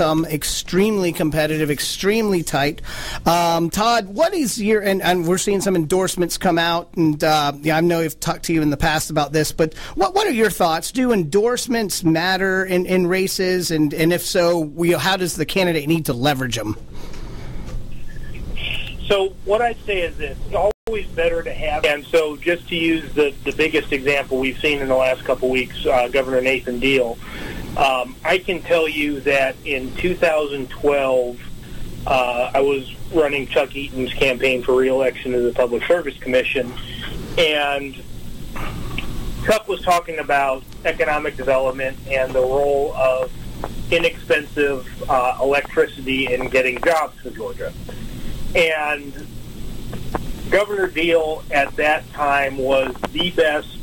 become extremely competitive, extremely tight. Todd, what is your, and we're seeing some endorsements come out, and I know I've talked to you in the past about this, but what are your thoughts? Do endorsements matter in races, and if so, how does the candidate need to leverage them? So what I'd say is this: it's always better to have. And so, just to use the biggest example we've seen in the last couple weeks, Governor Nathan Deal. I can tell you that in 2012, I was running Chuck Eaton's campaign for re-election to the Public Service Commission, and Chuck was talking about economic development and the role of inexpensive electricity in getting jobs for Georgia. And Governor Deal at that time was the best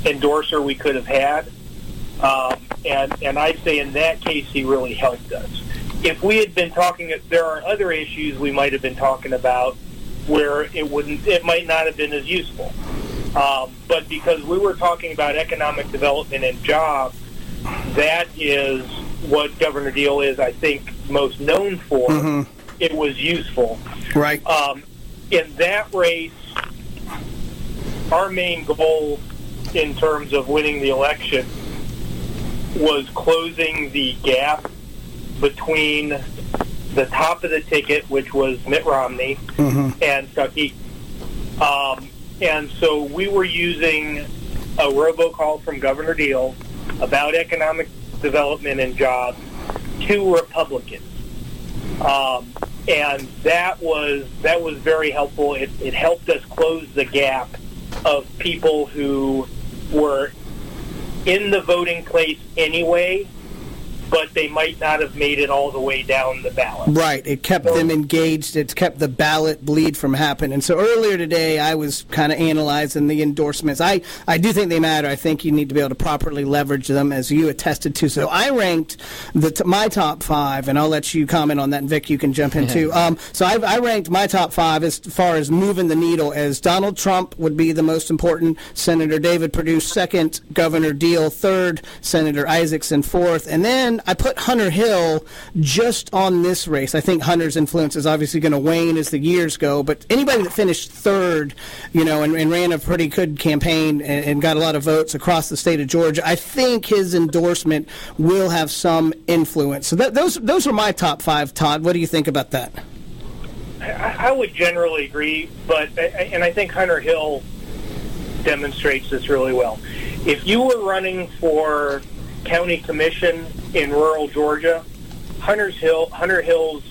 endorser we could have had. And I'd say in that case he really helped us. If we had been talking, there are other issues we might have been talking about where it might not have been as useful. But because we were talking about economic development and jobs, that is what Governor Deal is, I think, most known for. Mm-hmm. It was useful. Right. In that race, our main goal in terms of winning the election was closing the gap between the top of the ticket, which was Mitt Romney, mm-hmm. and Chuck Eaton. And so we were using a robocall from Governor Deal about economic development and jobs to Republicans. And that was very helpful. It helped us close the gap of people who were in the voting place anyway, but they might not have made it all the way down the ballot. Right. It kept them engaged. It's kept the ballot bleed from happening. And so earlier today, I was kind of analyzing the endorsements. I do think they matter. I think you need to be able to properly leverage them, as you attested to. So I ranked my top five, and I'll let you comment on that, and Vic, you can jump in too. So I ranked my top five as far as moving the needle as Donald Trump would be the most important, Senator David Perdue second, Governor Deal third, Senator Isaacson fourth, and then I put Hunter Hill just on this race. I think Hunter's influence is obviously going to wane as the years go, but anybody that finished third, and ran a pretty good campaign and got a lot of votes across the state of Georgia, I think his endorsement will have some influence. So those are my top five. Todd, what do you think about that? I would generally agree, and I think Hunter Hill demonstrates this really well. If you were running for county commission in rural Georgia, Hunter Hill's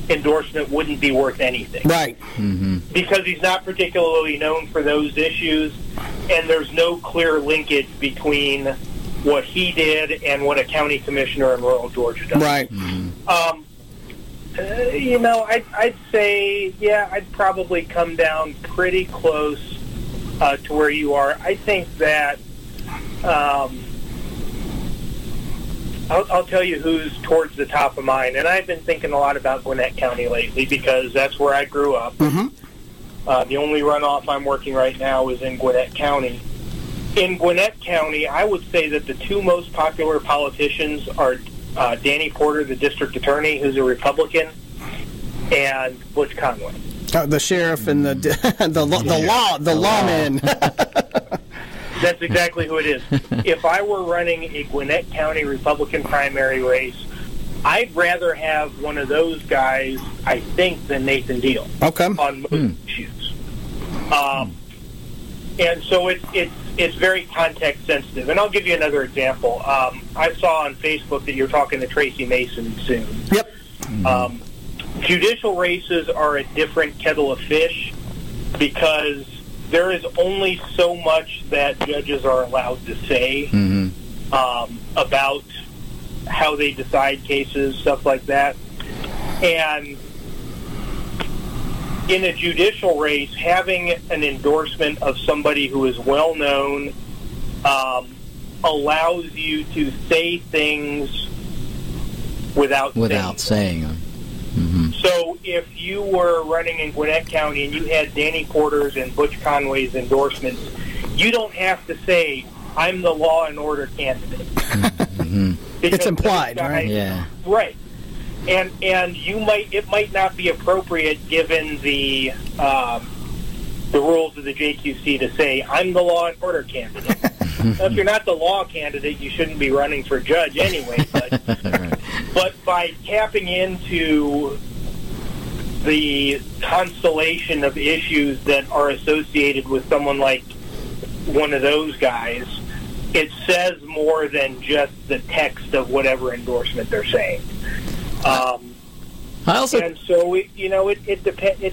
endorsement wouldn't be worth anything. Right. Mm-hmm. Because he's not particularly known for those issues, and there's no clear linkage between what he did and what a county commissioner in rural Georgia does. Right. Mm-hmm. I'd say, I'd probably come down pretty close to where you are. I think that I'll tell you who's towards the top of mine, and I've been thinking a lot about Gwinnett County lately because that's where I grew up. Mm-hmm. The only runoff I'm working right now is in Gwinnett County. In Gwinnett County, I would say that the two most popular politicians are Danny Porter, the district attorney, who's a Republican, and Butch Conway. The sheriff and the lawman. That's exactly who it is. If I were running a Gwinnett County Republican primary race, I'd rather have one of those guys, I think, than Nathan Deal. Okay. On most issues. And so it's very context sensitive. And I'll give you another example. I saw on Facebook that you're talking to Tracy Mason soon. Yep. Judicial races are a different kettle of fish because there is only so much that judges are allowed to say about how they decide cases, stuff like that. And in a judicial race, having an endorsement of somebody who is well-known allows you to say things without saying them. Mm-hmm. So if you were running in Gwinnett County and you had Danny Porter's and Butch Conway's endorsements, you don't have to say, I'm the law and order candidate. Mm-hmm. It's implied, right? Yeah. Right. And it might not be appropriate given the rules of the JQC to say I'm the law and order candidate. Now, if you're not the law candidate, you shouldn't be running for judge anyway. But by tapping into the constellation of issues that are associated with someone like one of those guys, it says more than just the text of whatever endorsement they're saying. And so, it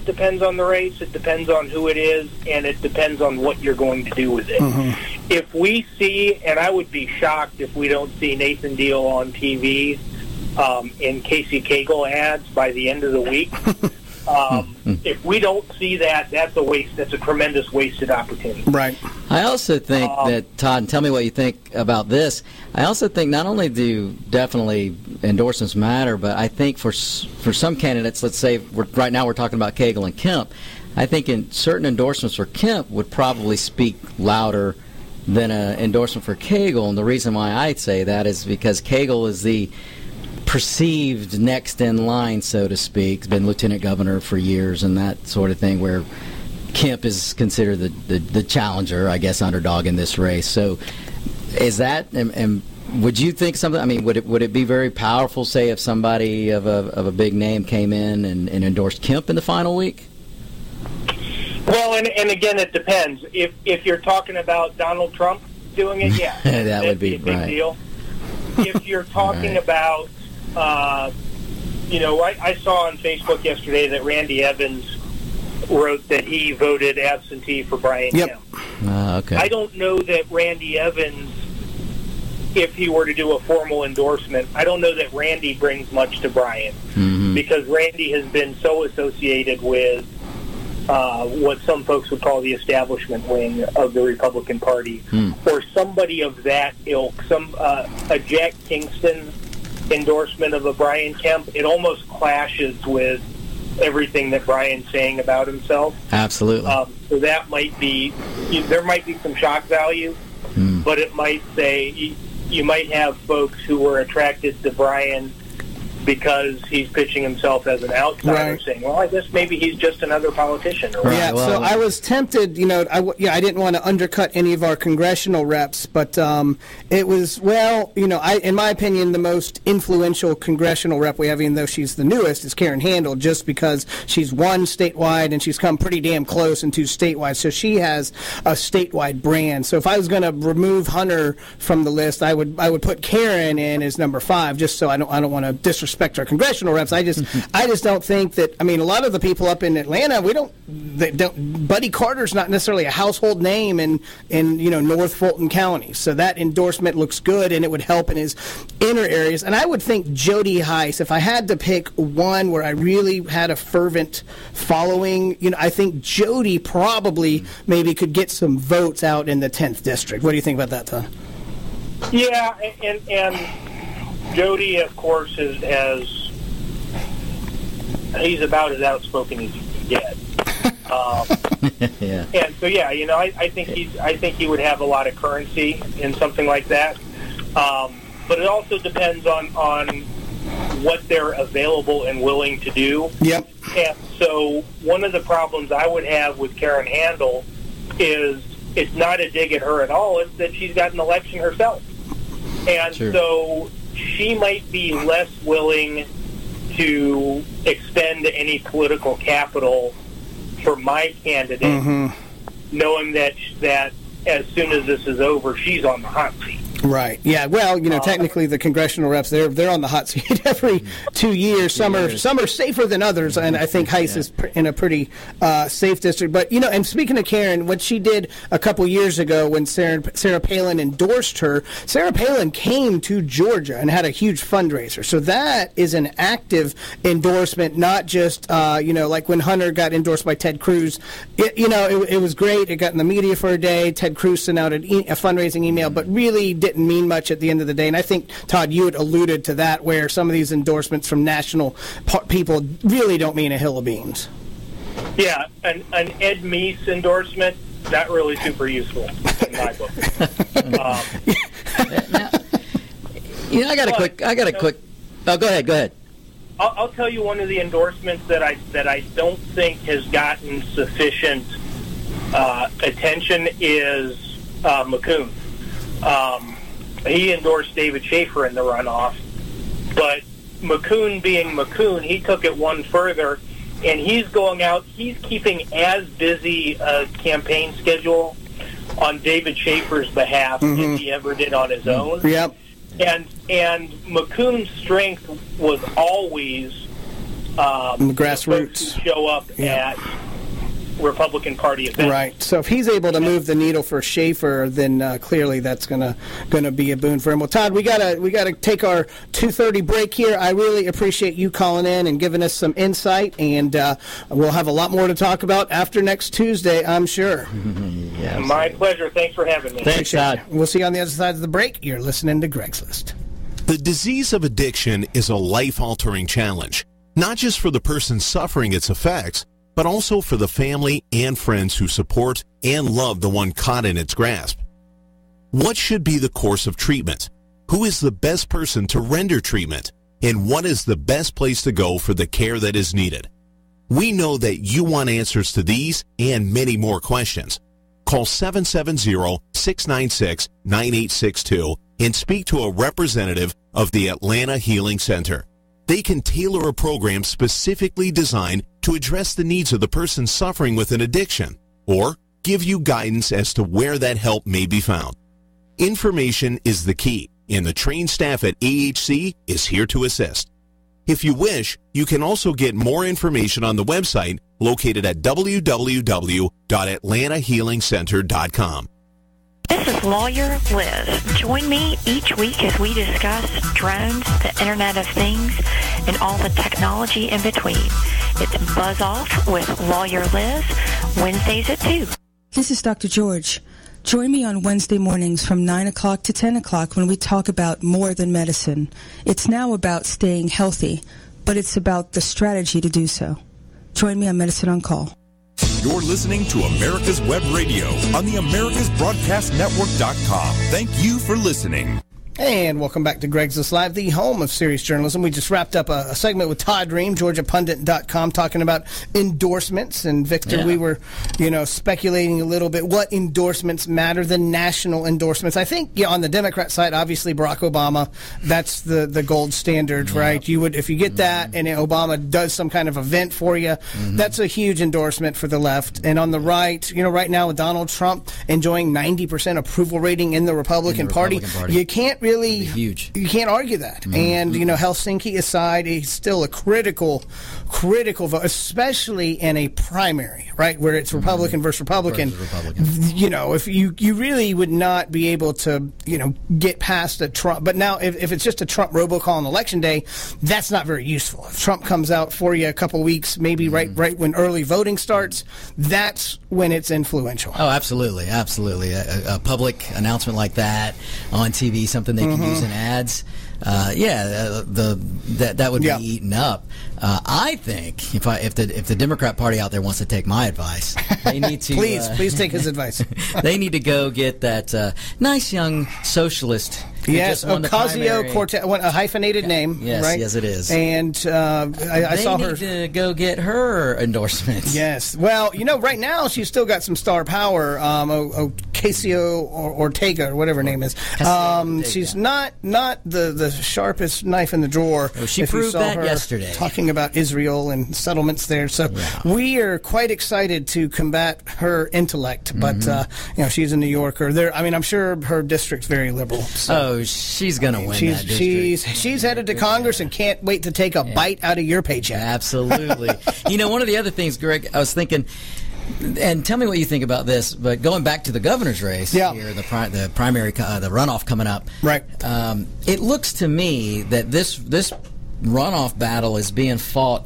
depends on the race, it depends on who it is, and it depends on what you're going to do with it. Mm-hmm. If we see, and I would be shocked if we don't see Nathan Deal on TV in Casey Cagle ads by the end of the week. If we don't see that, that's a waste. That's a tremendous wasted opportunity. Right. I also think that, Todd, and tell me what you think about this, I also think not only do definitely endorsements matter, but I think for some candidates, let's say right now we're talking about Cagle and Kemp, I think in certain endorsements for Kemp would probably speak louder than an endorsement for Cagle. And the reason why I say that is because Cagle is the perceived next in line, so to speak. He's been lieutenant governor for years and that sort of thing, where Kemp is considered the challenger, I guess, underdog in this race. So is that, and would you think something, I mean, would it be very powerful, say, if somebody of a big name came in and endorsed Kemp in the final week? Well, and again, it depends. If you're talking about Donald Trump doing it, yeah. that would be a big right. deal. If you're talking about, I saw on Facebook yesterday that Randy Evans wrote that he voted absentee for Brian Kemp. Okay. I don't know that Randy Evans, if he were to do a formal endorsement, I don't know that Randy brings much to Brian, because Randy has been so associated with what some folks would call the establishment wing of the Republican Party, or somebody of that ilk, a Jack Kingston endorsement of a Brian Kemp. It almost clashes with everything that Brian's saying about himself. Absolutely. So that might be, there might be some shock value, but it might say, you might have folks who were attracted to Brian because he's pitching himself as an outsider, saying, well, I guess maybe he's just another politician. So I was tempted, I didn't want to undercut any of our congressional reps, but it was, in my opinion, the most influential congressional rep we have, even though she's the newest, is Karen Handel, just because she's won statewide and she's come pretty damn close into statewide. So she has a statewide brand. So if I was going to remove Hunter from the list, I would put Karen in as number 5, just so I don't want to disrespect our congressional reps. I just don't think that. I mean, a lot of the people up in Atlanta, Buddy Carter's not necessarily a household name in North Fulton County. So that endorsement looks good, and it would help in his inner areas. And I would think Jody Hice, if I had to pick one where I really had a fervent following, I think Jody probably maybe could get some votes out in the 10th district. What do you think about that, Todd? Yeah, and Jody, of course, he's about as outspoken as you can get. Yeah. And so, I think he would have a lot of currency in something like that. But it also depends on what they're available and willing to do. Yep. And so, one of the problems I would have with Karen Handel is it's not a dig at her at all. It's that she's got an election herself, and so she might be less willing to expend any political capital for my candidate, knowing that as soon as this is over, she's on the hot seat. Right. Yeah. Well, technically the congressional reps they're on the hot seat every 2 years. Some are safer than others, and I think Hice is in a pretty safe district. But and speaking of Karen, what she did a couple years ago when Sarah Palin endorsed her, Sarah Palin came to Georgia and had a huge fundraiser. So that is an active endorsement, not just like when Hunter got endorsed by Ted Cruz. It was great. It got in the media for a day. Ted Cruz sent out a fundraising email, but really didn't mean much at the end of the day. And I think, Todd, you had alluded to that, where some of these endorsements from national people really don't mean a hill of beans. Yeah, an Ed Meese endorsement, not really super useful in my book. You know, I got a quick. Oh, go ahead. I'll tell you one of the endorsements that I don't think has gotten sufficient attention is McCoon. He endorsed David Schaefer in the runoff, but McCoon being McCoon, he took it one further, and he's going out. He's keeping as busy a campaign schedule on David Schaefer's behalf as he ever did on his own. Yep. And McCoon's strength was always the grassroots folks who show up at Republican Party events. Right. So if he's able to move the needle for Schaefer, then clearly that's gonna be a boon for him. Well, Todd, we gotta take our 2:30 break here. I really appreciate you calling in and giving us some insight, and we'll have a lot more to talk about after next Tuesday, I'm sure. Yes. My pleasure. Thanks for having me. Thanks, Todd. We'll see you on the other side of the break. You're listening to Greg's List. The disease of addiction is a life-altering challenge, not just for the person suffering its effects, but also for the family and friends who support and love the one caught in its grasp. What should be the course of treatment? Who is the best person to render treatment? And what is the best place to go for the care that is needed? We know that you want answers to these and many more questions. Call 770-696-9862 and speak to a representative of the Atlanta Healing Center. They can tailor a program specifically designed to address the needs of the person suffering with an addiction, or give you guidance as to where that help may be found. Information is the key, and the trained staff at AHC is here to assist. If you wish, you can also get more information on the website located at www.atlantahealingcenter.com. This is Lawyer Liz. Join me each week as we discuss drones, the Internet of Things, and all the technology in between. It's Buzz Off with Lawyer Liz, Wednesdays at 2. This is Dr. George. Join me on Wednesday mornings from 9 o'clock to 10 o'clock when we talk about more than medicine. It's now about staying healthy, but it's about the strategy to do so. Join me on Medicine on Call. You're listening to America's Web Radio on the AmericasBroadcastNetwork.com. Thank you for listening. And welcome back to Greg's List Live, the home of serious journalism. We just wrapped up a segment with Todd Ream, GeorgiaPundit.com, talking about endorsements. And Victor, we were, speculating a little bit what endorsements matter, the national endorsements. I think, on the Democrat side, obviously Barack Obama, that's the gold standard, right? You would, if you get that and Obama does some kind of event for you, that's a huge endorsement for the left. And on the right, right now with Donald Trump enjoying 90% approval rating in the Republican Party, you can't really, you can't argue that. And, Helsinki aside, he's still a critical vote, especially in a primary, right, where it's Republican versus Republican. If you really would not be able to, get past a Trump. But now, if it's just a Trump robocall on Election Day, that's not very useful. If Trump comes out for you a couple weeks, maybe right when early voting starts, that's when it's influential. Oh, absolutely. A public announcement like that on TV, something they can use in ads. That would be eaten up. I think if the Democrat Party out there wants to take my advice, they need to please take his advice. They need to go get that nice young socialist. Yes, Ocasio-Cortez, a hyphenated name. Yes, right? Yes, it is. And I saw her. They need to go get her endorsements. Yes. Well, right now she's still got some star power. Ocasio-Ortega, or whatever her name is. She's not the sharpest knife in the drawer. Oh, she proved that yesterday. Talking about Israel and settlements there. So we are quite excited to combat her intellect. But, she's a New Yorker. I'm sure her district's very liberal. So. Oh, she's going to win that district. She's headed to Congress and can't wait to take a bite out of your paycheck. Absolutely. One of the other things, Greg, I was thinking, and tell me what you think about this, but going back to the governor's race here, the primary, the runoff coming up. Right. It looks to me that this runoff battle is being fought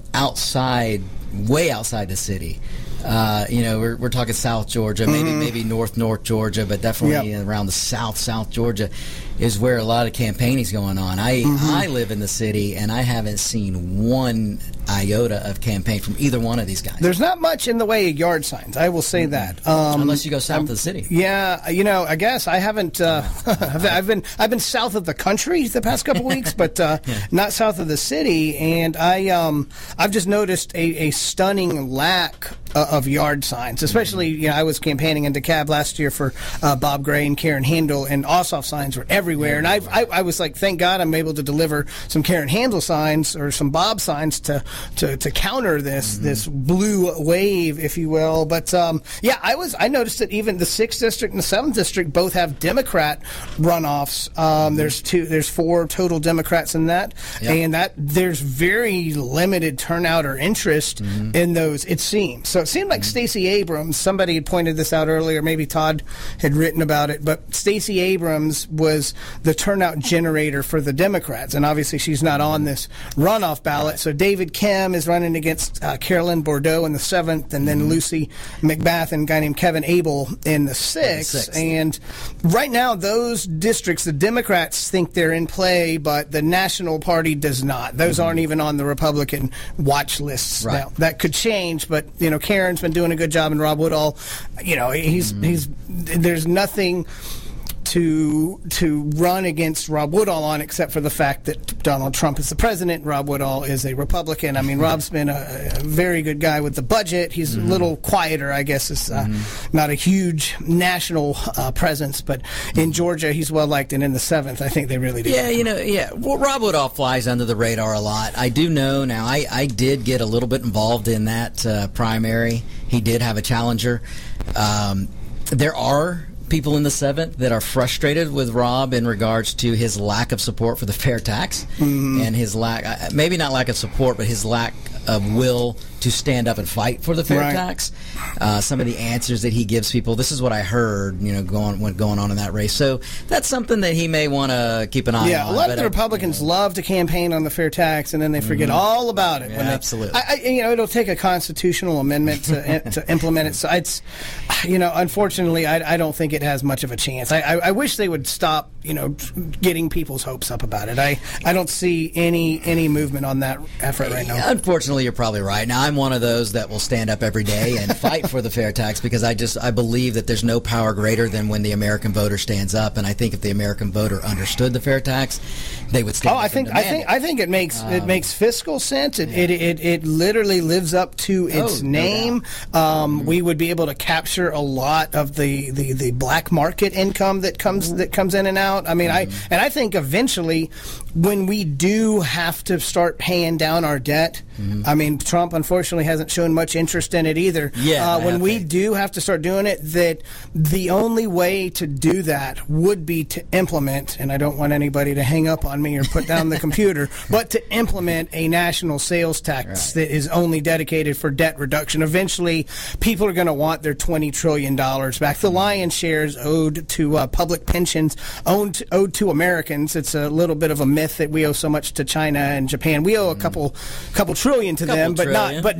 way outside the city. We're talking South Georgia, maybe North Georgia, but definitely around the South Georgia is where a lot of campaigning is going on. I live in the city, and I haven't seen one iota of campaign from either one of these guys. There's not much in the way of yard signs, I will say that. Unless you go south of the city. Yeah, I guess I haven't. I've been south of the country the past couple weeks, but not south of the city. And I've just noticed a stunning lack of yard signs, especially, I was campaigning in DeKalb last year for Bob Gray and Karen Handel, and Ossoff signs were everywhere. And I was like, thank God I'm able to deliver some Karen Handel signs or some Bob signs to counter this blue wave, if you will. But I noticed that even the 6th district and the 7th district both have Democrat runoffs. There's 4 total Democrats in that, and that there's very limited turnout or interest in those, it seems. So it seemed like Stacey Abrams, somebody had pointed this out earlier, maybe Todd had written about it, but Stacey Abrams was the turnout generator for the Democrats, and obviously she's not on this runoff ballot. So David Kim is running against Carolyn Bordeaux in the 7th, and then Lucy McBath and a guy named Kevin Abel in the 6th. And right now, those districts, the Democrats think they're in play, but the National Party does not. Those aren't even on the Republican watch lists. Now, that could change, but Karen's been doing a good job, and Rob Woodall, he's there's nothing to run against Rob Woodall on, except for the fact that Donald Trump is the president. Rob Woodall is a Republican. I mean, Rob's been a very good guy with the budget. He's a little quieter, I guess. Is not a huge national presence, but in Georgia, he's well liked, and in the 7th, I think they really do. Well, Rob Woodall flies under the radar a lot. I do know now. I did get a little bit involved in that primary. He did have a challenger. There are people in the 7th that are frustrated with Rob in regards to his lack of support for the fair tax and his lack, maybe not lack of support, but his lack of will to stand up and fight for the fair tax. Some of the answers that he gives people, this is what I heard, going on in that race. So that's something that he may want to keep an eye on. Yeah, a lot of the Republicans love to campaign on the fair tax, and then they forget all about it. Absolutely. It'll take a constitutional amendment to implement it. So it's, unfortunately, I don't think it has much of a chance. I wish they would stop, getting people's hopes up about it. I don't see any movement on that effort right now. Unfortunately, you're probably right. Now, I'm one of those that will stand up every day and fight for the fair tax, because I believe that there's no power greater than when the American voter stands up. And I think if the American voter understood the fair tax, they would stand up. I think it makes fiscal sense. It literally lives up to its name. We would be able to capture a lot of the black market income that comes in and out. I mean, I think eventually, when we do have to start paying down our debt, I mean, Trump unfortunately hasn't shown much interest in it either. When we do have to start doing it, that the only way to do that would be to implement, and I don't want anybody to hang up on me or put down the computer, but to implement a national sales tax that is only dedicated for debt reduction. Eventually, people are going to want their $20 trillion back. The lion's share is owed to public pensions, owed to Americans. It's a little bit of a myth that we owe so much to China and Japan. We owe a couple trillion to them, but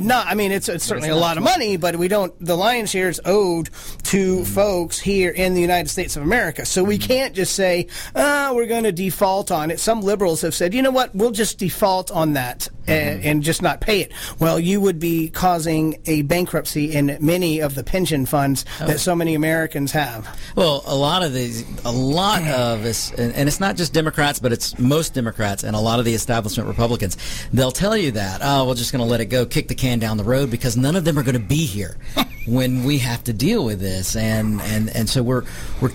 not. I mean, it's certainly a lot of money, but we don't. The lion's share is owed to folks here in the United States of America. So we can't just say, we're going to default on it. Some liberals have said, you know what, we'll just default on that and just not pay it. Well, you would be causing a bankruptcy in many of the pension funds that so many Americans have. Well, a lot of us, and it's not just Democrats, but it's most Democrats and a lot of the establishment Republicans, they'll tell you that, we're just going to let it go, kick the can down the road, because none of them are going to be here when we have to deal with this, and so we're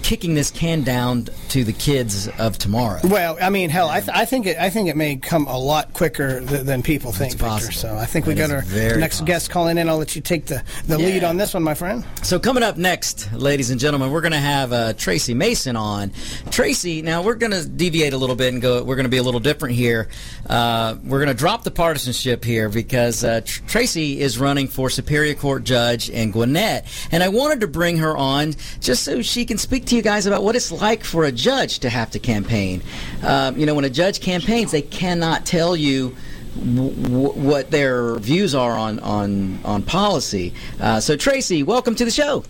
kicking this can down to the kids of tomorrow. Well, I mean, hell, I think it may come a lot quicker than people think, Victor. So I think we got our next guest calling in. I'll let you take the lead on this one, my friend. So coming up next, ladies and gentlemen, we're going to have Tracy Mason on. Tracy, now we're going to deviate a little bit and we're going to be a little different here. We're going to drop the partisanship here, because Tracy is running for Superior Court Judge in Gwinnett, and I wanted to bring her on just so she can speak to you guys about what it's like for a judge to have to campaign. When a judge campaigns, they cannot tell you what their views are on policy. So Tracy, welcome to the show.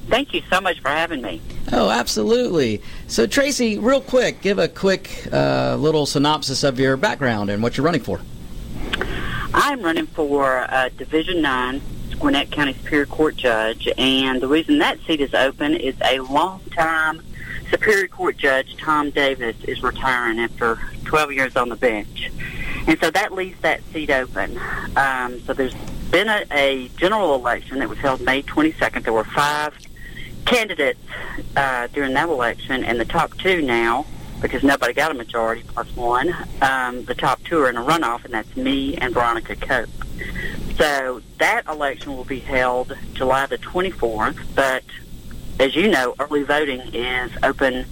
Thank you so much for having me. Oh, absolutely. So Tracy, real quick, give a quick little synopsis of your background and what you're running for. I'm running for Division 9, Gwinnett County Superior Court Judge, and the reason that seat is open is a longtime Superior Court Judge, Tom Davis, is retiring after 12 years on the bench. And so that leaves that seat open. So there's been a general election that was held May 22nd. There were 5 candidates during that election, and the top 2 now, because nobody got a majority plus 1, the top 2 are in a runoff, and that's me and Veronica Cope. So that election will be held July the 24th, but as you know, early voting is open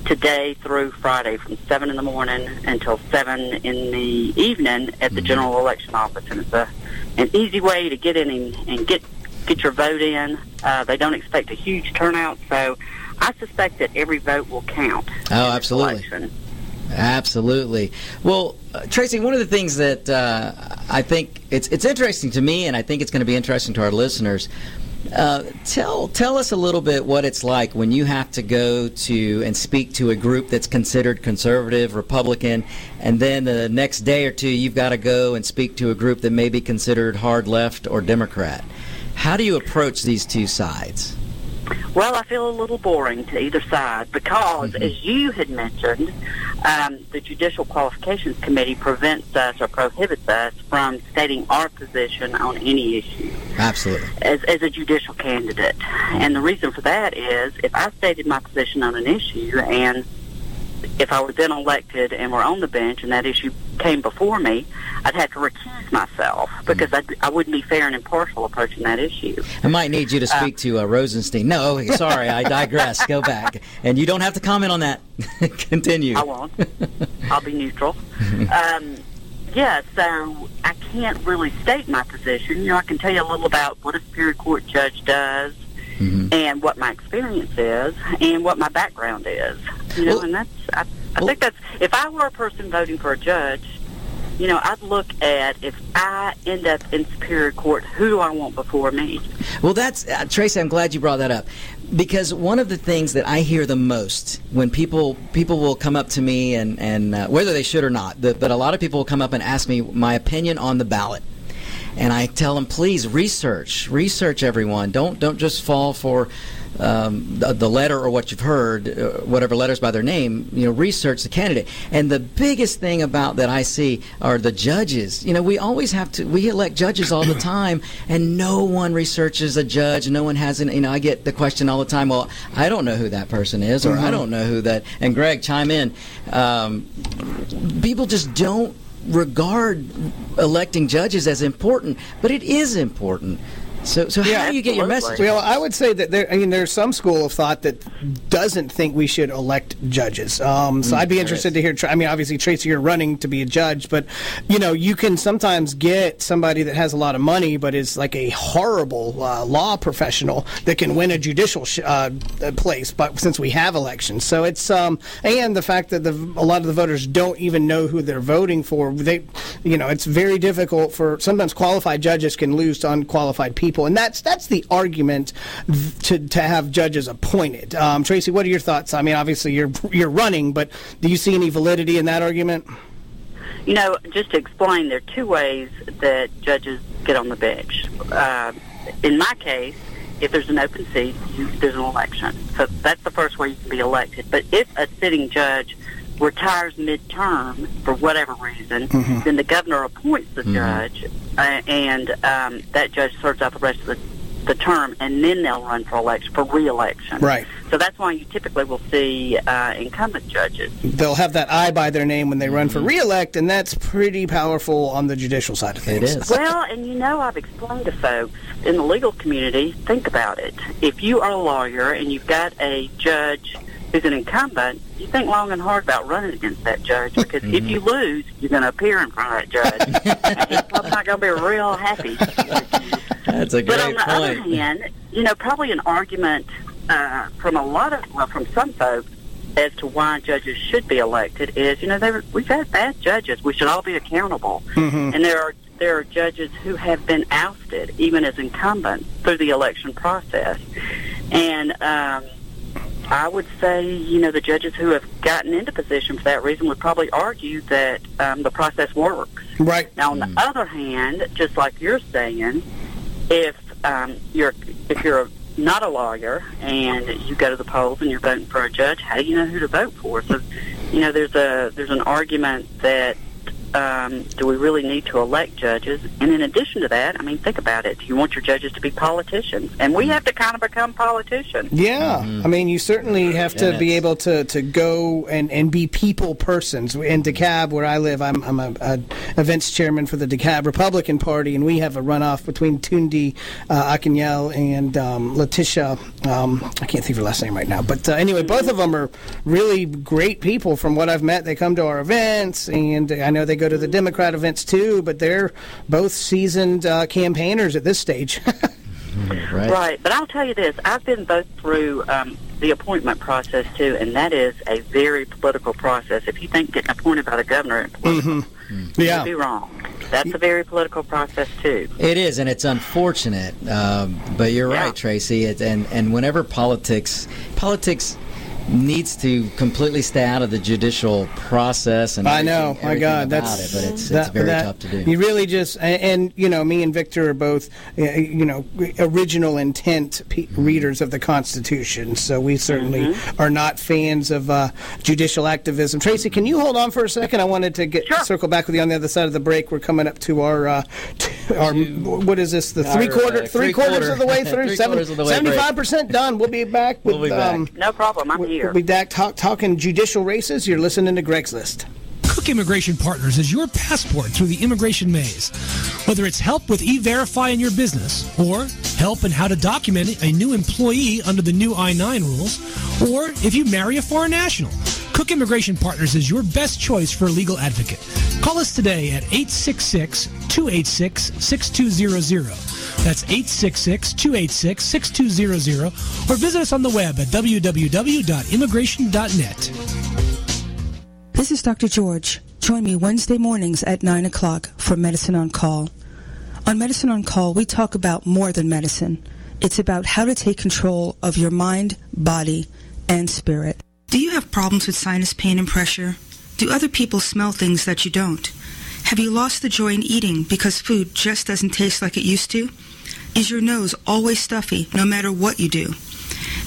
today through Friday from 7 in the morning until 7 in the evening at the General Election Office. And it's an easy way to get in and get your vote in. They don't expect a huge turnout, so I suspect that every vote will count. Oh, absolutely. Absolutely. Well, Tracy, one of the things that I think it's interesting to me, and I think it's going to be interesting to our listeners, tell us a little bit what it's like when you have to go to and speak to a group that's considered conservative, Republican, and then the next day or two you've got to go and speak to a group that may be considered hard left or Democrat. How do you approach these two sides? Well, I feel a little boring to either side because, as you had mentioned, the Judicial Qualifications Committee prevents us or prohibits us from stating our position on any issue. Absolutely. As a judicial candidate. And the reason for that is if I stated my position on an issue and if I were then elected and were on the bench and that issue came before me, I'd have to recuse myself because I wouldn't be fair and impartial approaching that issue. I might need you to speak to Rosenstein. No, sorry, I digress. Go back. And you don't have to comment on that. Continue. I won't. I'll be neutral. Yeah, so I can't really state my position. You know, I can tell you a little about what a Superior Court judge does and what my experience is and what my background is. You know, and that's, I think that's, if I were a person voting for a judge, you know, I'd look at if I end up in Superior Court, who do I want before me? Well, that's, Tracy, I'm glad you brought that up. Because one of the things that I hear the most when people will come up to me and whether they should or not, but a lot of people will come up and ask me my opinion on the ballot. And I tell them, please research everyone. Don't just fall for the letter or what you've heard, whatever letters by their name. You know, research the candidate. And the biggest thing about that I see are the judges. You know, we elect judges all the time, and no one researches a judge. No one has you know, I get the question all the time. Well, I don't know who that person is, or I don't know who that. And Greg, chime in. People just don't regard electing judges as important, but it is important. So how do you get your message? Well, I would say that there's some school of thought that doesn't think we should elect judges. So I'd be interested to hear. I mean, obviously, Tracy, you're running to be a judge, but you know, you can sometimes get somebody that has a lot of money, but is like a horrible law professional that can win a judicial place. But since we have elections, so it's and the fact that a lot of the voters don't even know who they're voting for. It's very difficult for sometimes qualified judges can lose to unqualified people. And that's the argument to have judges appointed. Tracy, what are your thoughts? I mean, obviously you're running, but do you see any validity in that argument? You know, just to explain, there are two ways that judges get on the bench. In my case, if there's an open seat, there's an election. So that's the first way you can be elected. But if a sitting judge retires midterm for whatever reason, then the governor appoints the judge, and that judge serves out the rest of the term, and then they'll run for re-election. Right. So that's why you typically will see incumbent judges. They'll have that I by their name when they run for re-elect, and that's pretty powerful on the judicial side of things. It is. Well, and you know, I've explained to folks in the legal community, think about it. If you are a lawyer and you've got a judge who's an incumbent, you think long and hard about running against that judge, because if you lose, you're going to appear in front of that judge. And he's probably not going to be real happy. That's a great point. But on the other hand, you know, probably an argument from some folks as to why judges should be elected is, you know, we've had bad judges. We should all be accountable. And there are judges who have been ousted, even as incumbents, through the election process. And I would say, you know, the judges who have gotten into position for that reason would probably argue that the process works. Right. Now, on the other hand, just like you're saying, if you're not a lawyer and you go to the polls and you're voting for a judge, how do you know who to vote for? So, there's an argument that do we really need to elect judges? And in addition to that, think about it. Do you want your judges to be politicians? And we have to kind of become politicians. Yeah. You certainly have to be able to go and be people persons. In DeKalb, where I live, I'm a events chairman for the DeKalb Republican Party, and we have a runoff between Tundi Akinyel and Letitia. I can't think of her last name right now. But anyway, both of them are really great people from what I've met. They come to our events, and I know they go to the Democrat events too, but they're both seasoned campaigners at this stage. Right. But I'll tell you this, I've been both through the appointment process too, and that is a very political process. If you think getting appointed by the governor is political, you'd be wrong. That's a very political process too. It is, and it's unfortunate, but you're right, Tracy. And whenever politics needs to completely stay out of the judicial process. And I know, my God, but it's very tough to do. You really just, and me and Victor are both, original intent readers of the Constitution, so we certainly are not fans of judicial activism. Tracy, can you hold on for a second? I wanted to circle back with you on the other side of the break. We're coming up to our what is this? The three quarters of the way through. 75% done. We'll be back. We'll be back. No problem. I'm here. We'll be back talking judicial races. You're listening to Greg's List. Cook Immigration Partners is your passport through the immigration maze. Whether it's help with E-Verify in your business, or help in how to document a new employee under the new I-9 rules, or if you marry a foreign national, Cook Immigration Partners is your best choice for a legal advocate. Call us today at 866-286-6200. That's 866-286-6200, or visit us on the web at www.immigration.net. This is Dr. George. Join me Wednesday mornings at 9 o'clock for Medicine on Call. On Medicine on Call, we talk about more than medicine. It's about how to take control of your mind, body, and spirit. Do you have problems with sinus pain and pressure? Do other people smell things that you don't? Have you lost the joy in eating because food just doesn't taste like it used to? Is your nose always stuffy no matter what you do?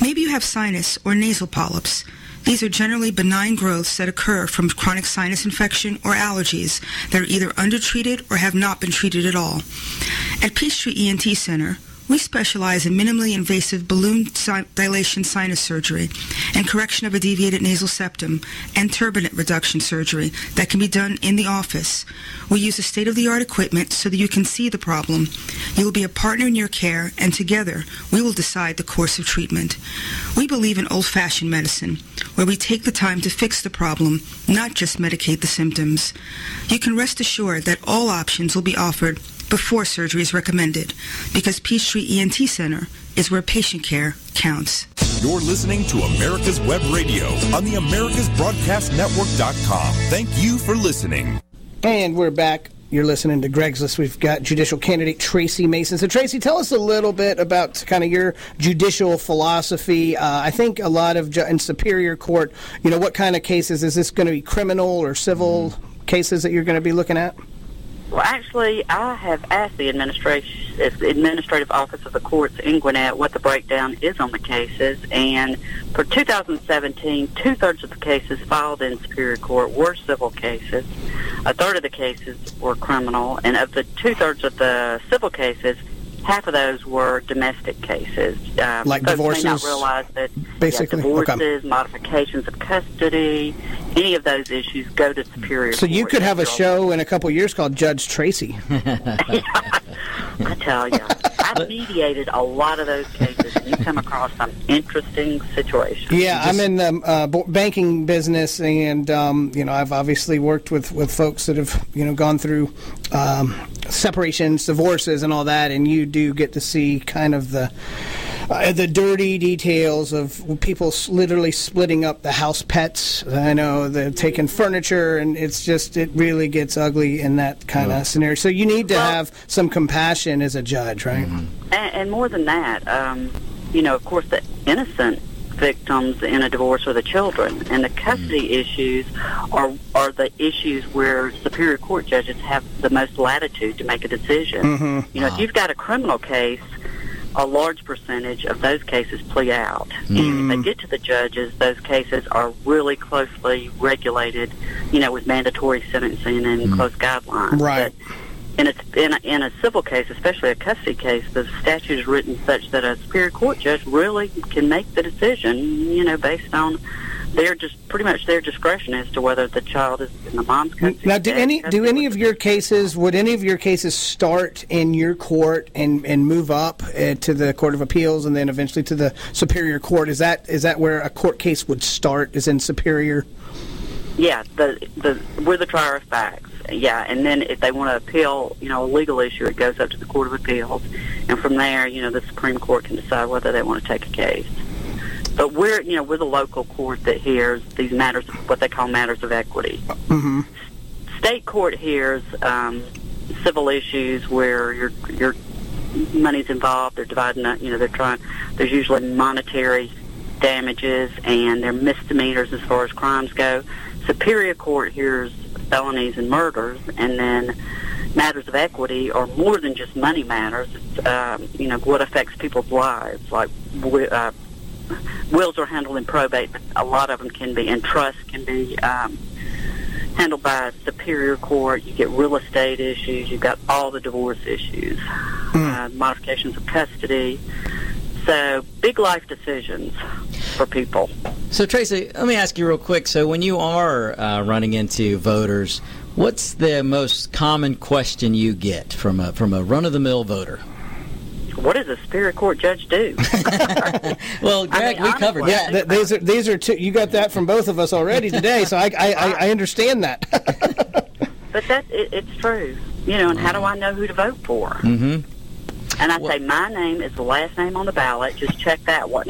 Maybe you have sinus or nasal polyps. These are generally benign growths that occur from chronic sinus infection or allergies that are either undertreated or have not been treated at all. At Peachtree ENT Center, we specialize in minimally invasive balloon dilation sinus surgery and correction of a deviated nasal septum and turbinate reduction surgery that can be done in the office. We use a state-of-the-art equipment so that you can see the problem. You will be a partner in your care, and together we will decide the course of treatment. We believe in old-fashioned medicine, where we take the time to fix the problem, not just medicate the symptoms. You can rest assured that all options will be offered before surgery is recommended, because Peachtree ENT Center is where patient care counts. You're listening to America's Web Radio on the AmericasBroadcastNetwork.com. Thank you for listening. And we're back. You're listening to Greg's List. We've got judicial candidate Tracy Mason. So, Tracy, tell us a little bit about kind of your judicial philosophy. I think a lot of in Superior Court, what kind of cases? Is this going to be criminal or civil cases that you're going to be looking at? Well, actually, I have asked the administrative office of the courts in Gwinnett what the breakdown is on the cases, and for 2017, two-thirds of the cases filed in Superior Court were civil cases. A third of the cases were criminal, and of the two-thirds of the civil cases, half of those were domestic cases. Like divorces? May not realize that basically, divorces, modifications of custody, any of those issues go to Superior Court. So you could have a show in a couple of years called Judge Tracy. I tell you, I've mediated a lot of those cases, and you come across some interesting situations. Yeah, I'm in the banking business, and I've obviously worked with folks that have gone through separations, divorces, and all that, and you do get to see kind of the dirty details of people literally splitting up the house pets. I know they're taking furniture, and it really gets ugly in that kind of scenario. So you need to have some compassion as a judge, right? And more than that, of course, the innocent victims in a divorce or the children. And the custody issues are the issues where Superior Court judges have the most latitude to make a decision. You know, if you've got a criminal case, a large percentage of those cases plea out. And if they get to the judges, those cases are really closely regulated, you know, with mandatory sentencing and close guidelines. Right. But in a civil case, especially a custody case, the statute is written such that a Superior Court judge really can make the decision, you know, based on pretty much their discretion as to whether the child is in the mom's custody. Now, would any of your cases start in your court and move up to the Court of Appeals and then eventually to the Superior Court? Is that where a court case would start? Is in Superior? Yeah, we're the trier of facts. Yeah, and then if they want to appeal, you know, a legal issue, it goes up to the Court of Appeals, and from there, you know, the Supreme Court can decide whether they want to take a case. But we're the local court that hears these matters, what they call matters of equity. State court hears civil issues where your money's involved. They're dividing up. You know, there's usually monetary damages, and they're misdemeanors as far as crimes go. Superior Court hears felonies and murders, and then matters of equity are more than just money matters. It's you know, what affects people's lives, like wills are handled in probate, but a lot of them can be, and trusts can be handled by a Superior Court. You get real estate issues. You've got all the divorce issues, modifications of custody. So big life decisions for people. So Tracy, let me ask you real quick. So when you are running into voters, what's the most common question you get from a run-of-the-mill voter? What does a Superior Court judge do? Well, Greg, we covered. Yeah, these are two. You got that from both of us already today, so I understand that. But it's true, you know. And how do I know who to vote for? Mm-hmm. And I say, my name is the last name on the ballot. Just check that one.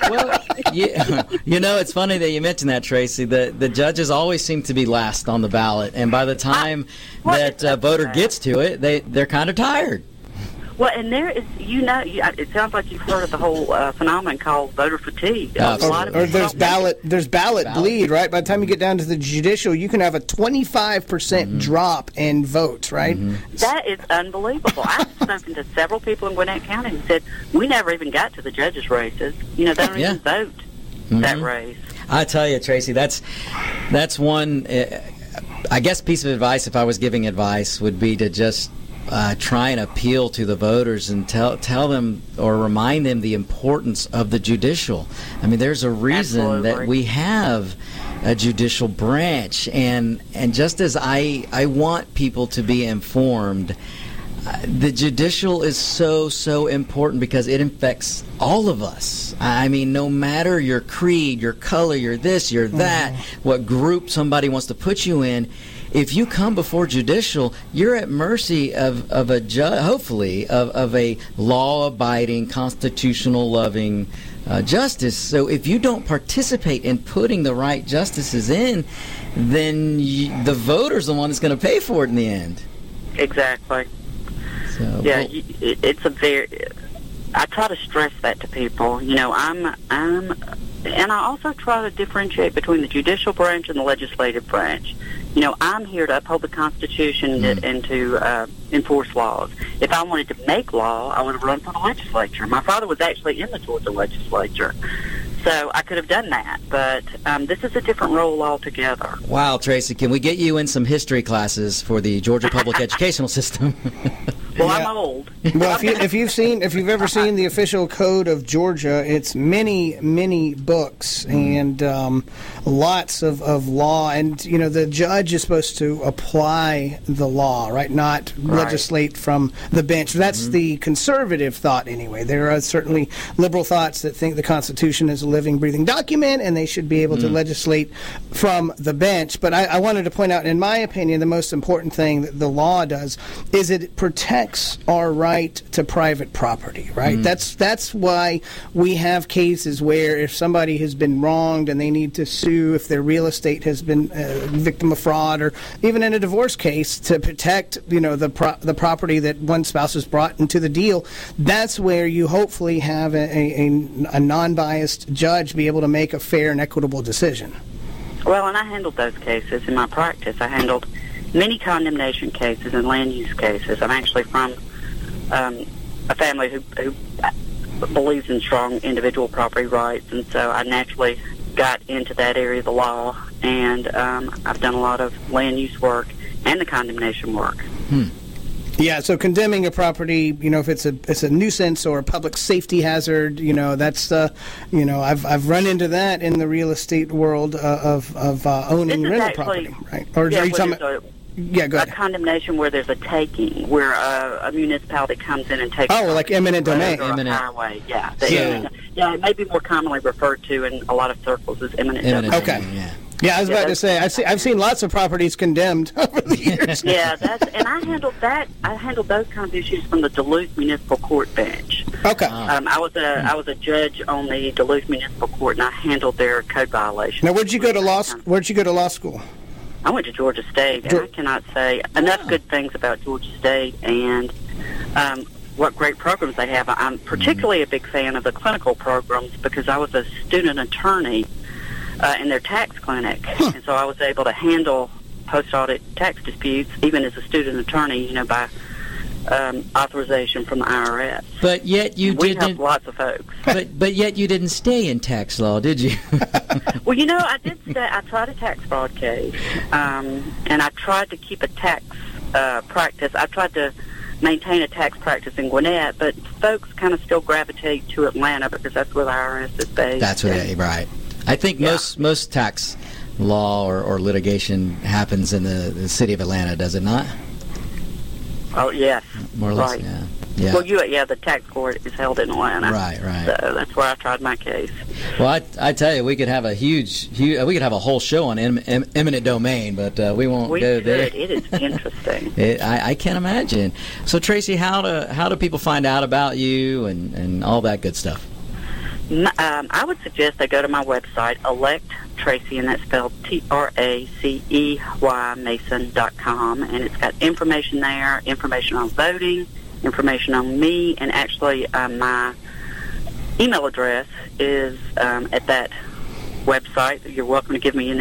Well, you know, it's funny that you mentioned that, Tracy. The judges always seem to be last on the ballot, and by the time that voter gets to it, they're kind of tired. Well, and there is, you know, it sounds like you've heard of the whole phenomenon called voter fatigue. There's ballot bleed, right? By the time you get down to the judicial, you can have a 25% drop in votes, right? That is unbelievable. I've spoken to several people in Gwinnett County who said, we never even got to the judges' races. You know, they don't even vote that race. I tell you, Tracy, that's one, I guess, piece of advice, if I was giving advice, would be to just try and appeal to the voters and tell them or remind them the importance of the judicial. I mean, there's a reason that we have a judicial branch, and just as I want people to be informed, the judicial is so important because it affects all of us. I mean, no matter your creed, your color, your this, your that, what group somebody wants to put you in, if you come before judicial, you're at mercy of a judge, hopefully, of a law-abiding, constitutional-loving justice. So if you don't participate in putting the right justices in, then the voter's the one that's going to pay for it in the end. Exactly. So, yeah, it's a very. I try to stress that to people. You know, and I also try to differentiate between the judicial branch and the legislative branch. You know, I'm here to uphold the Constitution and to enforce laws. If I wanted to make law, I would have run for the legislature. My father was actually in the Georgia legislature, so I could have done that. But this is a different role altogether. Wow, Tracy, can we get you in some history classes for the Georgia public educational system? Well, yeah. I'm old. Well, if you've ever seen the official code of Georgia, it's many books and lots of law, and you know the judge is supposed to apply the law, right? Not legislate from the bench. That's the conservative thought, anyway. There are certainly liberal thoughts that think the Constitution is a living, breathing document, and they should be able to legislate from the bench. But I wanted to point out, in my opinion, the most important thing that the law does is it protects protects our right to private property, right? That's why we have cases where if somebody has been wronged and they need to sue, if their real estate has been a victim of fraud, or even in a divorce case, to protect, the property that one spouse has brought into the deal, that's where you hopefully have a non-biased judge be able to make a fair and equitable decision. Well, and I handled those cases in my practice. I handled many condemnation cases and land use cases. I'm actually from a family who believes in strong individual property rights, and so I naturally got into that area of the law, and I've done a lot of land use work and the condemnation work. Yeah, so condemning a property, if it's a nuisance or a public safety hazard, that's I've run into that in the real estate world of owning rental property, right? Or are you talking about? Yeah, go ahead. A condemnation where there's a taking, where a municipality comes in and takes. Oh, like eminent domain. Highway, yeah. It may be more commonly referred to in a lot of circles as eminent domain. Okay. Yeah, I was about to say, I've seen lots of properties condemned over the years. Yeah, and I handled that. I handled those kind of issues from the Duluth Municipal Court bench. Okay. I was a judge on the Duluth Municipal Court, and I handled their code violations. Now, where'd you go to law school? I went to Georgia State, and I cannot say enough good things about Georgia State and what great programs they have. I'm particularly a big fan of the clinical programs because I was a student attorney in their tax clinic, and so I was able to handle post-audit tax disputes, even as a student attorney, by authorization from the IRS. But yet you didn't. We helped lots of folks. But yet you didn't stay in tax law, did you? Well, I did stay. I tried a tax fraud case, and I tried to keep a tax practice. I tried to maintain a tax practice in Gwinnett, but folks kind of still gravitate to Atlanta because that's where the IRS is based. That's where right. I think most tax law or litigation happens in the city of Atlanta, does it not? Oh, yes. More or less, right. Yeah. Well, the tax court is held in Atlanta. Right. So that's where I tried my case. Well, I tell you, we could have a we could have a whole show on eminent domain, but we won't go there. It is interesting. I can't imagine. So, Tracy, how do people find out about you and all that good stuff? I would suggest they go to my website, Elect Tracy, and that's spelled TRACEY Mason.com, and it's got information there, information on voting, information on me, and actually my email address is at that website. You're welcome to give me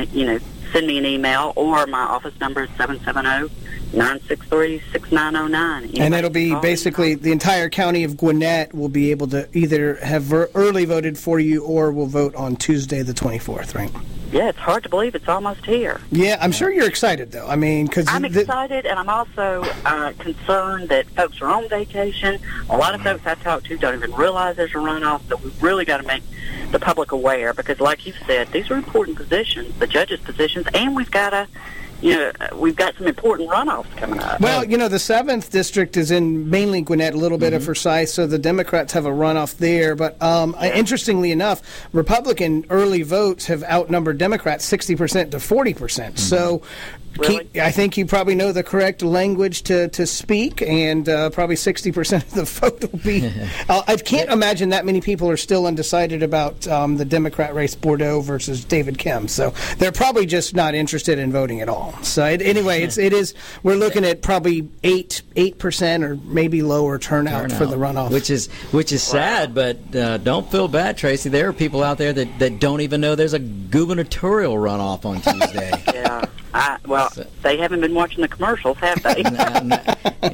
send me an email, or my office number is 770-963-6909. And it'll be basically the entire county of Gwinnett will be able to either have early voted for you or will vote on Tuesday the 24th, right? Yeah, it's hard to believe it's almost here. Yeah, I'm sure you're excited, though. I mean, because I'm excited, and I'm also concerned that folks are on vacation. A lot of folks I talk to don't even realize there's a runoff, so we've really got to make the public aware because, like you said, these are important positions, the judges' positions, and we've got some important runoffs coming up. Well, the 7th district is in mainly Gwinnett, a little bit of Forsyth, so the Democrats have a runoff there. But interestingly enough, Republican early votes have outnumbered Democrats 60% to 40%. So Really? I think you probably know the correct language to speak, and probably 60% of the vote will be. I can't imagine that many people are still undecided about the Democrat race, Bordeaux versus David Kim. So they're probably just not interested in voting at all. So anyway, it is. We're looking at probably 8% or maybe lower turnout for the runoff, which is sad. But don't feel bad, Tracy. There are people out there that don't even know there's a gubernatorial runoff on Tuesday. Yeah. They haven't been watching the commercials, have they?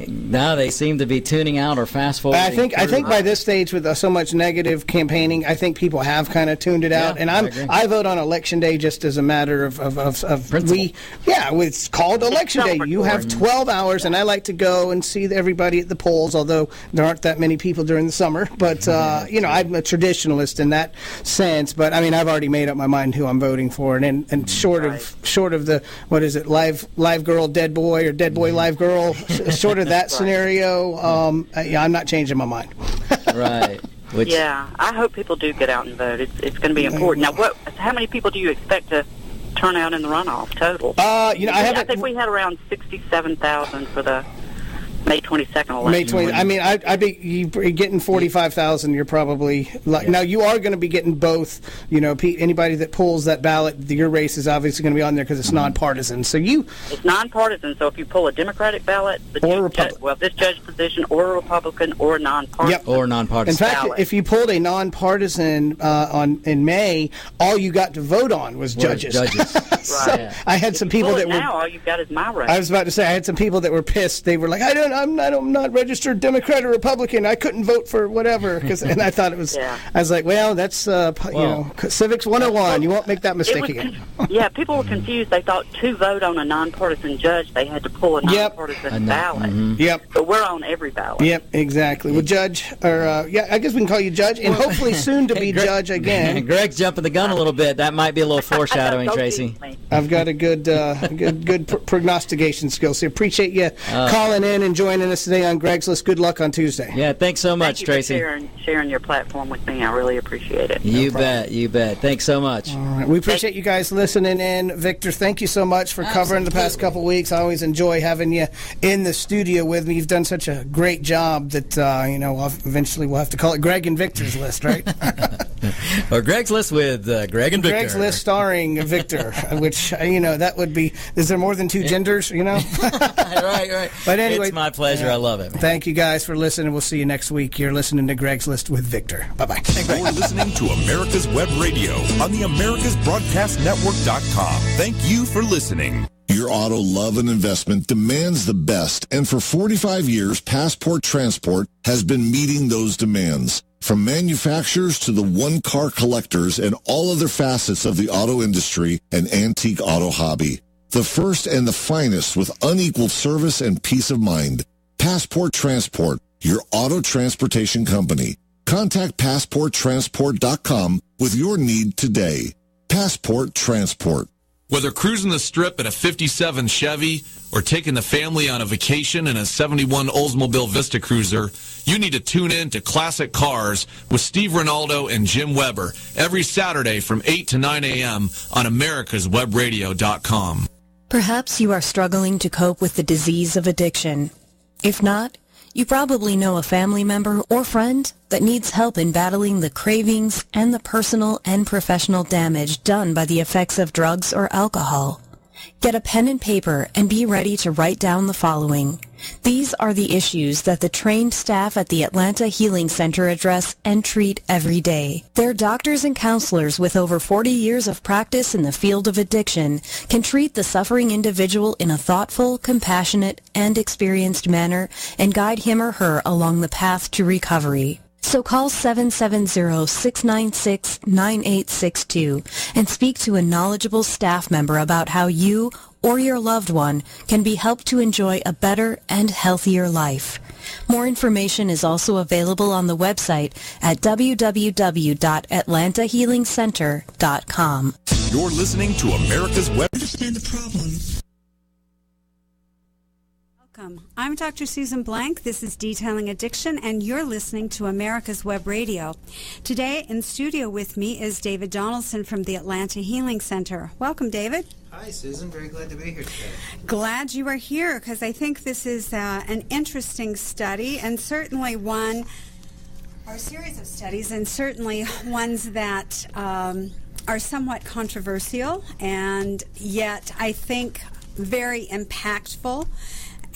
No, they seem to be tuning out or fast forwarding. I think by this stage, with so much negative campaigning, I think people have kind of tuned it out. And I vote on Election Day just as a matter of principle. It's called Election Day. You have 12 hours, and I like to go and see everybody at the polls. Although there aren't that many people during the summer, but I'm a traditionalist in that sense. But I mean, I've already made up my mind who I'm voting for, and short of the. What is it, live girl, dead boy, or dead boy, live girl? Short of that scenario, I'm not changing my mind. Right. I hope people do get out and vote. It's going to be important. Now, how many people do you expect to turn out in the runoff total? I think we had around 67,000 for the May 22nd election. May 20. I mean, I'd be you're getting 45,000. You're probably now. You are going to be getting both. You know, anybody that pulls that ballot, your race is obviously going to be on there because it's nonpartisan. So it's nonpartisan. So if you pull a Democratic ballot, this judge position, or a Republican, or a nonpartisan, or nonpartisan. In fact, ballot. if you pulled a nonpartisan in May, all you got to vote on was judges. So I had some people that now all you've got is my race. I was about to say I had some people that were pissed. They were like, I'm not registered Democrat or Republican. I couldn't vote for whatever. And I thought it was. I was like, well, that's civics 101. You won't make that mistake again. Yeah, people were confused. They thought to vote on a nonpartisan judge, they had to pull a nonpartisan ballot. Yep. But we're on every ballot. Yep, exactly. Well, Judge, or I guess we can call you Judge, and hopefully soon to be Judge again. Greg's jumping the gun a little bit. That might be a little foreshadowing, Tracy. I've got a good prognostication skills. So appreciate you calling in and joining us today on Greg's List. Good luck on Tuesday. Yeah, thanks so much, Tracy. Thank you for sharing your platform with me. I really appreciate it. You bet. Thanks so much. All right. We appreciate you guys listening in. Victor, thank you so much for covering the past couple weeks. I always enjoy having you in the studio with me. You've done such a great job that eventually we'll have to call it Greg and Victor's List, right? Or Greg's List with Greg and Victor. Greg's List starring Victor, which that would be. Is there more than two genders? Right. But anyway, it's my pleasure. I love it. Thank you guys for listening. We'll see you next week. You're listening to Greg's List with Victor. Bye-bye. You're listening to America's Web Radio on the AmericasBroadcastNetwork.com. Thank you for listening. Your auto love and investment demands the best, and for 45 years, Passport Transport has been meeting those demands. From manufacturers to the one-car collectors and all other facets of the auto industry and antique auto hobby. The first and the finest with unequaled service and peace of mind. Passport Transport, your auto transportation company. Contact PassportTransport.com with your need today. Passport Transport. Whether cruising the Strip in a 57 Chevy or taking the family on a vacation in a 71 Oldsmobile Vista Cruiser, you need to tune in to Classic Cars with Steve Ronaldo and Jim Weber every Saturday from 8 to 9 a.m. on AmericasWebRadio.com. Perhaps you are struggling to cope with the disease of addiction. If not, you probably know a family member or friend that needs help in battling the cravings and the personal and professional damage done by the effects of drugs or alcohol. Get a pen and paper and be ready to write down the following. These are the issues that the trained staff at the Atlanta Healing Center address and treat every day. Their doctors and counselors with over 40 years of practice in the field of addiction can treat the suffering individual in a thoughtful, compassionate, and experienced manner and guide him or her along the path to recovery. So call 770-696-9862 and speak to a knowledgeable staff member about how you or your loved one can be helped to enjoy a better and healthier life. More information is also available on the website at www.atlantahealingcenter.com. You're listening to America's Web. Understand the problem. Welcome. I'm Dr. Susan Blank. This is Detailing Addiction, and you're listening to America's Web Radio. Today in studio with me is David Donaldson from the Atlanta Healing Center. Welcome, David. Hi, Susan. Very glad to be here today. Glad you are here, because I think this is an interesting study, and certainly one, or a series of studies, and certainly ones that are somewhat controversial, and yet I think very impactful.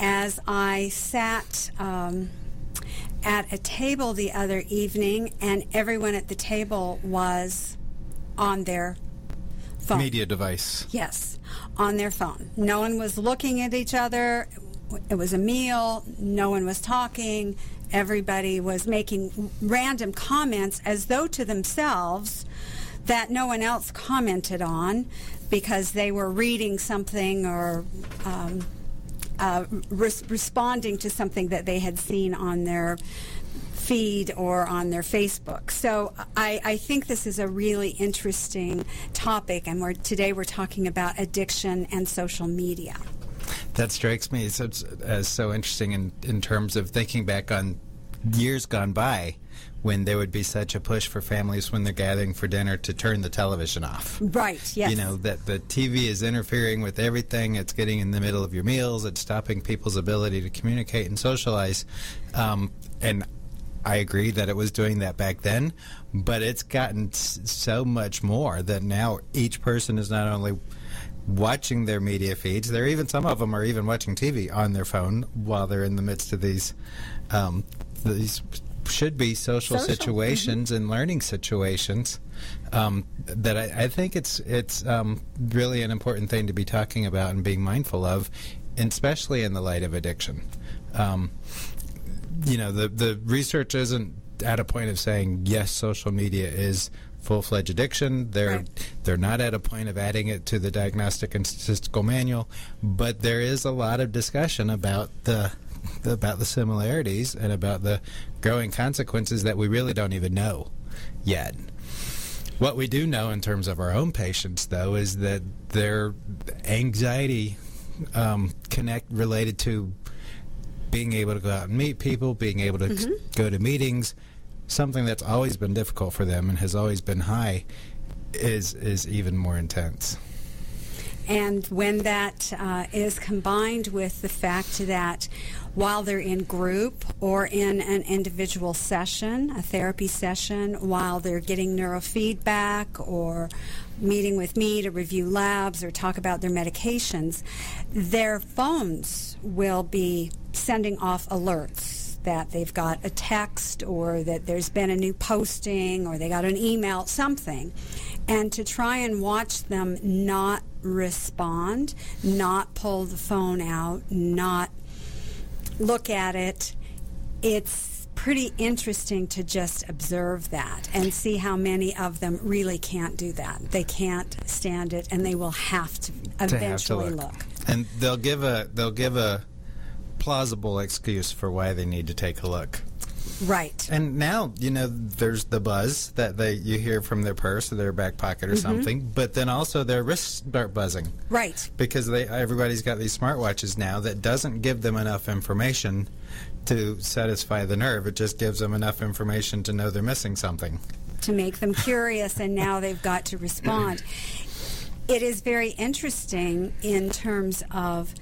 As I sat at a table the other evening, and everyone at the table was on their phone. Media device. Yes, on their phone. No one was looking at each other. It was a meal. No one was talking. Everybody was making random comments as though to themselves that no one else commented on because they were reading something or responding to something that they had seen on their feed or on their Facebook. So I think this is a really interesting topic, and today we're talking about addiction and social media. That strikes me as so interesting in terms of thinking back on years gone by when there would be such a push for families when they're gathering for dinner to turn the television off. Right, yes. You know, that the TV is interfering with everything. It's getting in the middle of your meals. It's stopping people's ability to communicate and socialize. And I agree that it was doing that back then, but it's gotten so much more that now each person is not only watching their media feeds, some of them are even watching TV on their phone while they're in the midst of these should be social situations and learning situations. That I think it's really an important thing to be talking about and being mindful of, especially in the light of addiction. You know, the research isn't at a point of saying yes, social media is full-fledged addiction. They're not at a point of adding it to the Diagnostic and Statistical Manual, but there is a lot of discussion about the similarities and about the growing consequences that we really don't even know yet. What we do know in terms of our own patients, though, is that their anxiety related to being able to go out and meet people, being able to go to meetings, something that's always been difficult for them and has always been high, is even more intense. And when that is combined with the fact that while they're in group or in an individual session, a therapy session, while they're getting neurofeedback or meeting with me to review labs or talk about their medications, their phones will be sending off alerts that they've got a text or that there's been a new posting or they got an email, something. And to try and watch them not respond, not pull the phone out, not look at it, it's pretty interesting to just observe that and see how many of them really can't do that. They can't stand it, and they will have to eventually look. And they'll give a plausible excuse for why they need to take a look. Right. And now, you know, there's the buzz that you hear from their purse or their back pocket or something, but then also their wrists start buzzing. Right. Because everybody's got these smartwatches now that doesn't give them enough information to satisfy the nerve. It just gives them enough information to know they're missing something. To make them curious, and now they've got to respond. It is very interesting in terms of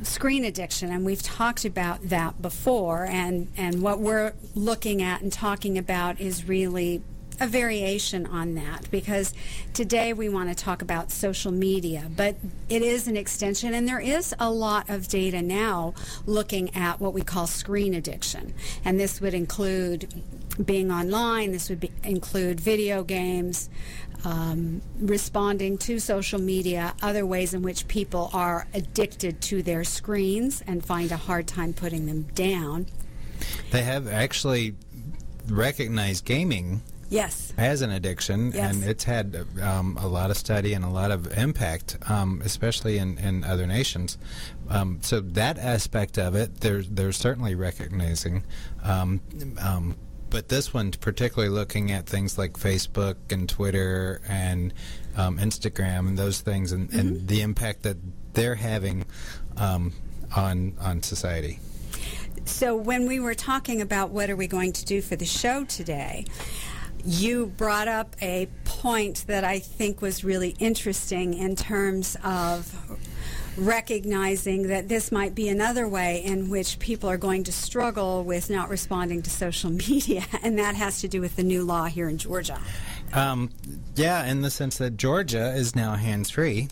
screen addiction, and we've talked about that before, and what we're looking at and talking about is really a variation on that, because today we want to talk about social media, but it is an extension, and there is a lot of data now looking at what we call screen addiction, and this would include being online, this would include video games, responding to social media, other ways in which people are addicted to their screens and find a hard time putting them down. They have actually recognized gaming as an addiction, and it's had a lot of study and a lot of impact, especially in other nations. So that aspect of it, they're certainly recognizing. But this one's particularly looking at things like Facebook and Twitter and Instagram and those things, and the impact that they're having on society. So when we were talking about what are we going to do for the show today, you brought up a point that I think was really interesting in terms of recognizing that this might be another way in which people are going to struggle with not responding to social media, and that has to do with the new law here in Georgia. Yeah, in the sense that Georgia is now hands-free,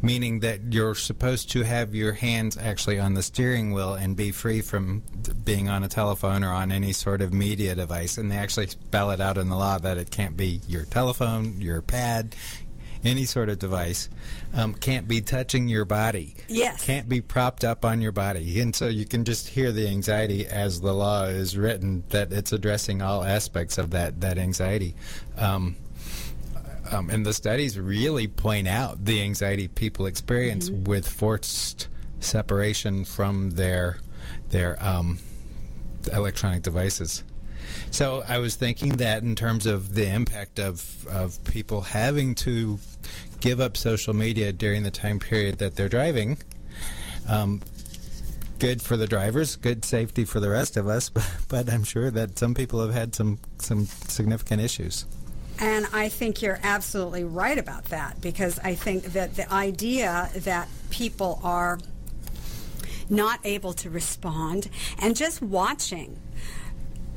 meaning that you're supposed to have your hands actually on the steering wheel and be free from being on a telephone or on any sort of media device, and they actually spell it out in the law that it can't be your telephone, your pad, any sort of device, can't be touching your body. Yes. Can't be propped up on your body. And so you can just hear the anxiety as the law is written, that it's addressing all aspects of that anxiety. And the studies really point out the anxiety people experience with forced separation from their electronic devices. So I was thinking that in terms of the impact of people having to give up social media during the time period that they're driving, good for the drivers, good safety for the rest of us, but I'm sure that some people have had some significant issues. And I think you're absolutely right about that, because I think that the idea that people are not able to respond, and just watching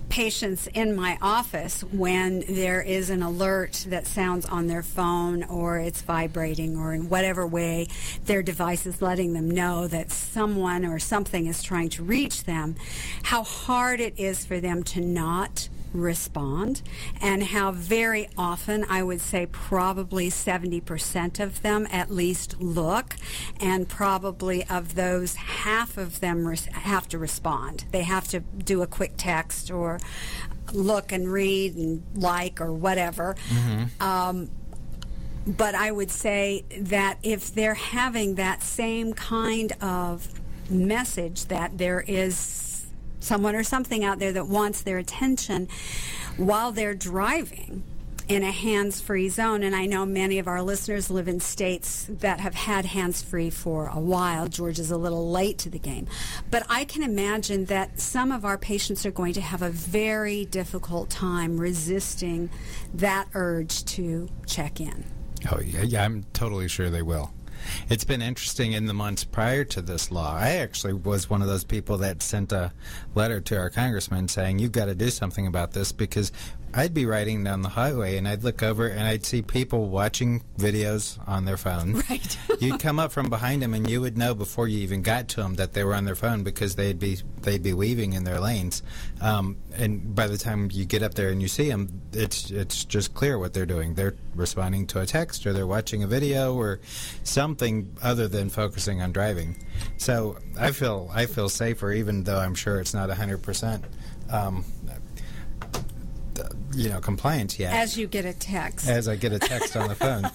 patients in my office when there is an alert that sounds on their phone, or it's vibrating, or in whatever way their device is letting them know that someone or something is trying to reach them, how hard it is for them to not respond, and how very often, I would say probably 70% of them at least look, and probably of those, half of them have to respond. They have to do a quick text or look and read and like or whatever. But I would say that if they're having that same kind of message, that there is someone or something out there that wants their attention while they're driving in a hands-free zone, and I know many of our listeners live in states that have had hands-free for a while. Georgia's a little late to the game. But I can imagine that some of our patients are going to have a very difficult time resisting that urge to check in. Oh, yeah, I'm totally sure they will. It's been interesting in the months prior to this law. I actually was one of those people that sent a letter to our congressman saying, you've got to do something about this, because I'd be riding down the highway and I'd look over and I'd see people watching videos on their phone. Right. You'd come up from behind them and you would know before you even got to them that they were on their phone, because they'd be weaving in their lanes. And by the time you get up there and you see them, it's just clear what they're doing. They're responding to a text, or they're watching a video, or something other than focusing on driving. So I feel safer, even though I'm sure it's not 100%. Compliance yet. As you get a text. As I get a text on the phone,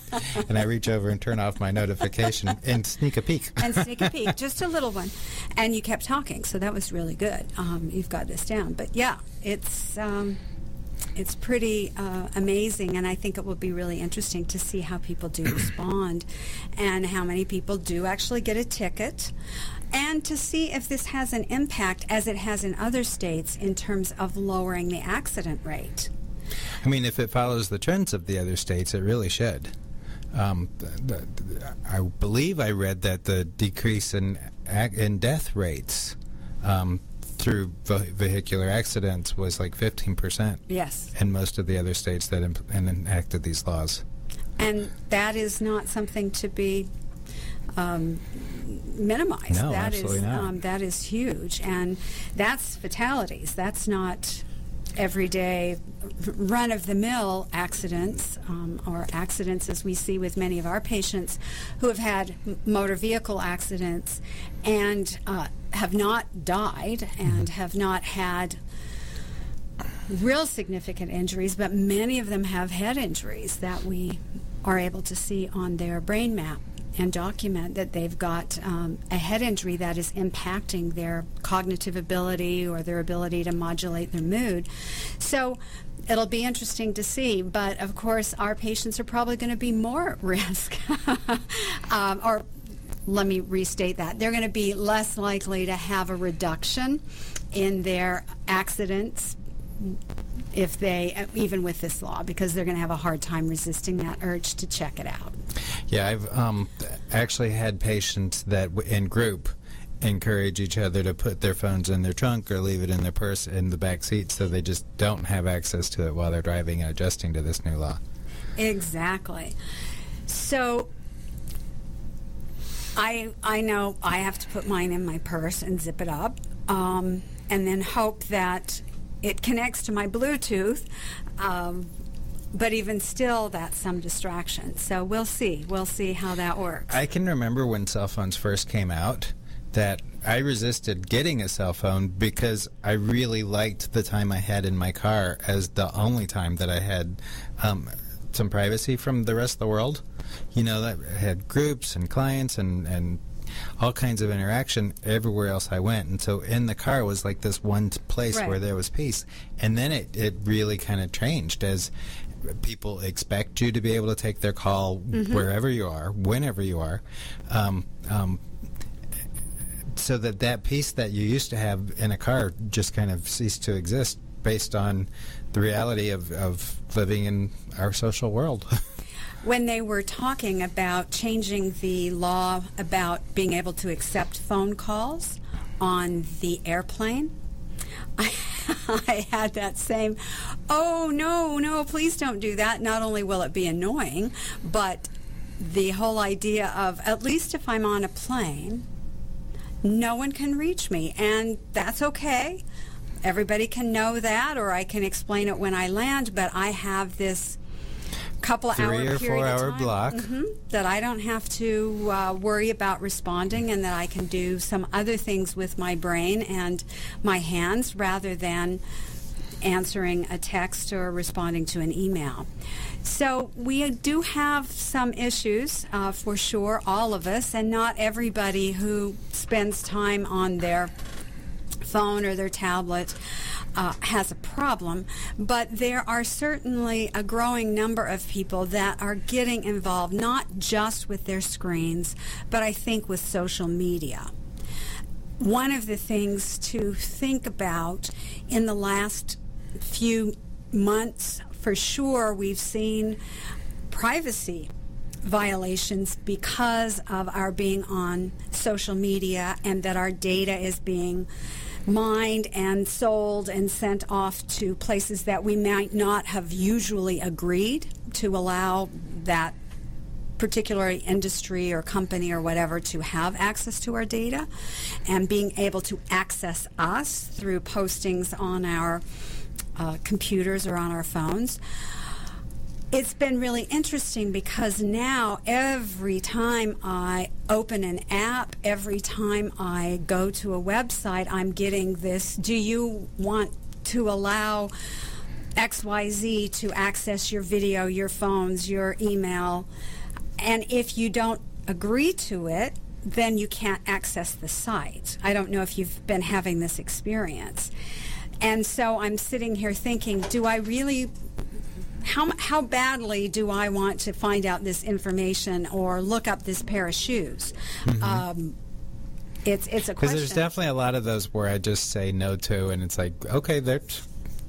and I reach over and turn off my notification and sneak a peek. And sneak a peek, just a little one. And you kept talking, so that was really good. You've got this down. But yeah, it's pretty amazing, and I think it will be really interesting to see how people do respond, and how many people do actually get a ticket, and to see if this has an impact, as it has in other states, in terms of lowering the accident rate. I mean, if it follows the trends of the other states, it really should. I believe I read that the decrease in death rates through vehicular accidents was like 15%. Yes. In most of the other states that enacted these laws. And that is not something to be minimized. No, absolutely not. That is huge. And that's fatalities. That's not everyday run-of-the-mill accidents, or accidents as we see with many of our patients who have had motor vehicle accidents and have not died and have not had real significant injuries, but many of them have head injuries that we are able to see on their brain map and document that they've got a head injury that is impacting their cognitive ability or their ability to modulate their mood. So it'll be interesting to see, but of course our patients are probably going to be more at risk. Or let me restate that. They're going to be less likely to have a reduction in their accidents if they, even with this law, because they're going to have a hard time resisting that urge to check it out. Yeah, I've actually had patients that in group encourage each other to put their phones in their trunk or leave it in their purse in the back seat, so they just don't have access to it while they're driving and adjusting to this new law. Exactly. So I know I have to put mine in my purse and zip it up, and then hope that it connects to my Bluetooth, but even still, that's some distraction. So we'll see. We'll see how that works. I can remember when cell phones first came out that I resisted getting a cell phone because I really liked the time I had in my car as the only time that I had some privacy from the rest of the world. You know, that I had groups and clients and all kinds of interaction everywhere else I went, and so in the car was like this one place where there was peace. And then it really kind of changed as people expect you to be able to take their call wherever you are, whenever you are. so that peace that you used to have in a car just kind of ceased to exist based on the reality of living in our social world. When they were talking about changing the law about being able to accept phone calls on the airplane, I had that same, oh, no, please don't do that. Not only will it be annoying, but the whole idea of, at least if I'm on a plane, no one can reach me, and that's okay. Everybody can know that, or I can explain it when I land, but I have this couple hour period 3 or 4 hour of time, block that I don't have to worry about responding, and that I can do some other things with my brain and my hands rather than answering a text or responding to an email. So we do have some issues, for sure, all of us, and not everybody who spends time on their phone or their tablet has a problem, but there are certainly a growing number of people that are getting involved not just with their screens, but I think with social media. One of the things to think about in the last few months, for sure, we've seen privacy violations because of our being on social media, and that our data is being mined and sold and sent off to places that we might not have usually agreed to allow that particular industry or company or whatever to have access to our data, and being able to access us through postings on our computers or on our phones. It's been really interesting because now every time I open an app, every time I go to a website, I'm getting this, do you want to allow XYZ to access your video, your phones, your email? And if you don't agree to it, then you can't access the site. I don't know if you've been having this experience. And so I'm sitting here thinking, do I really... How badly do I want to find out this information or look up this pair of shoes? Mm-hmm. It's a question. Because there's definitely a lot of those where I just say no to, and it's like, okay, they're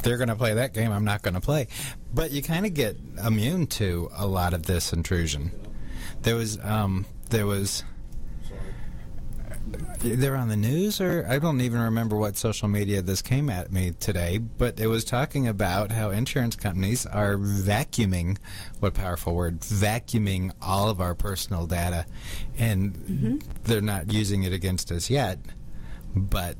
going to play that game, I'm not going to play. But you kind of get immune to a lot of this intrusion. There was they're on the news, or I don't even remember what social media this came at me today, but it was talking about how insurance companies are vacuuming, what a powerful word, vacuuming all of our personal data, and they're not using it against us yet, but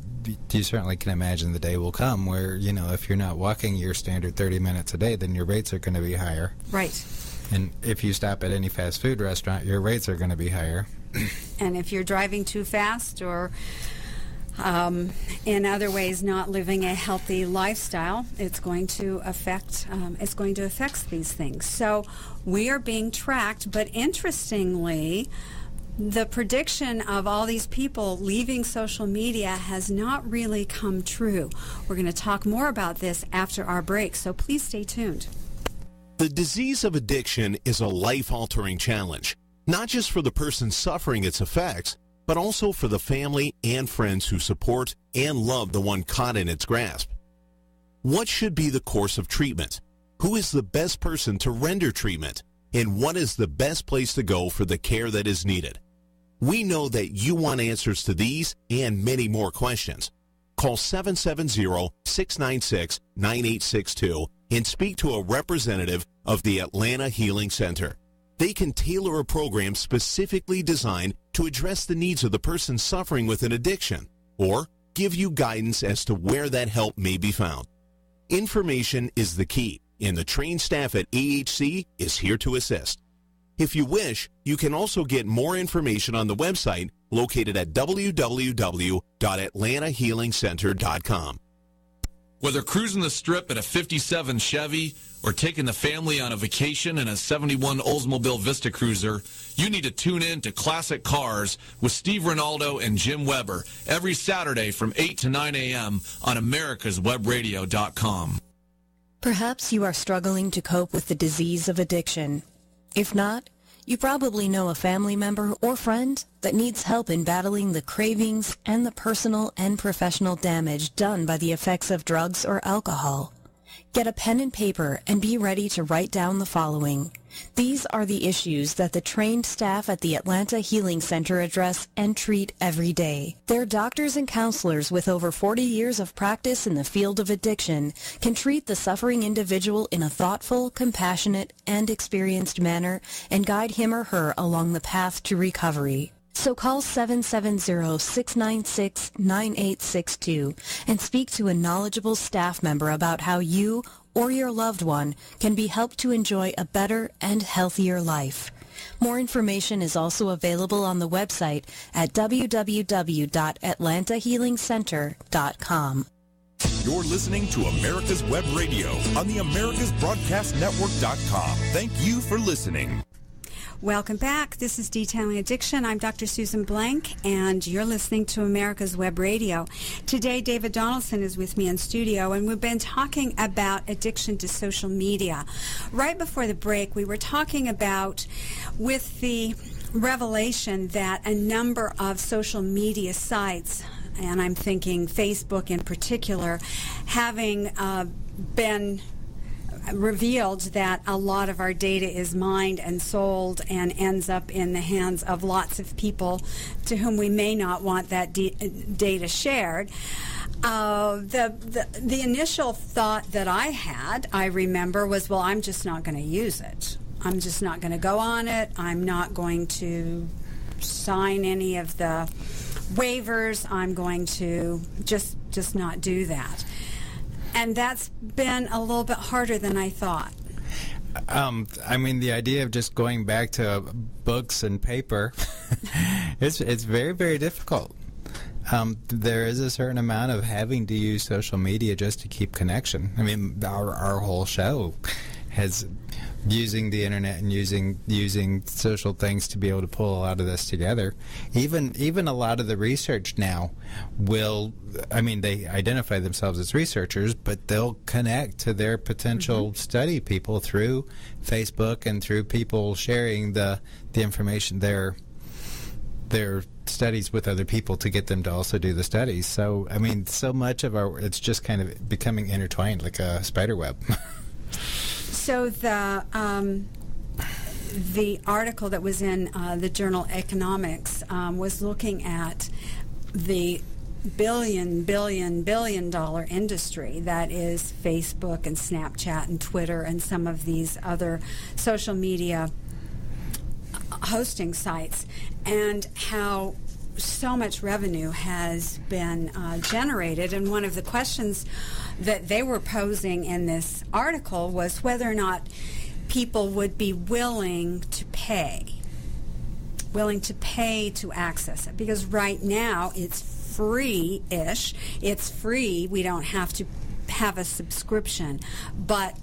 you certainly can imagine the day will come where, you know, if you're not walking your standard 30 minutes a day, then your rates are going to be higher. Right. And if you stop at any fast food restaurant, your rates are going to be higher. And if you're driving too fast or in other ways not living a healthy lifestyle, it's going to affect these things. So we are being tracked, but interestingly, the prediction of all these people leaving social media has not really come true. We're going to talk more about this after our break, so please stay tuned. The disease of addiction is a life-altering challenge, not just for the person suffering its effects, but also for the family and friends who support and love the one caught in its grasp. What should be the course of treatment? Who is the best person to render treatment? And what is the best place to go for the care that is needed? We know that you want answers to these and many more questions. Call 770-696-9862 and speak to a representative of the Atlanta Healing Center. They can tailor a program specifically designed to address the needs of the person suffering with an addiction, or give you guidance as to where that help may be found. Information is the key, and the trained staff at AHC is here to assist. If you wish, you can also get more information on the website located at www.atlantahealingcenter.com. Whether cruising the Strip in a 57 Chevy or taking the family on a vacation in a 71 Oldsmobile Vista Cruiser, you need to tune in to Classic Cars with Steve Ronaldo and Jim Weber every Saturday from 8 to 9 a.m. on americaswebradio.com. Perhaps you are struggling to cope with the disease of addiction. If not, You probably know a family member or friend that needs help in battling the cravings and the personal and professional damage done by the effects of drugs or alcohol. Get a pen and paper and be ready to write down the following. These are the issues that the trained staff at the Atlanta Healing Center address and treat every day. Their doctors and counselors with over 40 years of practice in the field of addiction can treat the suffering individual in a thoughtful, compassionate, and experienced manner and guide him or her along the path to recovery. So call 770-696-9862 and speak to a knowledgeable staff member about how you or your loved one can be helped to enjoy a better and healthier life. More information is also available on the website at www.atlantahealingcenter.com. You're listening to America's Web Radio on the AmericasBroadcastNetwork.com. Thank you for listening. Welcome back. This is Detailing Addiction. I'm Dr. Susan Blank, and you're listening to America's Web Radio. Today, David Donaldson is with me in studio, and we've been talking about addiction to social media. Right before the break, we were talking about, with the revelation that a number of social media sites, and I'm thinking Facebook in particular, having been revealed that a lot of our data is mined and sold and ends up in the hands of lots of people to whom we may not want that data shared. The initial thought that I had, I remember, was, well, I'm just not going to use it. I'm just not going to go on it. I'm not going to sign any of the waivers. I'm going to just not do that. And that's been a little bit harder than I thought. I mean, the idea of just going back to books and paper, it's very, very difficult. There is a certain amount of having to use social media just to keep connection. I mean, our whole show has using the internet and using social things to be able to pull a lot of this together. Even a lot of the research now they identify themselves as researchers, but they'll connect to their potential study people through Facebook and through people sharing the information, their studies with other people to get them to also do the studies. So, I mean, so much of it's just kind of becoming intertwined like a spider web. So the article that was in the journal Economics was looking at the billion dollar industry that is Facebook and Snapchat and Twitter and some of these other social media hosting sites, and how so much revenue has been generated. And one of the questions that they were posing in this article was whether or not people would be willing to pay to access it. Because right now it's free-ish. It's free. We don't have to have a subscription. But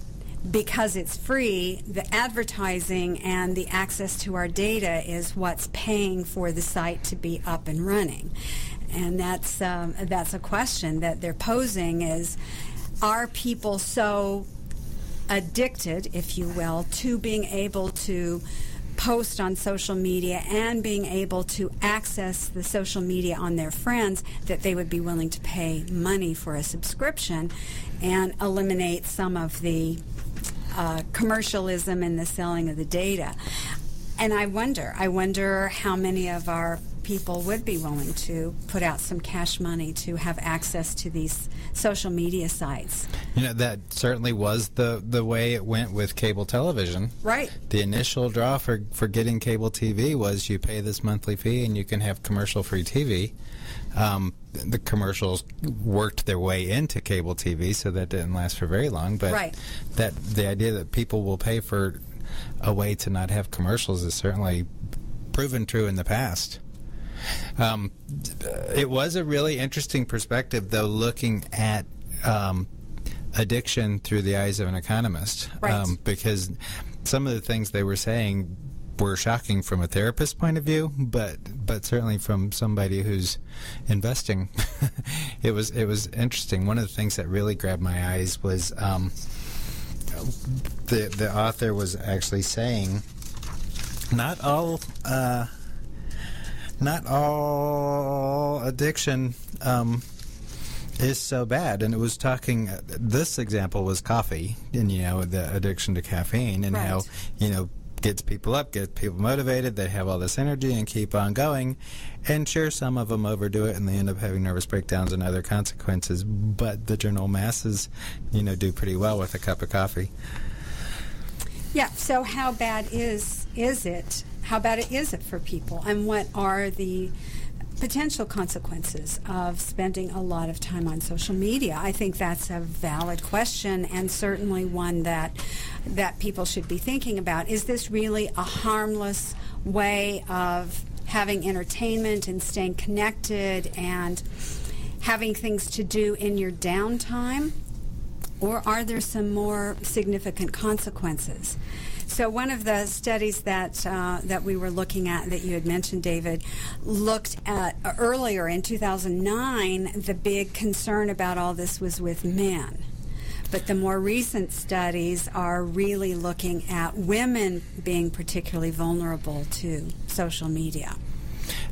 because it's free, the advertising and the access to our data is what's paying for the site to be up and running. And that's a question that they're posing is, are people so addicted, if you will, to being able to post on social media and being able to access the social media on their friends that they would be willing to pay money for a subscription and eliminate some of the commercialism and the selling of the data. And I wonder how many of our people would be willing to put out some cash money to have access to these social media sites. You know, that certainly was the way it went with cable television. Right. The initial draw for getting cable TV was you pay this monthly fee and you can have commercial-free TV. The commercials worked their way into cable TV, so that didn't last for very long. But right. that the idea that people will pay for a way to not have commercials is certainly proven true in the past. It was a really interesting perspective, though, looking at addiction through the eyes of an economist. Right. Because some of the things they were saying were shocking from a therapist's point of view, but certainly from somebody who's investing, it was interesting. One of the things that really grabbed my eyes was the author was actually saying not all addiction is so bad. And it was talking. This example was coffee, and the addiction to caffeine, and how gets people up, gets people motivated. They have all this energy and keep on going. And sure, some of them overdo it, and they end up having nervous breakdowns and other consequences. But the general masses, do pretty well with a cup of coffee. Yeah. So how bad is it? How bad is it for people? And what are the potential consequences of spending a lot of time on social media? I think that's a valid question, and certainly one that people should be thinking about. Is this really a harmless way of having entertainment and staying connected and having things to do in your downtime? Or are there some more significant consequences? So one of the studies that we were looking at, that you had mentioned, David, looked at earlier in 2009. The big concern about all this was with men. But the more recent studies are really looking at women being particularly vulnerable to social media.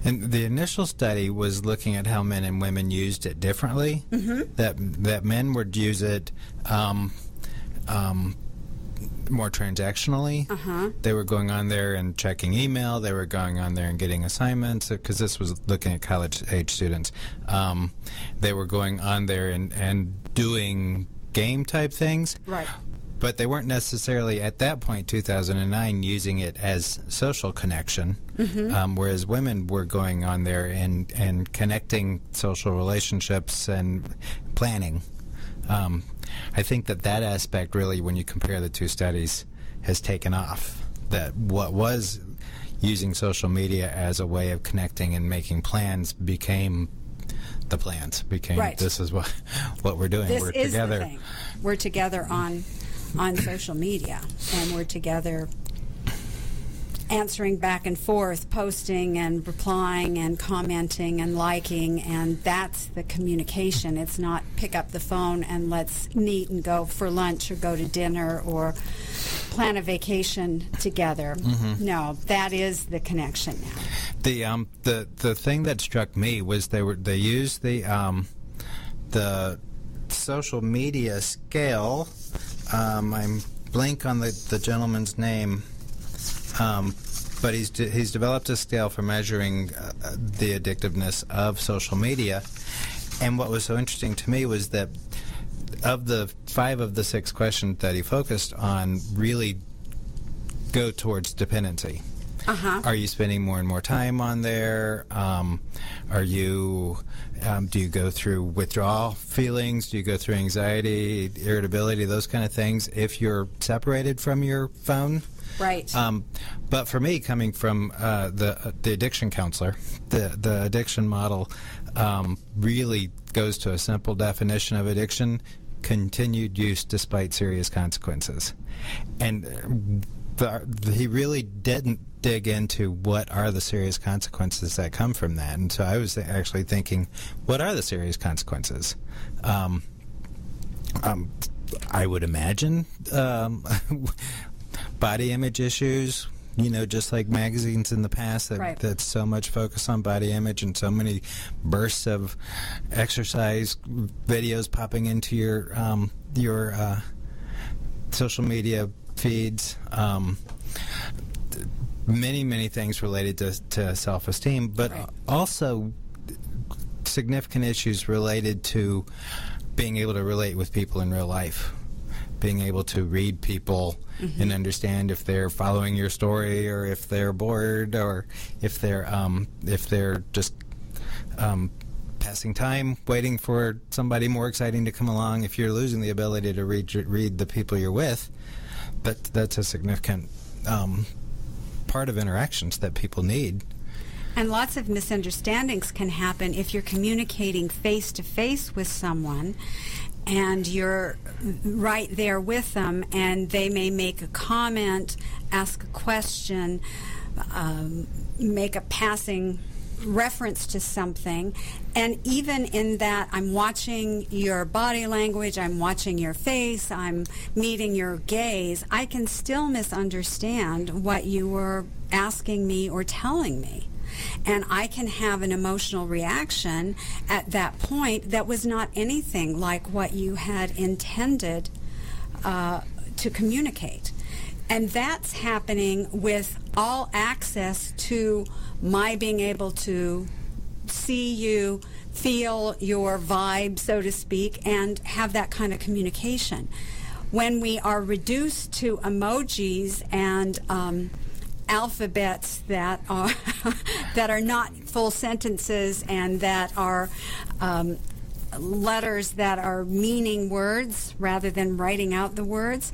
And the initial study was looking at how men and women used it differently. Mm-hmm. That men would use it more transactionally. Uh-huh. They were going on there and checking email. They were going on there and getting assignments, because this was looking at college-age students. They were going on there and doing game-type things. Right. But they weren't necessarily, at that point, 2009, using it as social connection, whereas women were going on there and connecting social relationships and planning. I think that aspect really, when you compare the two studies, has taken off. That what was using social media as a way of connecting and making plans became the plans. Right. This is what we're doing. We're together. The thing. We're together on social media, and we're together answering back and forth, posting and replying and commenting and liking, and that's the communication. It's not pick up the phone and let's meet and go for lunch or go to dinner or plan a vacation together. Mm-hmm. No, that is the connection now. The thing that struck me was they used the social media scale. I'm blank on the gentleman's name, but he's developed a scale for measuring the addictiveness of social media. And what was so interesting to me was that of the 5 of the 6 questions that he focused on really go towards dependency. Uh-huh. Are you spending more and more time on there? Do you go through withdrawal feelings? Do you go through anxiety, irritability, those kind of things if you're separated from your phone? Right. But for me, coming from the addiction counselor, the addiction model really goes to a simple definition of addiction: continued use despite serious consequences. And he really didn't dig into what are the serious consequences that come from that. And so I was actually thinking, what are the serious consequences? I would imagine body image issues, just like magazines in the past that's so much focus on body image and so many bursts of exercise videos popping into your social media feeds. Many things related to self-esteem, but also significant issues related to being able to relate with people in real life, being able to read people and understand if they're following your story or if they're bored or if they're just passing time, waiting for somebody more exciting to come along. If you're losing the ability to read the people you're with, that's a significant part of interactions that people need. And lots of misunderstandings can happen if you're communicating face-to-face with someone and you're right there with them, and they may make a comment, ask a question, make a passing reference to something, and even in that I'm watching your body language, I'm watching your face, I'm meeting your gaze, I can still misunderstand what you were asking me or telling me. And I can have an emotional reaction at that point that was not anything like what you had intended to communicate. And that's happening with all access to my being able to see you, feel your vibe, so to speak, and have that kind of communication. When we are reduced to emojis and alphabets that are that are not full sentences and that are letters that are meaning words rather than writing out the words,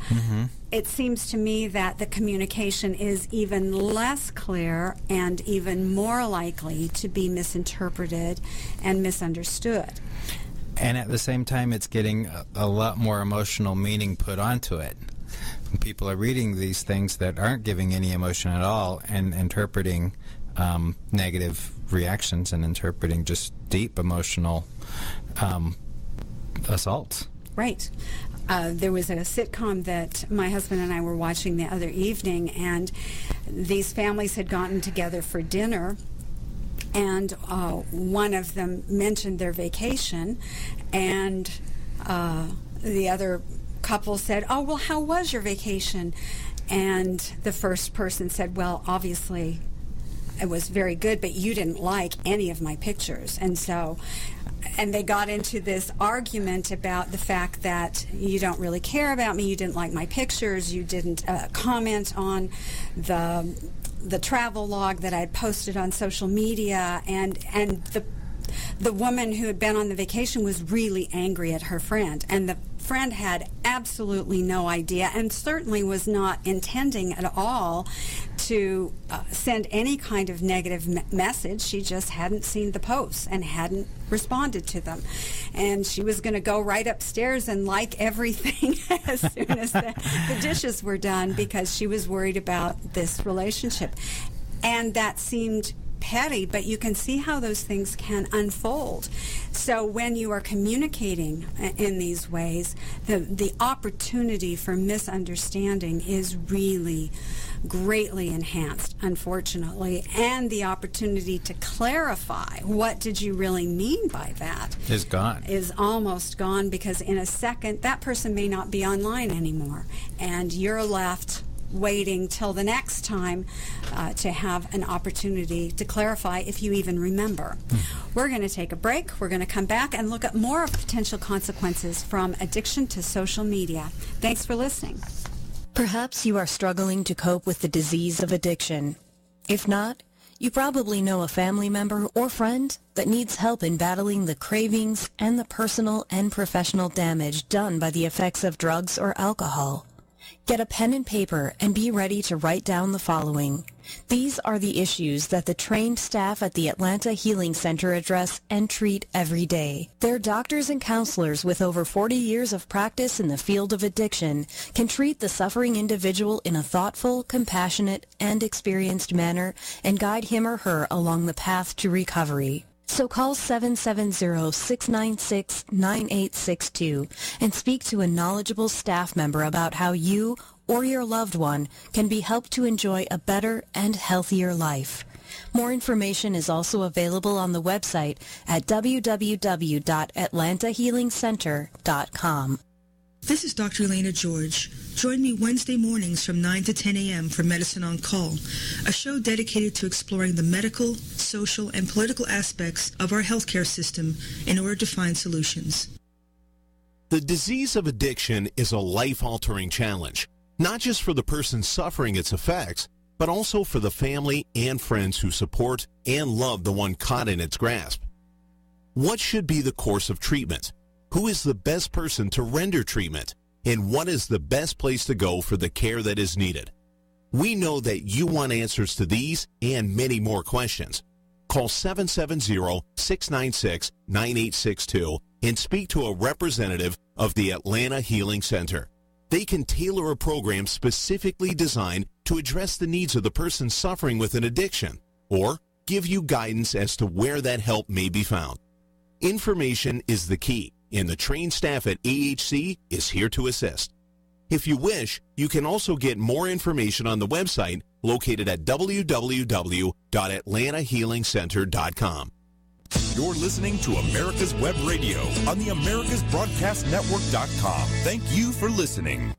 it seems to me that the communication is even less clear and even more likely to be misinterpreted and misunderstood. And at the same time, it's getting a lot more emotional meaning put onto it. People are reading these things that aren't giving any emotion at all and interpreting negative reactions and interpreting just deep emotional assaults. Right. There was a sitcom that my husband and I were watching the other evening, and these families had gotten together for dinner, and one of them mentioned their vacation, and the other couple said, "Oh, well, how was your vacation?" And the first person said, "Well, obviously it was very good, but you didn't like any of my pictures." And they got into this argument about the fact that you don't really care about me, you didn't like my pictures, you didn't comment on the travel log that I had posted on social media, and the woman who had been on the vacation was really angry at her friend, and the friend had absolutely no idea and certainly was not intending at all to send any kind of negative message. She just hadn't seen the posts and hadn't responded to them, and she was going to go right upstairs and like everything as soon as the dishes were done because she was worried about this relationship. And that seemed petty, but you can see how those things can unfold. So when you are communicating in these ways, the opportunity for misunderstanding is really greatly enhanced, unfortunately, and the opportunity to clarify what did you really mean by that is almost gone, because in a second that person may not be online anymore, and you're left waiting till the next time to have an opportunity to clarify, if you even remember. We're going to take a break. We're going to come back and look at more of potential consequences from addiction to social media. Thanks for listening. Perhaps you are struggling to cope with the disease of addiction. If not, you probably know a family member or friend that needs help in battling the cravings and the personal and professional damage done by the effects of drugs or alcohol. Get a pen and paper and be ready to write down the following. These are the issues that the trained staff at the Atlanta Healing Center address and treat every day. Their doctors and counselors with over 40 years of practice in the field of addiction can treat the suffering individual in a thoughtful, compassionate, and experienced manner and guide him or her along the path to recovery. So call 770-696-9862 and speak to a knowledgeable staff member about how you or your loved one can be helped to enjoy a better and healthier life. More information is also available on the website at www.atlantahealingcenter.com. This is Dr. Elena George. Join me Wednesday mornings from 9 to 10 a.m. for Medicine on Call, a show dedicated to exploring the medical, social, and political aspects of our healthcare system in order to find solutions. The disease of addiction is a life-altering challenge, not just for the person suffering its effects, but also for the family and friends who support and love the one caught in its grasp. What should be the course of treatment? Who is the best person to render treatment? And what is the best place to go for the care that is needed? We know that you want answers to these and many more questions. Call 770-696-9862 and speak to a representative of the Atlanta Healing Center. They can tailor a program specifically designed to address the needs of the person suffering with an addiction, or give you guidance as to where that help may be found. Information is the key, and the trained staff at AHC is here to assist. If you wish, you can also get more information on the website located at www.atlantahealingcenter.com. You're listening to America's Web Radio on the AmericasBroadcastNetwork.com. Thank you for listening.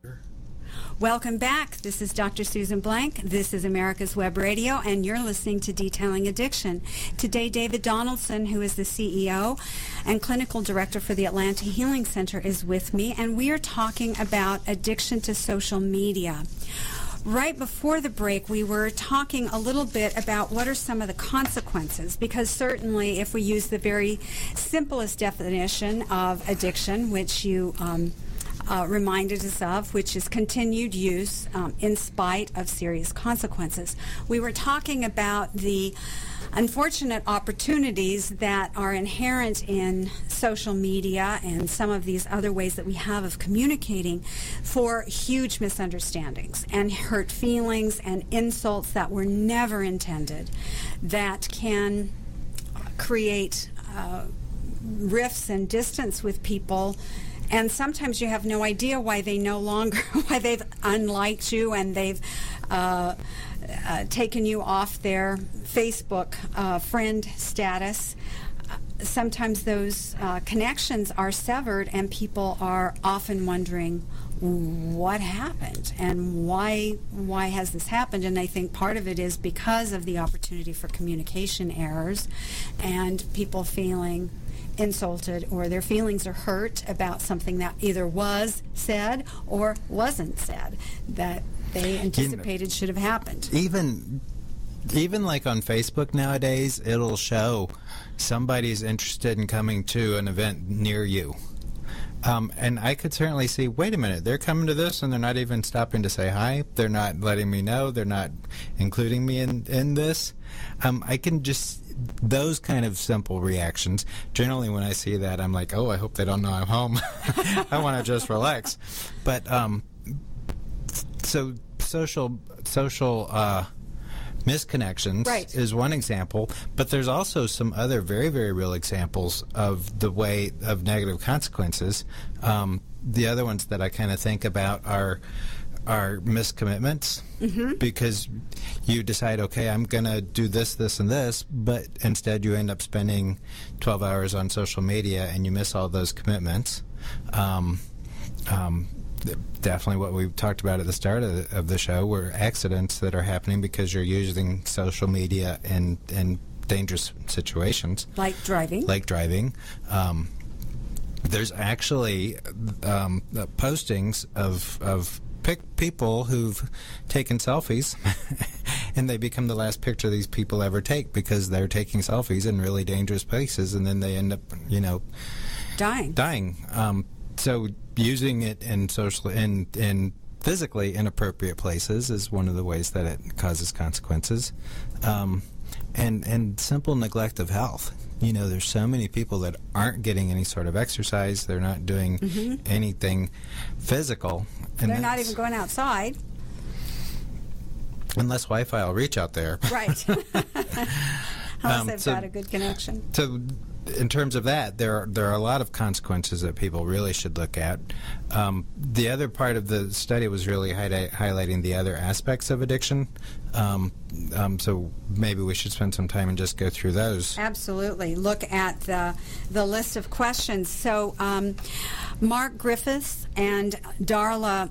Welcome back. This is Dr. Susan Blank. This is America's Web Radio, and you're listening to Detailing Addiction. Today, David Donaldson, who is the CEO and Clinical Director for the Atlanta Healing Center, is with me, and we are talking about addiction to social media. Right before the break, we were talking a little bit about what are some of the consequences, because certainly if we use the very simplest definition of addiction, which you reminded us of, which is continued use in spite of serious consequences. We were talking about the unfortunate opportunities that are inherent in social media and some of these other ways that we have of communicating for huge misunderstandings and hurt feelings and insults that were never intended, that can create rifts and distance with people. And sometimes you have no idea why they've unliked you and they've taken you off their Facebook friend status. Sometimes those connections are severed, and people are often wondering what happened and why has this happened. And I think part of it is because of the opportunity for communication errors and people feeling insulted, or their feelings are hurt about something that either was said or wasn't said that they anticipated should have happened. Even like on Facebook nowadays, it'll show somebody's interested in coming to an event near you. And I could certainly see, wait a minute, they're coming to this and they're not even stopping to say hi. They're not letting me know. They're not including me in this. I can just, those kind of simple reactions. Generally when I see that, I'm like, oh, I hope they don't know I'm home. I want to just relax. But so social misconnections is one example, but there's also some other very, very real examples of the way of negative consequences. The other ones that I kind of think about are miscommitments, because you decide, okay, I'm going to do this, this, and this, but instead you end up spending 12 hours on social media and you miss all those commitments. Definitely what we talked about at the start of the show were accidents that are happening because you're using social media in dangerous situations. Like driving. There's actually postings of people who've taken selfies and they become the last picture these people ever take because they're taking selfies in really dangerous places, and then they end up, dying. So using it in physically inappropriate places is one of the ways that it causes consequences. And simple neglect of health. There's so many people that aren't getting any sort of exercise. They're not doing anything physical. And they're not even going outside. Unless Wi-Fi will reach out there. Right. Unless they've got a good connection. So in terms of that, there are a lot of consequences that people really should look at. The other part of the study was really highlighting the other aspects of addiction. So maybe we should spend some time and just go through those. Absolutely. Look at the list of questions. So Mark Griffiths and Darla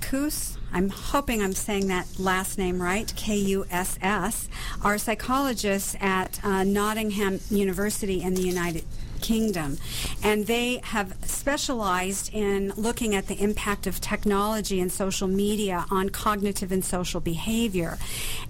Kuss, I'm hoping I'm saying that last name right, Kuss, are psychologists at Nottingham University in the United Kingdom, and they have specialized in looking at the impact of technology and social media on cognitive and social behavior.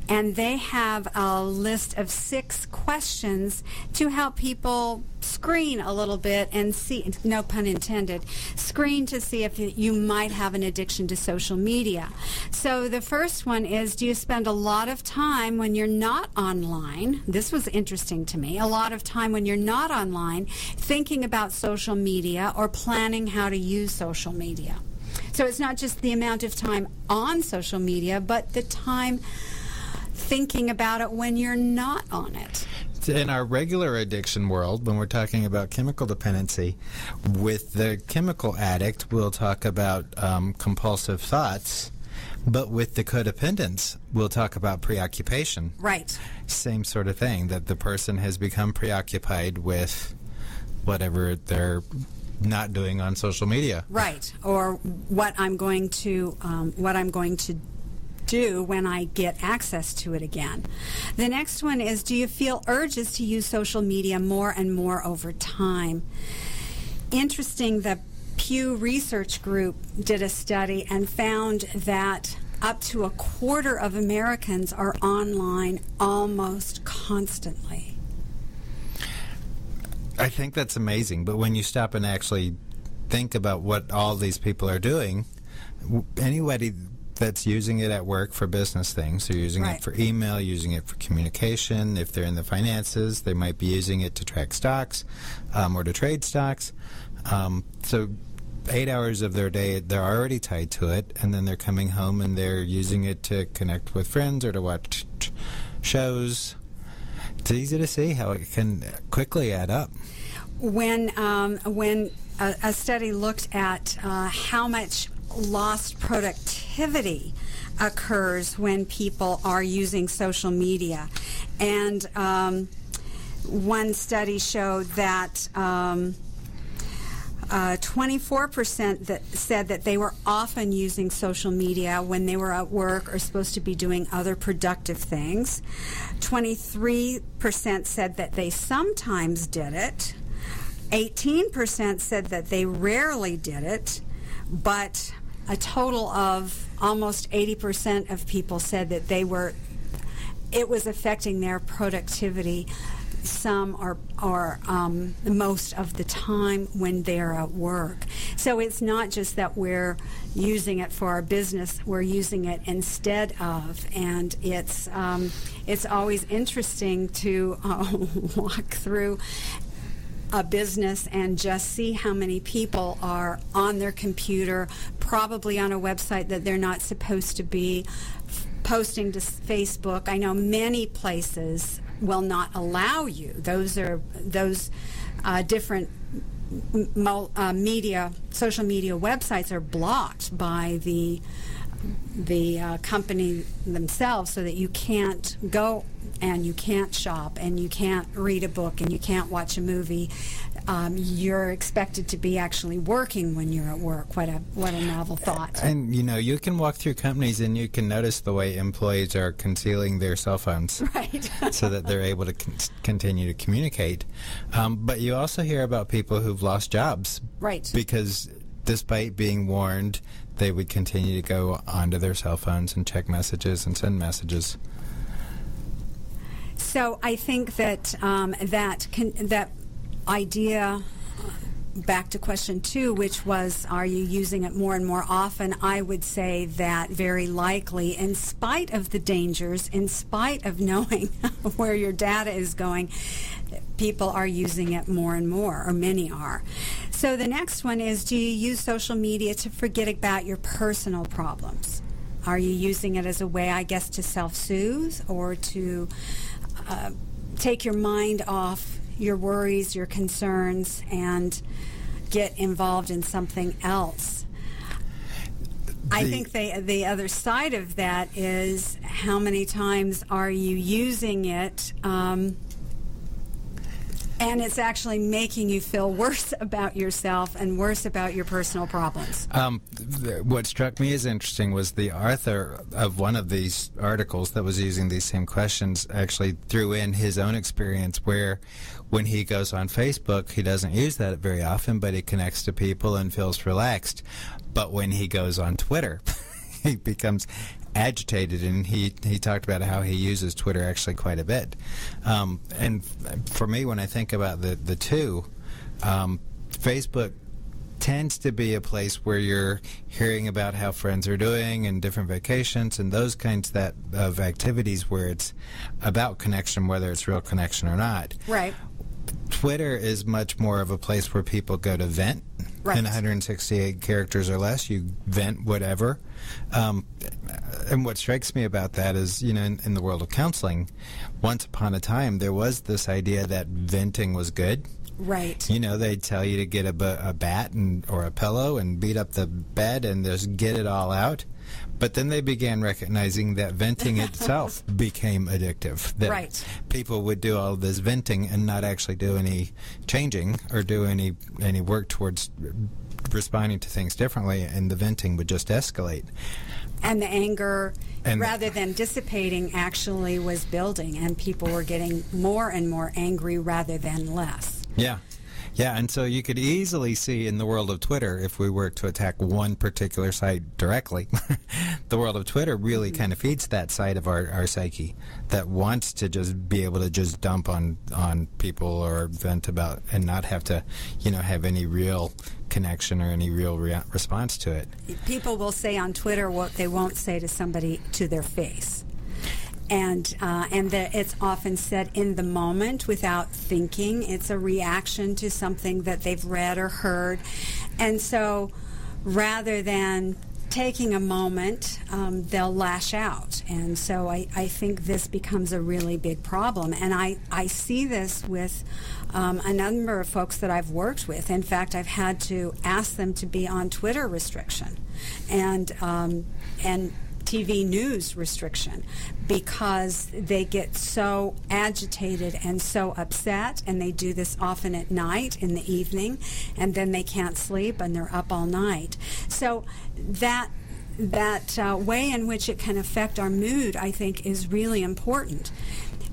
And they have a list of 6 questions to help people screen a little bit and see, no pun intended, screen to see if you might have an addiction to social media. So the first one is, do you spend a lot of time when you're not online? This was interesting to me. A lot of time when you're not online thinking about social media or planning how to use social media. So it's not just the amount of time on social media, but the time thinking about it when you're not on it. In our regular addiction world, when we're talking about chemical dependency, with the chemical addict, we'll talk about compulsive thoughts. But with the codependents, we'll talk about preoccupation. Right. Same sort of thing, that the person has become preoccupied with whatever they're not doing on social media. Right. Or what I'm going to do when I get access to it again. The next one is, do you feel urges to use social media more and more over time? Interesting, the Pew Research Group did a study and found that up to a quarter of Americans are online almost constantly. I think that's amazing, but when you stop and actually think about what all these people are doing, anybody that's using it at work for business things, they're using it for email, using it for communication. If they're in the finances, they might be using it to track stocks or to trade stocks. So 8 hours of their day, they're already tied to it, and then they're coming home and they're using it to connect with friends or to watch shows. It's easy to see how it can quickly add up. When a study looked at how much lost productivity occurs when people are using social media, and one study showed that 24% that said that they were often using social media when they were at work or supposed to be doing other productive things. 23% said that they sometimes did it. 18% said that they rarely did it, but a total of almost 80% of people said that it was affecting their productivity some or most of the time when they're at work. So it's not just that we're using it for our business, we're using it instead of, and it's always interesting to walk through a business and just see how many people are on their computer, probably on a website that they're not supposed to be, posting to Facebook. I know many places will not allow you. Those different social media websites are blocked by the company themselves, so that you can't go and you can't shop and you can't read a book and you can't watch a movie. You're expected to be actually working when you're at work. What a novel thought. And you can walk through companies and you can notice the way employees are concealing their cell phones, right? So that they're able to continue to communicate. But you also hear about people who've lost jobs, right? Because despite being warned, they would continue to go onto their cell phones and check messages and send messages. So I think that that idea, back to question 2, which was, are you using it more and more often? I would say that very likely, in spite of the dangers, in spite of knowing where your data is going, people are using it more and more, or many are. So the next one is, do you use social media to forget about your personal problems? Are you using it as a way, I guess, to self-soothe or to take your mind off your worries, your concerns, and get involved in something else? I think the other side of that is, how many times are you using it and it's actually making you feel worse about yourself and worse about your personal problems? What struck me as interesting was the author of one of these articles that was using these same questions actually threw in his own experience, where when he goes on Facebook, he doesn't use that very often, but he connects to people and feels relaxed. But when he goes on Twitter, he becomes agitated, and he talked about how he uses Twitter actually quite a bit. And for me, when I think about the two, Facebook tends to be a place where you're hearing about how friends are doing and different vacations and those kinds of activities where it's about connection, whether it's real connection or not. Right. Twitter is much more of a place where people go to vent Right. In 168 characters or less, you vent whatever. And what strikes me about that is, in the world of counseling, once upon a time, there was this idea that venting was good. Right. They'd tell you to get a bat or a pillow and beat up the bed and just get it all out. But then they began recognizing that venting itself became addictive. That right. People would do all this venting and not actually do any changing or do any work towards responding to things differently, and the venting would just escalate. And the anger, rather than dissipating, actually was building, and people were getting more and more angry rather than less. Yeah. Yeah, and so you could easily see in the world of Twitter, if we were to attack one particular site directly, the world of Twitter really kind of feeds that side of our psyche that wants to just be able to just dump on people or vent about and not have to, have any real connection or any real response to it. People will say on Twitter what they won't say to somebody to their face. And that it's often said in the moment without thinking. It's a reaction to something that they've read or heard. And so rather than taking a moment, they'll lash out. And so I think this becomes a really big problem. And I see this with a number of folks that I've worked with. In fact, I've had to ask them to be on Twitter restriction and TV news restriction because they get so agitated and so upset, and they do this often at night in the evening, and then they can't sleep and they're up all night. So that way in which it can affect our mood, I think, is really important.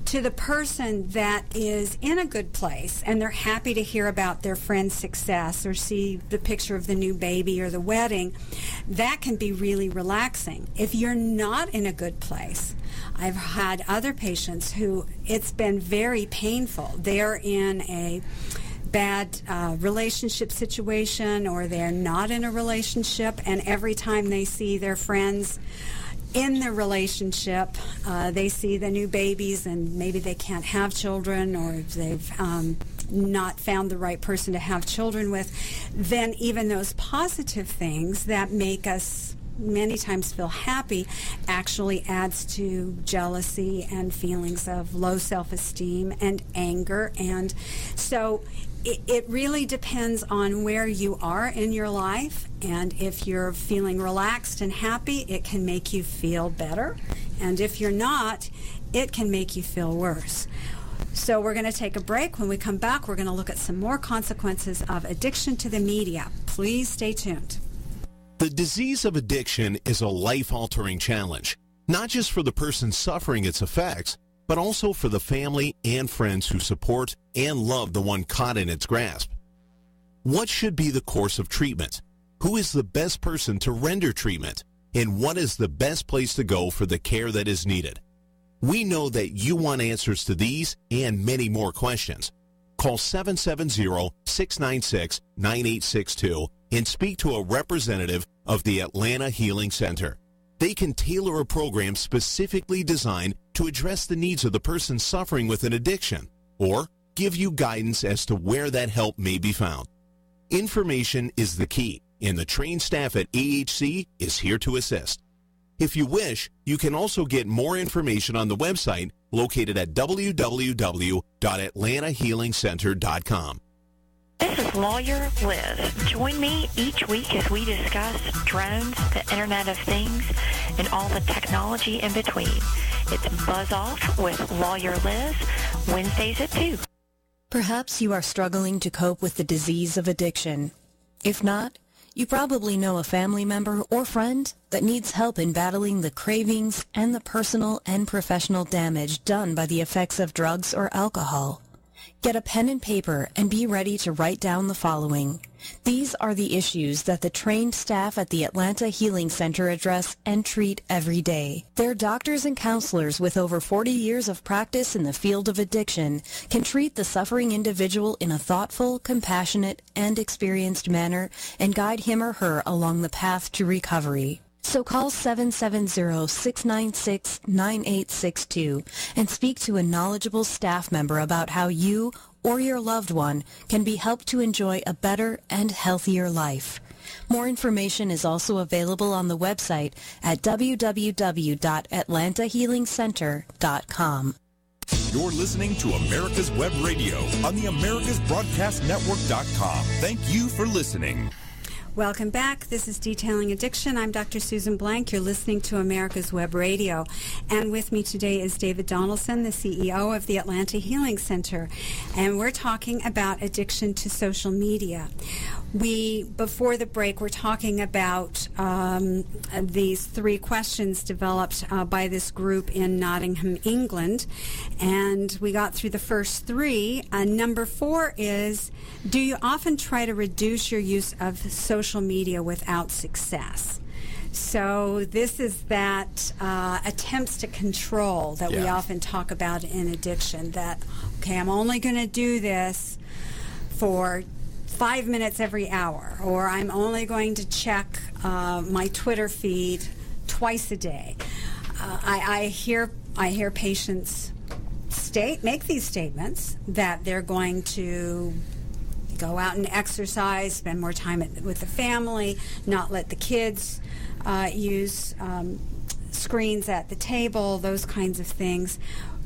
To the person that is in a good place and they're happy to hear about their friend's success or see the picture of the new baby or the wedding, that can be really relaxing. If you're not in a good place, I've had other patients who it's been very painful. They're in a bad relationship situation, or they're not in a relationship, and every time they see their friends in the relationship, they see the new babies, and maybe they can't have children, or they've not found the right person to have children with, then even those positive things that make us many times feel happy actually adds to jealousy and feelings of low self-esteem and anger. And so it really depends on where you are in your life, and if you're feeling relaxed and happy, it can make you feel better, and if you're not, it can make you feel worse. So we're going to take a break. When we come back, we're going to look at some more consequences of addiction to the media. Please stay tuned. The disease of addiction is a life-altering challenge, not just for the person suffering its effects, but also for the family and friends who support and love the one caught in its grasp. What should be the course of treatment? Who is the best person to render treatment? And what is the best place to go for the care that is needed? We know that you want answers to these and many more questions. Call 770-696-9862 and speak to a representative of the Atlanta Healing Center. They can tailor a program specifically designed to address the needs of the person suffering with an addiction, or give you guidance as to where that help may be found. Information is the key, and the trained staff at AHC is here to assist. If you wish, you can also get more information on the website located at www.atlantahealingcenter.com. This is Lawyer Liz. Join me each week as we discuss drones, the Internet of Things, and all the technology in between. It's Buzz Off with Lawyer Liz, Wednesdays at 2. Perhaps you are struggling to cope with the disease of addiction. If not, you probably know a family member or friend that needs help in battling the cravings and the personal and professional damage done by the effects of drugs or alcohol. Get a pen and paper and be ready to write down the following. These are the issues that the trained staff at the Atlanta Healing Center address and treat every day. Their doctors and counselors with over 40 years of practice in the field of addiction can treat the suffering individual in a thoughtful, compassionate, and experienced manner and guide him or her along the path to recovery. So call 770-696-9862 and speak to a knowledgeable staff member about how you or your loved one can be helped to enjoy a better and healthier life. More information is also available on the website at www.atlantahealingcenter.com. You're listening to America's Web Radio on the AmericasBroadcastNetwork.com. Thank you for listening. Welcome back. This is Detailing Addiction. I'm Dr. Susan Blank. You're listening to America's Web Radio. And with me today is David Donaldson, the CEO of the Atlanta Healing Center. And we're talking about addiction to social media. Before the break, we're talking about these 3 questions developed by this group in Nottingham, England. And we got through the first 3. Number 4 is, do you often try to reduce your use of social media without success? So this is that attempts to control that we often talk about in addiction, that, okay, I'm only going to do this for 5 minutes every hour, or I'm only going to check my Twitter feed twice a day. I hear patients make these statements that they're going to go out and exercise, spend more time with the family, not let the kids use screens at the table, those kinds of things.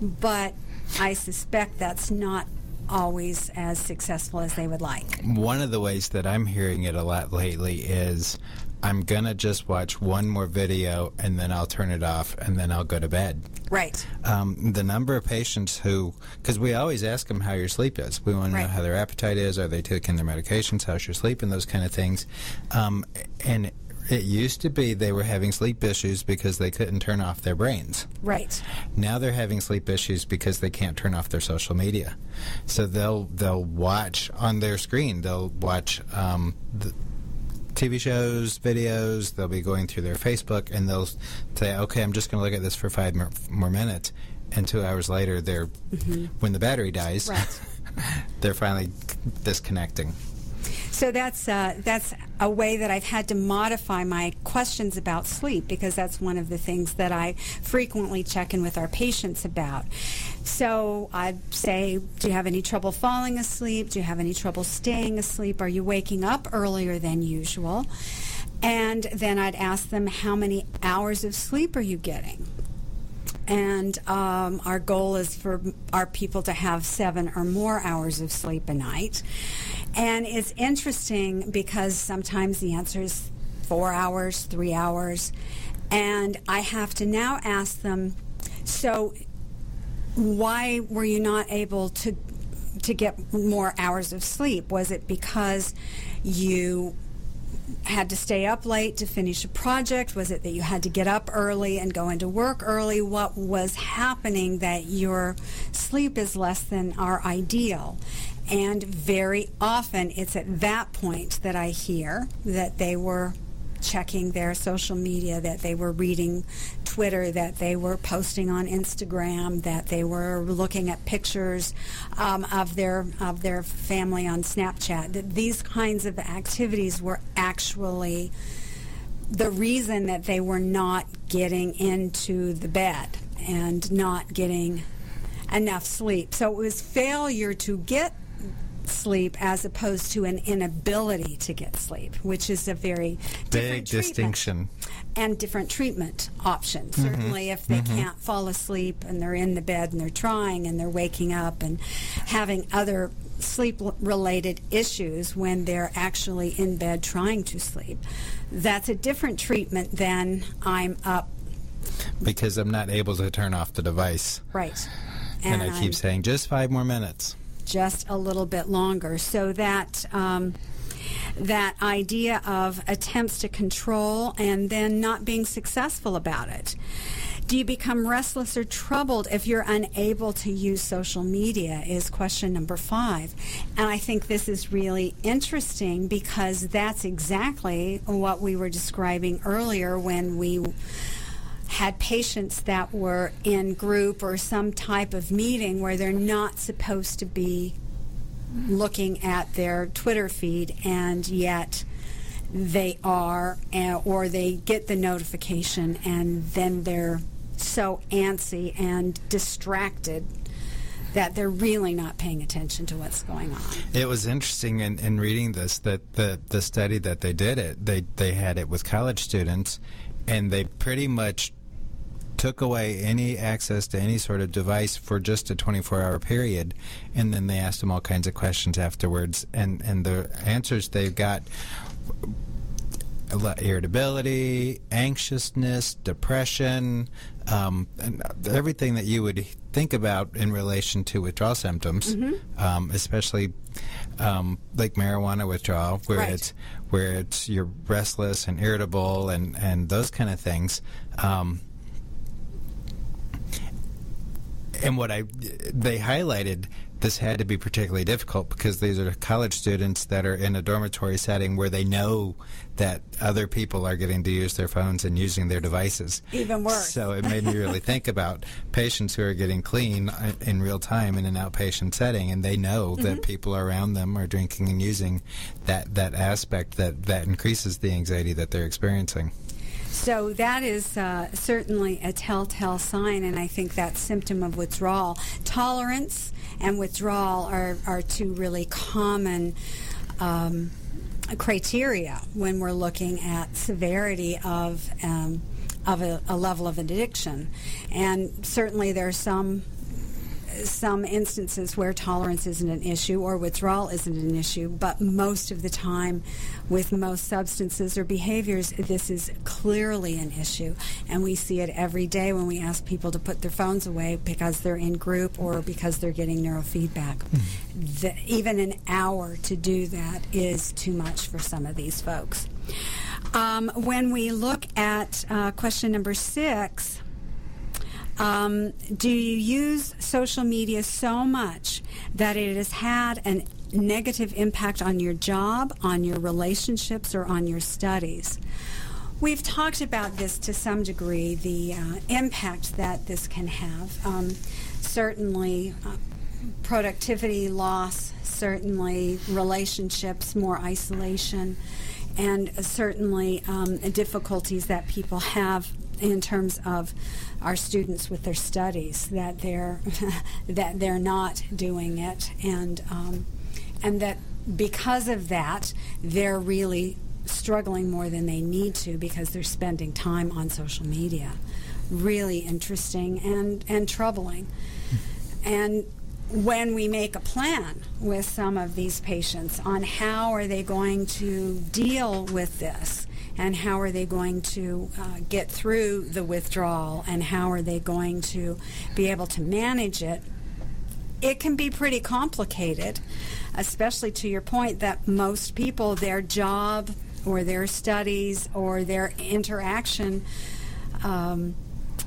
But I suspect that's not always as successful as they would like. One of the ways that I'm hearing it a lot lately is, I'm going to just watch one more video and then I'll turn it off and then I'll go to bed. Right. The number of patients because we always ask them how your sleep is. We want to know how their appetite is. Are they taking their medications? How's your sleep? And those kind of things. And it used to be they were having sleep issues because they couldn't turn off their brains. Right. Now they're having sleep issues because they can't turn off their social media. So they'll watch on their screen. They'll watch the TV shows, videos. They'll be going through their Facebook, and they'll say, okay, I'm just going to look at this for 5 more minutes. And 2 hours later, they're when the battery dies, they're finally disconnecting. So that's a way that I've had to modify my questions about sleep, because that's one of the things that I frequently check in with our patients about. So I'd say, do you have any trouble falling asleep? Do you have any trouble staying asleep? Are you waking up earlier than usual? And then I'd ask them, how many hours of sleep are you getting? And our goal is for our people to have 7 or more hours of sleep a night. And it's interesting because sometimes the answer is 4 hours, 3 hours. And I have to now ask them, so why were you not able to get more hours of sleep? Was it because you had to stay up late to finish a project? Was it that you had to get up early and go into work early? What was happening that your sleep is less than our ideal? And very often it's at that point that I hear that they were checking their social media, that they were reading Twitter, that they were posting on Instagram, that they were looking at pictures of their family on Snapchat. That these kinds of activities were actually the reason that they were not getting into the bed and not getting enough sleep. So it was failure to get sleep as opposed to an inability to get sleep, which is a very big distinction and different treatment options. Certainly if they can't fall asleep and they're in the bed and they're trying and they're waking up and having other sleep related issues when they're actually in bed trying to sleep, that's a different treatment than I'm up because I'm not able to turn off the device. Right. And I keep saying just 5 more minutes. Just a little bit longer. So that that idea of attempts to control and then not being successful about it. Do you become restless or troubled if you're unable to use social media is question number 5. And I think this is really interesting because that's exactly what we were describing earlier when we had patients that were in group or some type of meeting where they're not supposed to be looking at their Twitter feed, and yet they are, or they get the notification and then they're so antsy and distracted that they're really not paying attention to what's going on. It was interesting in reading this that the study that they did they had it with college students, and they pretty much took away any access to any sort of device for just a 24-hour period, and then they asked them all kinds of questions afterwards, and the answers they got: irritability, anxiousness, depression, and everything that you would think about in relation to withdrawal symptoms, especially like marijuana withdrawal, where it's you're restless and irritable and those kind of things. And what they highlighted, this had to be particularly difficult because these are college students that are in a dormitory setting where they know that other people are getting to use their phones and using their devices. Even worse. So it made me really think about patients who are getting clean in real time in an outpatient setting, and they know that people around them are drinking and using that aspect that increases the anxiety that they're experiencing. So that is certainly a telltale sign, and I think that symptom of withdrawal. Tolerance and withdrawal are two really common criteria when we're looking at severity of a level of addiction. And certainly there are some instances where tolerance isn't an issue or withdrawal isn't an issue, but most of the time with most substances or behaviors, this is clearly an issue. And we see it every day when we ask people to put their phones away because they're in group or because they're getting neurofeedback. Even an hour to do that is too much for some of these folks. When we look at question number 6, do you use social media so much that it has had a negative impact on your job, on your relationships, or on your studies? We've talked about this to some degree, the impact that this can have. Certainly productivity loss, certainly relationships, more isolation, and certainly difficulties that people have in terms of our students with their studies, that they're not doing it, and that because of that they're really struggling more than they need to because they're spending time on social media. Really interesting and troubling. And when we make a plan with some of these patients on how are they going to deal with this, and how are they going to get through the withdrawal, and how are they going to be able to manage it, it can be pretty complicated, especially to your point that most people, their job or their studies or their interaction in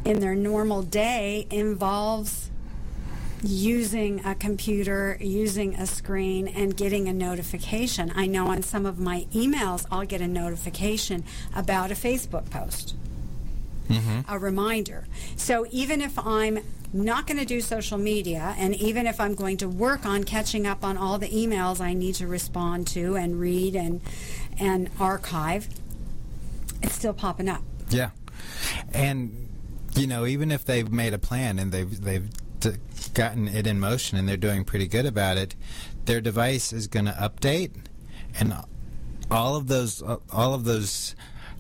their normal day involves using a computer, using a screen, and getting a notification. I know on some of my emails I'll get a notification about a Facebook post, a reminder. So even if I'm not going to do social media, and even if I'm going to work on catching up on all the emails I need to respond to and read and archive, it's still popping up. Yeah. And, even if they've made a plan and they've gotten it in motion and they're doing pretty good about it, their device is going to update, and all of those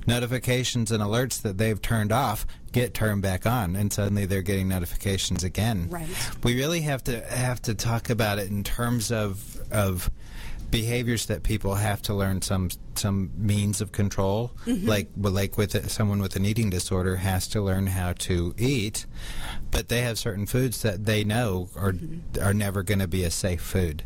notifications and alerts that they've turned off get turned back on, and suddenly they're getting notifications again. Right. We really have to talk about it in terms of behaviors that people have to learn some means of control, like with someone with an eating disorder has to learn how to eat, but they have certain foods that they know are never going to be a safe food.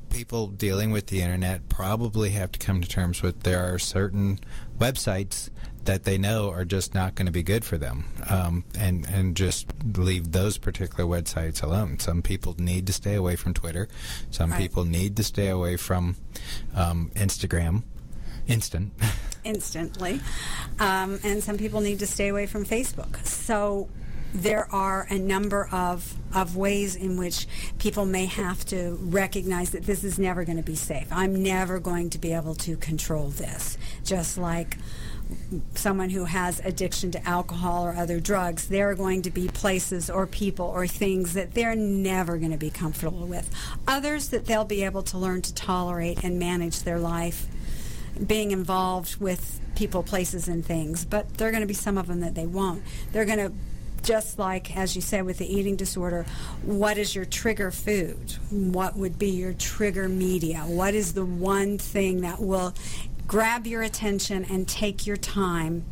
People dealing with the internet probably have to come to terms with there are certain websites that they know are just not going to be good for them, and just leave those particular websites alone. Some people need to stay away from Twitter. Some people need to stay away from Instantly. And some people need to stay away from Facebook. So there are a number of ways in which people may have to recognize that this is never going to be safe. I'm never going to be able to control this. Just like someone who has addiction to alcohol or other drugs, there are going to be places or people or things that they're never going to be comfortable with. Others that they'll be able to learn to tolerate and manage their life being involved with people, places, and things. But there are going to be some of them that they won't. They're going to, just like, as you said, with the eating disorder, what is your trigger food? What would be your trigger media? What is the one thing that will grab your attention and take your time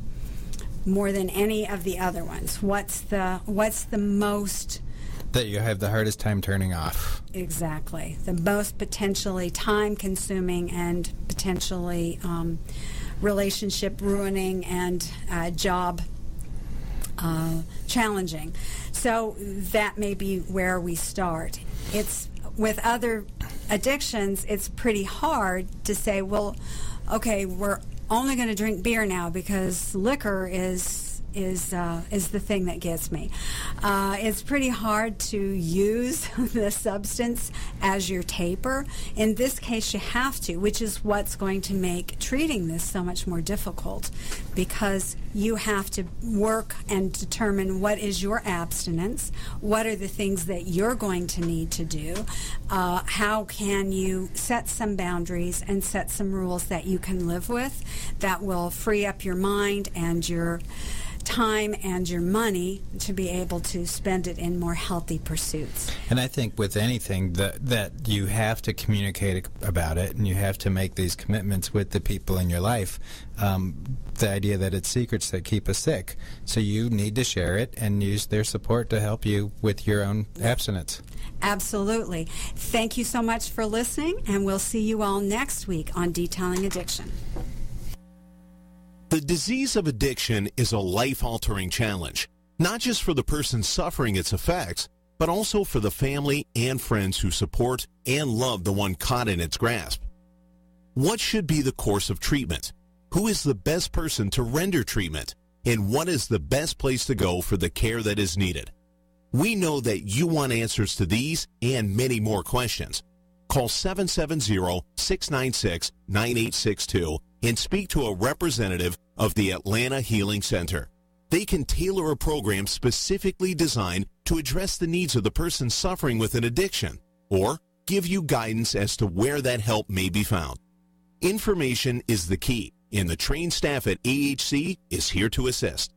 more than any of the other ones? What's the most that you have the hardest time turning off? Exactly. The most potentially time-consuming and potentially relationship ruining and job challenging. So that may be where we start. It's with other addictions, it's pretty hard to say, well, okay, we're only going to drink beer now because liquor is the thing that gets me. It's pretty hard to use the substance as your taper. In this case, you have to, which is what's going to make treating this so much more difficult, because you have to work and determine what is your abstinence, what are the things that you're going to need to do, how can you set some boundaries and set some rules that you can live with that will free up your mind and your time and your money to be able to spend it in more healthy pursuits. And I think with anything that you have to communicate about it, and you have to make these commitments with the people in your life. The idea that it's secrets that keep us sick. So you need to share it and use their support to help you with your own abstinence. Absolutely. Thank you so much for listening, and we'll see you all next week on Detailing Addiction. The disease of addiction is a life-altering challenge, not just for the person suffering its effects, but also for the family and friends who support and love the one caught in its grasp. What should be the course of treatment? Who is the best person to render treatment? And what is the best place to go for the care that is needed? We know that you want answers to these and many more questions. Call 770-696-9862 and speak to a representative of the Atlanta Healing Center. They can tailor a program specifically designed to address the needs of the person suffering with an addiction, or give you guidance as to where that help may be found. Information is the key, and the trained staff at AHC is here to assist.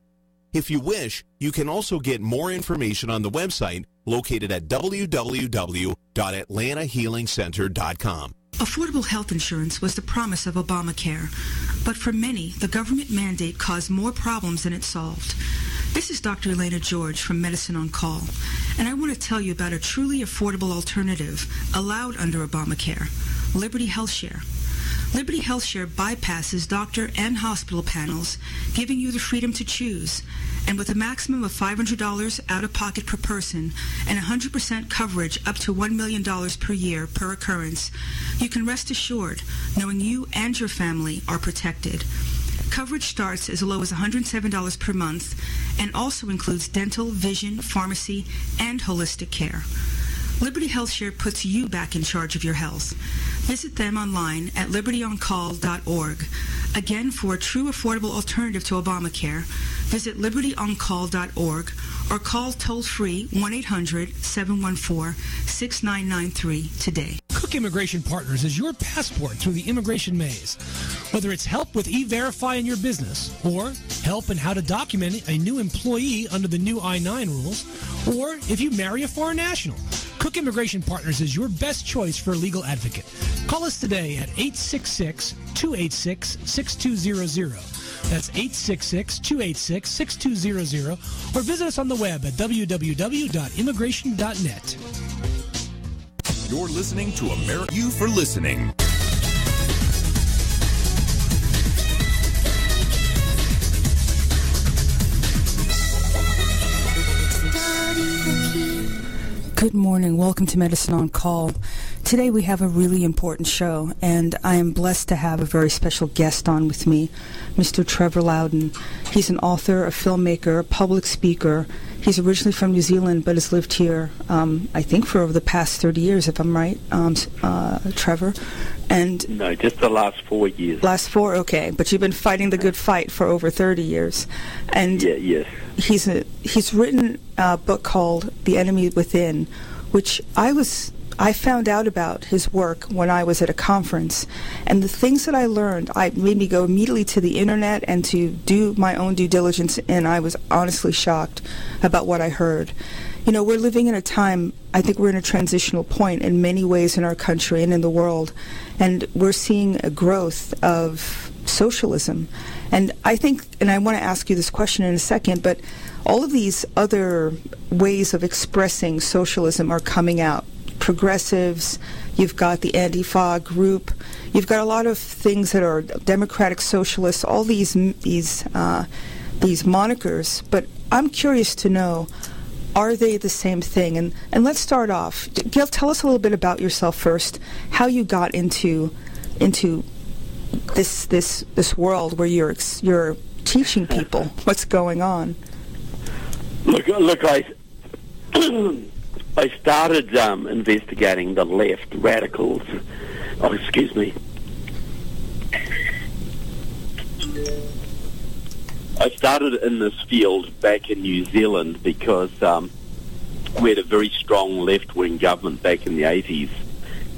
If you wish, you can also get more information on the website located at www.atlantahealingcenter.com. Affordable health insurance was the promise of Obamacare, but for many, the government mandate caused more problems than it solved. This is Dr. Elena George from Medicine on Call, and I want to tell you about a truly affordable alternative allowed under Obamacare, Liberty HealthShare. Liberty HealthShare bypasses doctor and hospital panels, giving you the freedom to choose. And with a maximum of $500 out-of-pocket per person and 100% coverage up to $1 million per year per occurrence, you can rest assured knowing you and your family are protected. Coverage starts as low as $107 per month and also includes dental, vision, pharmacy, and holistic care. Liberty HealthShare puts you back in charge of your health. Visit them online at libertyoncall.org. Again, for a true affordable alternative to Obamacare, visit libertyoncall.org or call toll-free 1-800-714-6993 today. Cook Immigration Partners is your passport through the immigration maze. Whether it's help with E-Verify in your business, or help in how to document a new employee under the new I-9 rules, or if you marry a foreign national, Cook Immigration Partners is your best choice for a legal advocate. Call us today at 866-286-6200. That's 866-286-6200, or visit us on the web at www.immigration.net. You're listening to America. You for listening. Good morning. Welcome to Medicine on Call. Today we have a really important show, and I am blessed to have a very special guest on with me, Mr. Trevor Loudon. He's an author, a filmmaker, a public speaker. He's originally from New Zealand, but has lived here, I think, for over the past 30 years, if I'm right, Trevor. And no, just the last 4 years. Last 4, okay. But you've been fighting the good fight for over 30 years. And yeah, yes. He's written a book called The Enemy Within, which I found out about his work when I was at a conference, and the things that I learned made me go immediately to the internet and to do my own due diligence, and I was honestly shocked about what I heard. You know, we're living in a time, I think we're in a transitional point in many ways in our country and in the world, and we're seeing a growth of socialism. And I think, and I want to ask you this question in a second, but all of these other ways of expressing socialism are coming out. Progressives, you've got the Antifa group, you've got a lot of things that are democratic socialists, all these monikers. But I'm curious to know, are they the same thing? And let's start off. Gail, tell us a little bit about yourself first, how you got into this world where you're teaching people what's going on. Look, I started investigating the left radicals. Oh, excuse me. I started in this field back in New Zealand because we had a very strong left-wing government back in the 80s,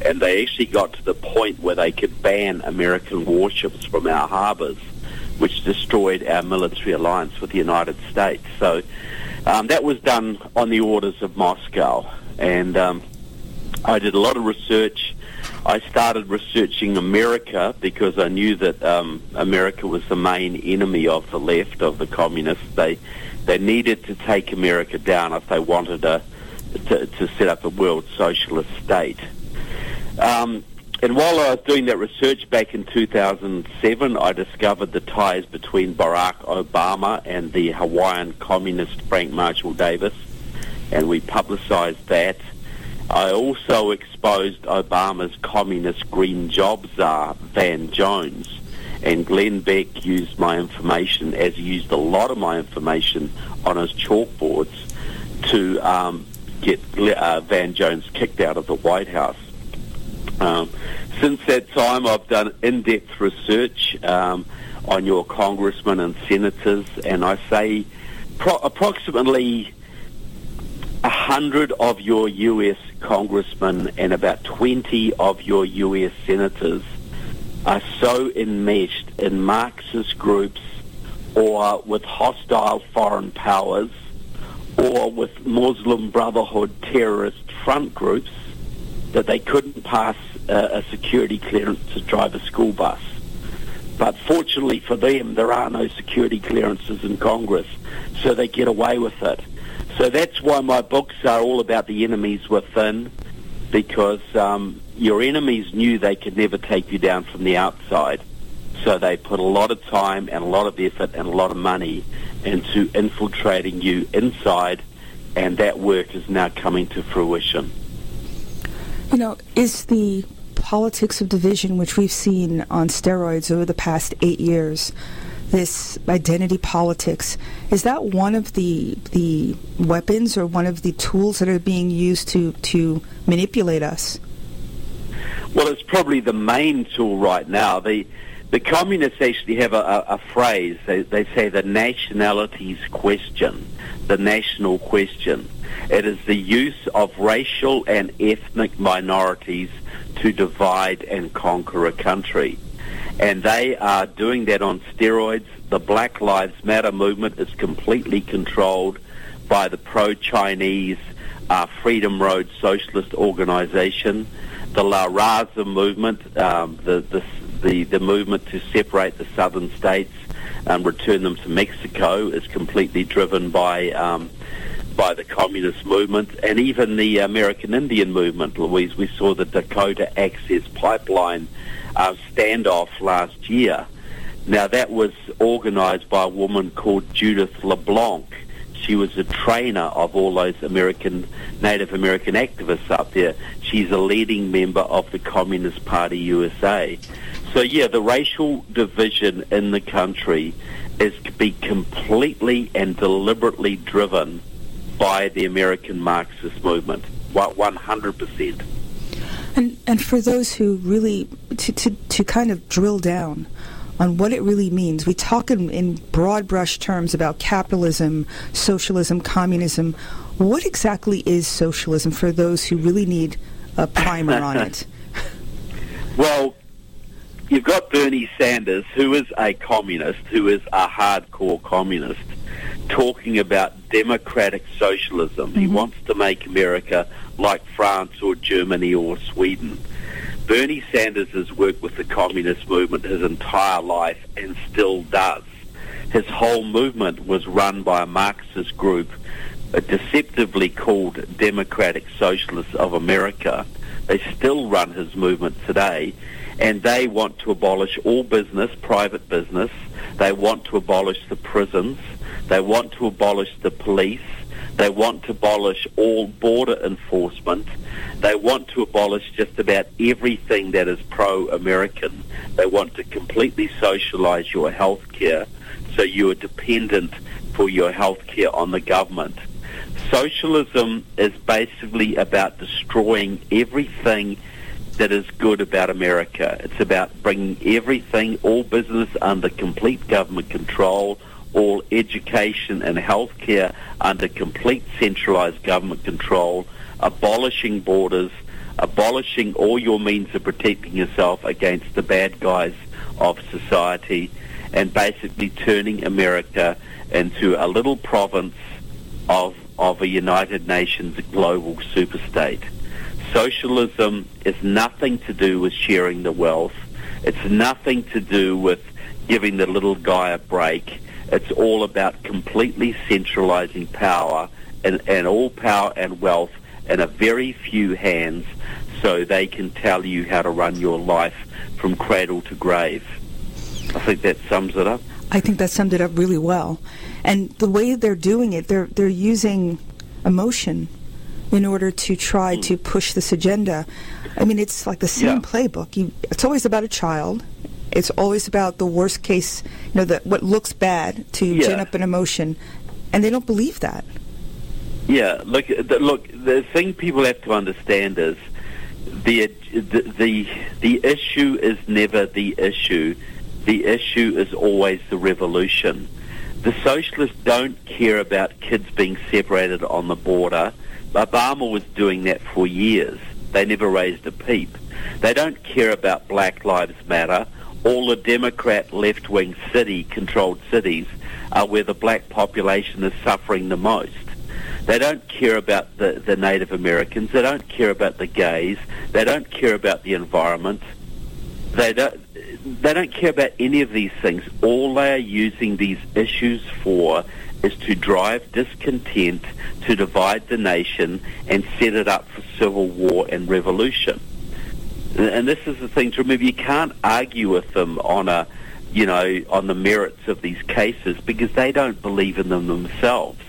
and they actually got to the point where they could ban American warships from our harbours, which destroyed our military alliance with the United States. So that was done on the orders of Moscow, and I did a lot of research. I started researching America because I knew that America was the main enemy of the left, of the communists. They needed to take America down if they wanted to set up a world socialist state. And while I was doing that research back in 2007, I discovered the ties between Barack Obama and the Hawaiian communist Frank Marshall Davis, and we publicized that. I also exposed Obama's communist green job czar, Van Jones, and Glenn Beck used my information, as he used a lot of my information on his chalkboards, to get Van Jones kicked out of the White House. Since that time, I've done in-depth research on your congressmen and senators, and I say approximately 100 of your U.S. congressmen and about 20 of your U.S. senators are so enmeshed in Marxist groups or with hostile foreign powers or with Muslim Brotherhood terrorist front groups that they couldn't pass a security clearance to drive a school bus. But fortunately for them, there are no security clearances in Congress, so they get away with it. So that's why my books are all about the enemies within, because your enemies knew they could never take you down from the outside. So they put a lot of time and a lot of effort and a lot of money into infiltrating you inside, and that work is now coming to fruition. You know, is the politics of division, which we've seen on steroids over the past 8 years, this identity politics, is that one of the weapons or one of the tools that are being used to manipulate us? Well, it's probably the main tool right now. The communists actually have a phrase. They say the nationalities question, the national question. It is the use of racial and ethnic minorities to divide and conquer a country. And they are doing that on steroids. The Black Lives Matter movement is completely controlled by the pro-Chinese Freedom Road Socialist Organization. The La Raza movement, the movement to separate the southern states and return them to Mexico, is completely driven by the communist movement, and even the American Indian movement. Louise, we saw the Dakota Access Pipeline standoff last year. Now, that was organized by a woman called Judith LeBlanc. She was a trainer of all those Native American activists up there. She's a leading member of the Communist Party USA. So, yeah, the racial division in the country is to be completely and deliberately driven by the American Marxist movement, 100%. And for those who really, to kind of drill down on what it really means, we talk in broad brush terms about capitalism, socialism, communism. What exactly is socialism for those who really need a primer on it? Well, you've got Bernie Sanders, who is a communist, who is a hardcore communist, talking about democratic socialism. Mm-hmm. He wants to make America like France or Germany or Sweden. Bernie Sanders has worked with the communist movement his entire life and still does. His whole movement was run by a Marxist group, deceptively called Democratic Socialists of America. They still run his movement today, and they want to abolish all business, private business. They want to abolish the prisons. They want to abolish the police. They want to abolish all border enforcement. They want to abolish just about everything that is pro-American. They want to completely socialize your health care so you are dependent for your health care on the government. Socialism is basically about destroying everything that is good about America. It's about bringing everything, all business, under complete government control, all education and health care under complete centralized government control, abolishing borders, abolishing all your means of protecting yourself against the bad guys of society, and basically turning America into a little province of a United Nations global superstate. Socialism is nothing to do with sharing the wealth. It's nothing to do with giving the little guy a break. It's all about completely centralizing power and all power and wealth in a very few hands so they can tell you how to run your life from cradle to grave. I think that sums it up. I think that summed it up really well. And the way they're doing it, they're using emotion in order to try to push this agenda. I mean, it's like the same playbook. It's always about a child. It's always about the worst case, what looks bad to gin up an emotion, and they don't believe that. Yeah, look. The thing people have to understand is the issue is never the issue. The issue is always the revolution. The socialists don't care about kids being separated on the border. Obama was doing that for years. They never raised a peep. They don't care about Black Lives Matter. All the Democrat left-wing controlled cities are where the black population is suffering the most. They don't care about the Native Americans. They don't care about the gays. They don't care about the environment. They don't care about any of these things. All they are using these issues for is to drive discontent, to divide the nation, and set it up for civil war and revolution. And this is the thing to remember. You can't argue with them on the merits of these cases because they don't believe in them themselves.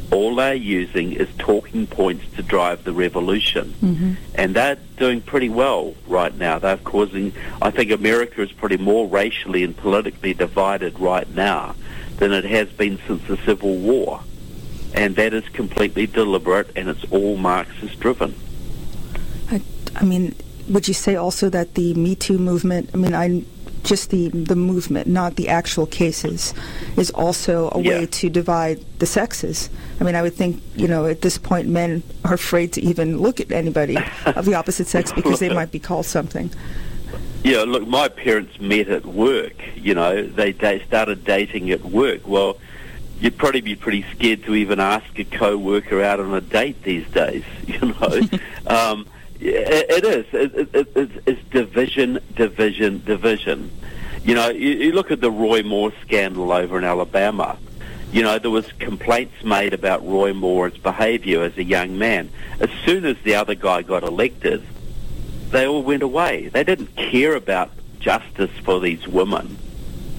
All they're using is talking points to drive the revolution. Mm-hmm. And they're doing pretty well right now. They're causing, I think America is pretty more racially and politically divided right now than it has been since the Civil War. And that is completely deliberate, and it's all Marxist-driven. I mean, would you say also that the Me Too movement, just the movement, not the actual cases, is also a way to divide the sexes? I mean, I would think, at this point, men are afraid to even look at anybody of the opposite sex because they might be called something. Yeah, look, my parents met at work. They started dating at work. Well, you'd probably be pretty scared to even ask a co-worker out on a date these days, It is. It's division. You look at the Roy Moore scandal over in Alabama. There was complaints made about Roy Moore's behavior as a young man. As soon as the other guy got elected, they all went away. They didn't care about justice for these women.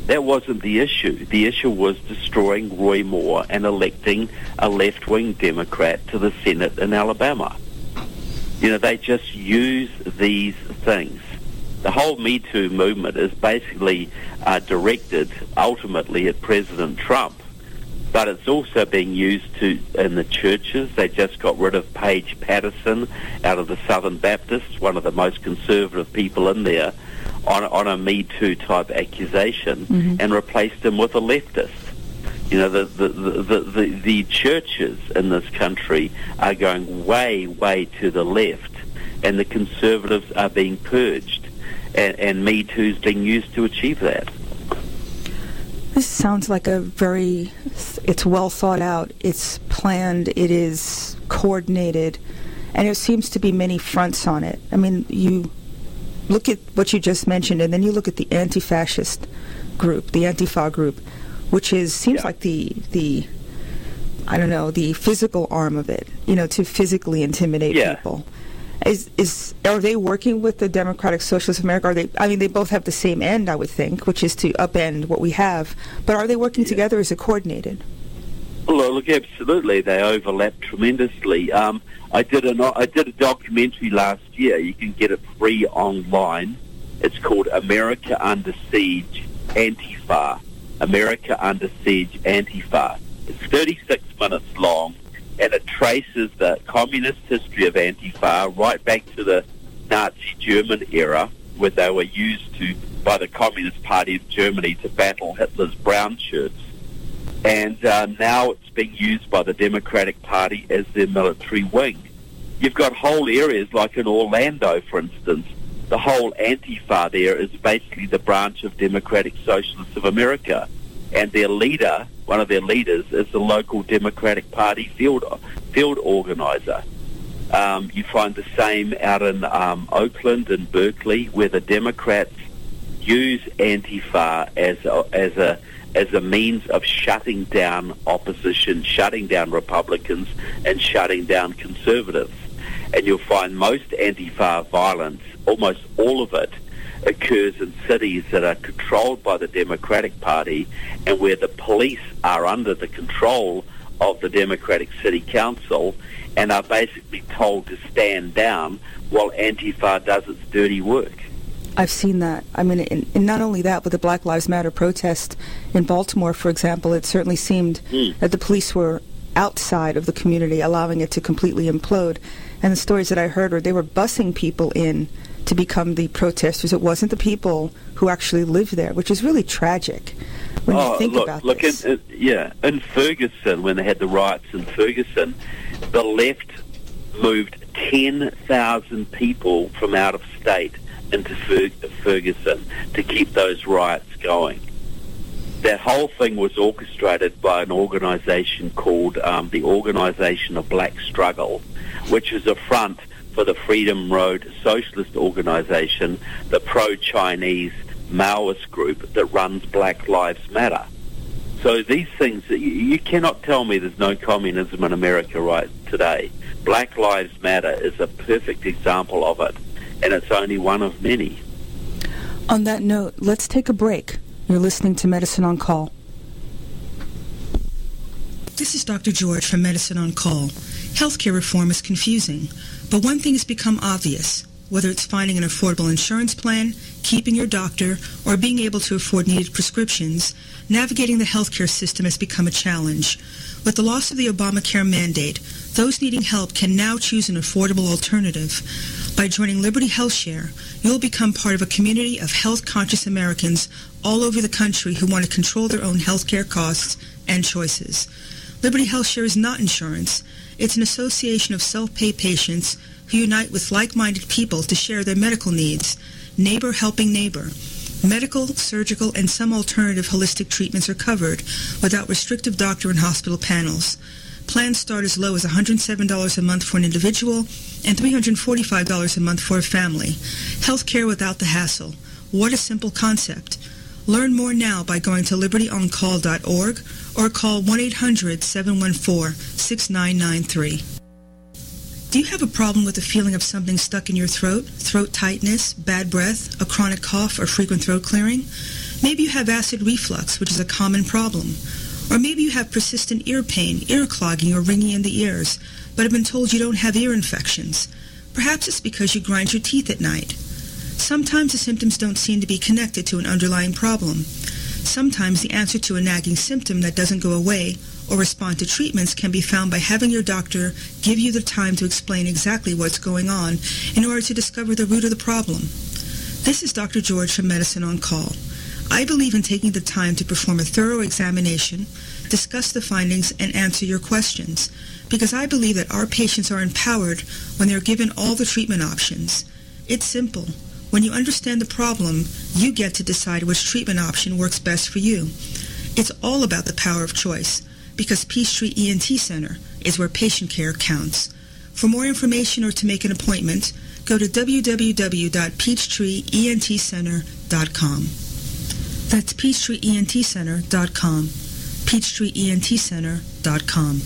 That wasn't the issue. The issue was destroying Roy Moore and electing a left-wing Democrat to the Senate in Alabama. You know, they just use these things. The whole Me Too movement is basically directed ultimately at President Trump, but it's also being used in the churches. They just got rid of Paige Patterson out of the Southern Baptists, one of the most conservative people in there, on a Me Too type accusation, and replaced him with a leftist. You know, the churches in this country are going way, way to the left, and the conservatives are being purged, and Me Too's being used to achieve that. This sounds like it's well thought out, it's planned, it is coordinated, and there seems to be many fronts on it. I mean, you look at what you just mentioned, and then you look at the anti-fascist group, the Antifa group, which seems like the physical arm of it, you know, to physically intimidate people. Are they working with the Democratic Socialists of America? They both have the same end, I would think, which is to upend what we have. But are they working together? Is it coordinated? Well, look, absolutely, they overlap tremendously. I did a documentary last year. You can get it free online. It's called America Under Siege Antifa. America Under Siege Antifa. It's 36 minutes long, and it traces the communist history of Antifa right back to the Nazi German era, where they were used by the Communist Party of Germany to battle Hitler's brown shirts. And now it's being used by the Democratic Party as their military wing. You've got whole areas like in Orlando, for instance. The whole Antifa there is basically the branch of Democratic Socialists of America. And their leader, one of their leaders, is the local Democratic Party field organizer. You find the same out in Oakland and Berkeley, where the Democrats use Antifa as a means of shutting down opposition, shutting down Republicans, and shutting down conservatives. And you'll find most Antifa violence, almost all of it, occurs in cities that are controlled by the Democratic Party and where the police are under the control of the Democratic City Council and are basically told to stand down while Antifa does its dirty work. I've seen that. I mean, and not only that, but the Black Lives Matter protest in Baltimore, for example, it certainly seemed that the police were outside of the community, allowing it to completely implode. And the stories that I heard were they were busing people in to become the protesters. It wasn't the people who actually lived there, which is really tragic when you think about this. In Ferguson, when they had the riots in Ferguson, the left moved 10,000 people from out of state into Ferguson to keep those riots going. That whole thing was orchestrated by an organization called the Organization of Black Struggle, which is a front for the Freedom Road Socialist Organization, the pro-Chinese Maoist group that runs Black Lives Matter. So these things, you cannot tell me there's no communism in America right today. Black Lives Matter is a perfect example of it, and it's only one of many. On that note, let's take a break. You're listening to Medicine on Call. This is Dr. George from Medicine on Call. Healthcare reform is confusing, but one thing has become obvious. Whether it's finding an affordable insurance plan, keeping your doctor, or being able to afford needed prescriptions, navigating the healthcare system has become a challenge. With the loss of the Obamacare mandate, those needing help can now choose an affordable alternative. By joining Liberty HealthShare, you'll become part of a community of health-conscious Americans all over the country who want to control their own healthcare costs and choices. Liberty HealthShare is not insurance. It's an association of self-pay patients who unite with like-minded people to share their medical needs. Neighbor helping neighbor. Medical, surgical, and some alternative holistic treatments are covered without restrictive doctor and hospital panels. Plans start as low as $107 a month for an individual and $345 a month for a family. Healthcare without the hassle. What a simple concept. Learn more now by going to libertyoncall.org or call 1-800-714-6993. Do you have a problem with the feeling of something stuck in your throat, throat tightness, bad breath, a chronic cough, or frequent throat clearing? Maybe you have acid reflux, which is a common problem. Or maybe you have persistent ear pain, ear clogging, or ringing in the ears, but have been told you don't have ear infections. Perhaps it's because you grind your teeth at night. Sometimes the symptoms don't seem to be connected to an underlying problem. Sometimes the answer to a nagging symptom that doesn't go away or respond to treatments can be found by having your doctor give you the time to explain exactly what's going on in order to discover the root of the problem. This is Dr. George from Medicine on Call. I believe in taking the time to perform a thorough examination, discuss the findings, and answer your questions, because I believe that our patients are empowered when they're given all the treatment options. It's simple. When you understand the problem, you get to decide which treatment option works best for you. It's all about the power of choice, because Peachtree ENT Center is where patient care counts. For more information or to make an appointment, go to www.peachtreeentcenter.com. That's peachtreeentcenter.com. peachtreeentcenter.com.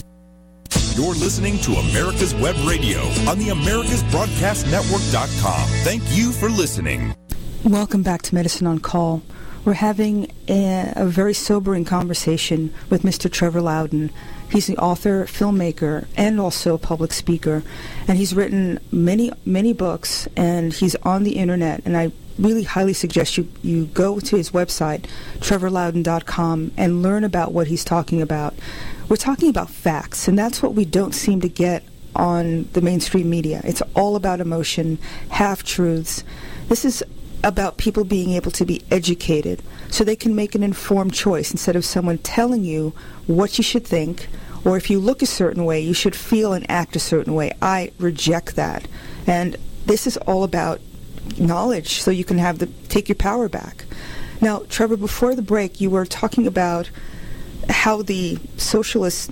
You're listening to America's Web Radio on the AmericasBroadcastNetwork.com. Thank you for listening. Welcome back to Medicine on Call. We're having a very sobering conversation with Mr. Trevor Loudon. He's the author, filmmaker, and also a public speaker. And he's written many books, and he's on the internet. And I really highly suggest you go to his website, trevorloudon.com, and learn about what he's talking about. We're talking about facts, and that's what we don't seem to get on the mainstream media. It's all about emotion, half-truths. This is about people being able to be educated so they can make an informed choice instead of someone telling you what you should think, or if you look a certain way, you should feel and act a certain way. I reject that. And this is all about knowledge so you can take your power back. Now, Trevor, before the break, you were talking about how the socialist,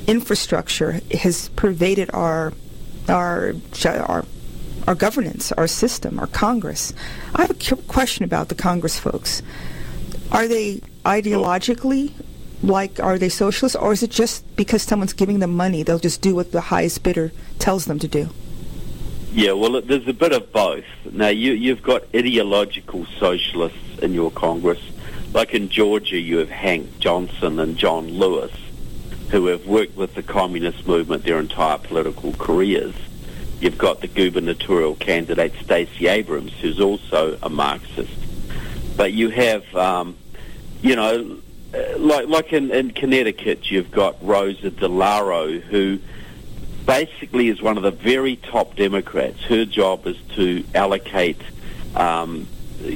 infrastructure has pervaded our governance, our system, our Congress. I have a question about the Congress folks. Are they ideologically are they socialists, or is it just because someone's giving them money, they'll just do what the highest bidder tells them to do? Yeah, well, there's a bit of both. Now, you've got ideological socialists in your Congress. Like in Georgia, you have Hank Johnson and John Lewis, who have worked with the communist movement their entire political careers. You've got the gubernatorial candidate Stacey Abrams, who's also a Marxist. But you have, like in Connecticut, you've got Rosa DeLauro, who basically is one of the very top Democrats. Her job is to allocate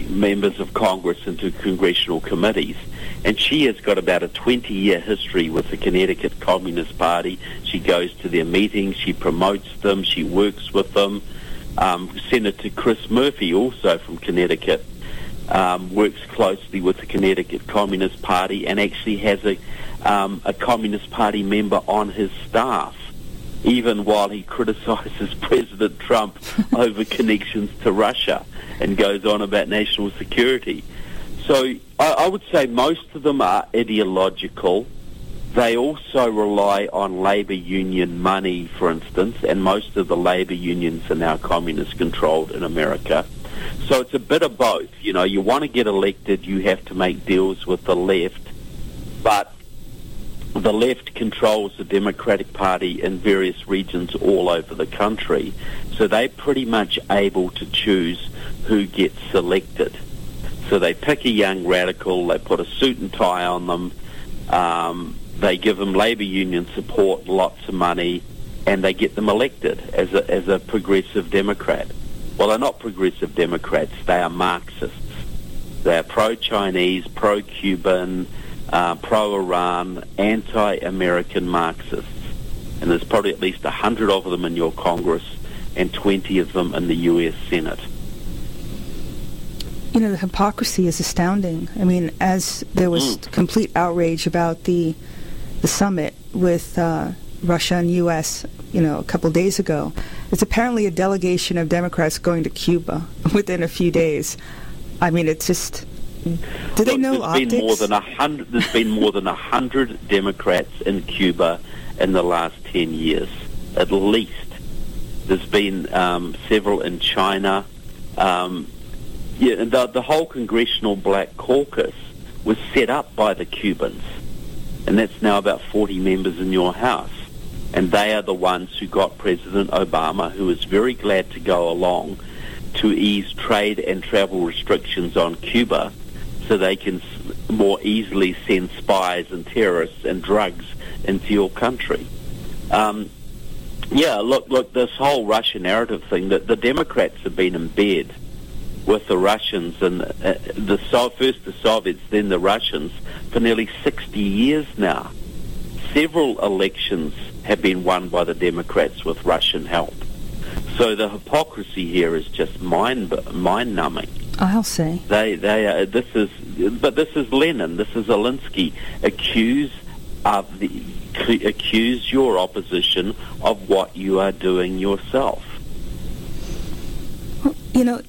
members of Congress into congressional committees. And she has got about a 20-year history with the Connecticut Communist Party. She goes to their meetings, she promotes them, she works with them. Senator Chris Murphy, also from Connecticut, works closely with the Connecticut Communist Party and actually has a Communist Party member on his staff, even while he criticizes President Trump over connections to Russia and goes on about national security. So I would say most of them are ideological. They also rely on labor union money, for instance, and most of the labor unions are now communist-controlled in America. So it's a bit of both. You want to get elected, you have to make deals with the left, but the left controls the Democratic Party in various regions all over the country, so they're pretty much able to choose who gets selected. So they pick a young radical, they put a suit and tie on them, they give them labor union support, lots of money, and they get them elected as a progressive Democrat. Well, they're not progressive Democrats, they are Marxists. They're pro-Chinese, pro-Cuban, pro-Iran, anti-American Marxists. And there's probably at least 100 of them in your Congress and 20 of them in the U.S. Senate. The hypocrisy is astounding. I mean, as there was complete outrage about the summit with Russia and U.S., a couple of days ago, it's apparently a delegation of Democrats going to Cuba within a few days. I mean, it's just... Do they know optics? There's been more than 100 Democrats in Cuba in the last 10 years, at least. There's been several in China. Yeah, and the whole Congressional Black Caucus was set up by the Cubans, and that's now about 40 members in your House. And they are the ones who got President Obama, who was very glad to go along to ease trade and travel restrictions on Cuba so they can more easily send spies and terrorists and drugs into your country. Look, this whole Russia narrative thing, that the Democrats have been in bed with the Russians and first the Soviets, then the Russians, for nearly 60 years now. Several elections have been won by the Democrats with Russian help. So the hypocrisy here is just mind-numbing. I'll say. This is Lenin, this is Zelensky, accuse your opposition of what you are doing yourself. Well,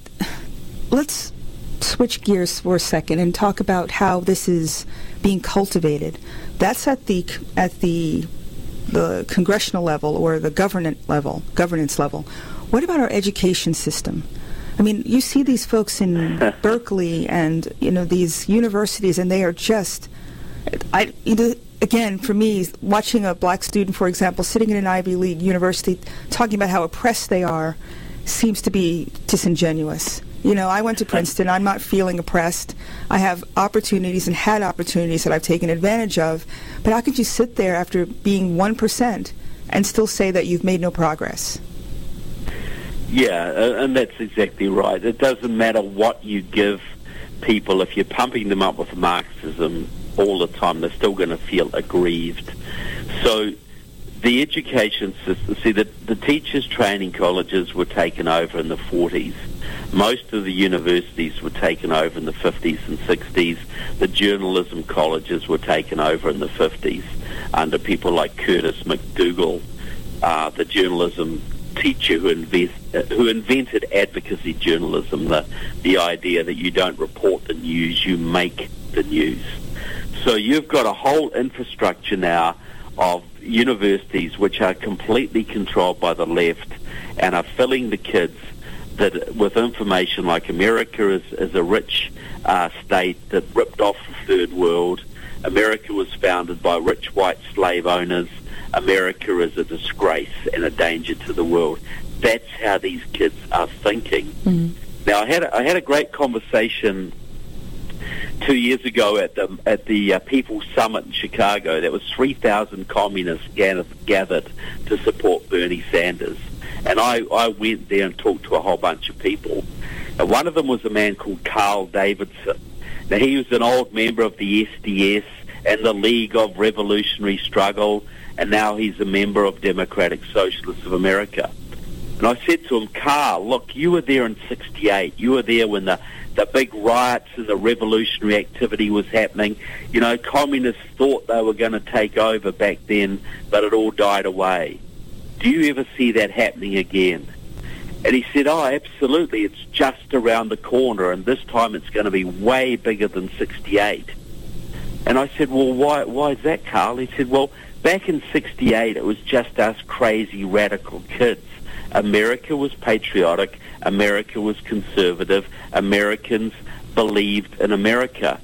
let's switch gears for a second and talk about how this is being cultivated. That's at the congressional level or the governance level. What about our education system? I mean, you see these folks in Berkeley and these universities, and they are just. Again, for me, watching a black student, for example, sitting in an Ivy League university, talking about how oppressed they are, seems to be disingenuous. I went to Princeton. I'm not feeling oppressed. I have opportunities and had opportunities that I've taken advantage of. But how could you sit there after being 1% and still say that you've made no progress? Yeah, and that's exactly right. It doesn't matter what you give people. If you're pumping them up with Marxism all the time, they're still going to feel aggrieved. So the education system, the teachers' training colleges were taken over in the 40s. Most of the universities were taken over in the 50s and 60s. The journalism colleges were taken over in the 50s under people like Curtis McDougall, the journalism teacher who invented advocacy journalism, the idea that you don't report the news, you make the news. So you've got a whole infrastructure now of universities which are completely controlled by the left and are filling the kids with information like America is a rich state that ripped off the third world. America was founded by rich white slave owners. America is a disgrace and a danger to the world. That's how these kids are thinking. Mm-hmm. Now, I had a great conversation 2 years ago at the People's Summit in Chicago. There was 3,000 communists gathered to support Bernie Sanders. And I went there and talked to a whole bunch of people. And one of them was a man called Carl Davidson. Now, he was an old member of the SDS and the League of Revolutionary Struggle, and now he's a member of Democratic Socialists of America. And I said to him, Carl, look, you were there in 68. You were there when the big riots and the revolutionary activity was happening. Communists thought they were going to take over back then, but it all died away. Do you ever see that happening again? And he said, oh, absolutely. It's just around the corner, and this time it's going to be way bigger than 68. And I said, well, why is that, Carl? He said, well, back in 68, it was just us crazy radical kids. America was patriotic. America was conservative. Americans believed in America.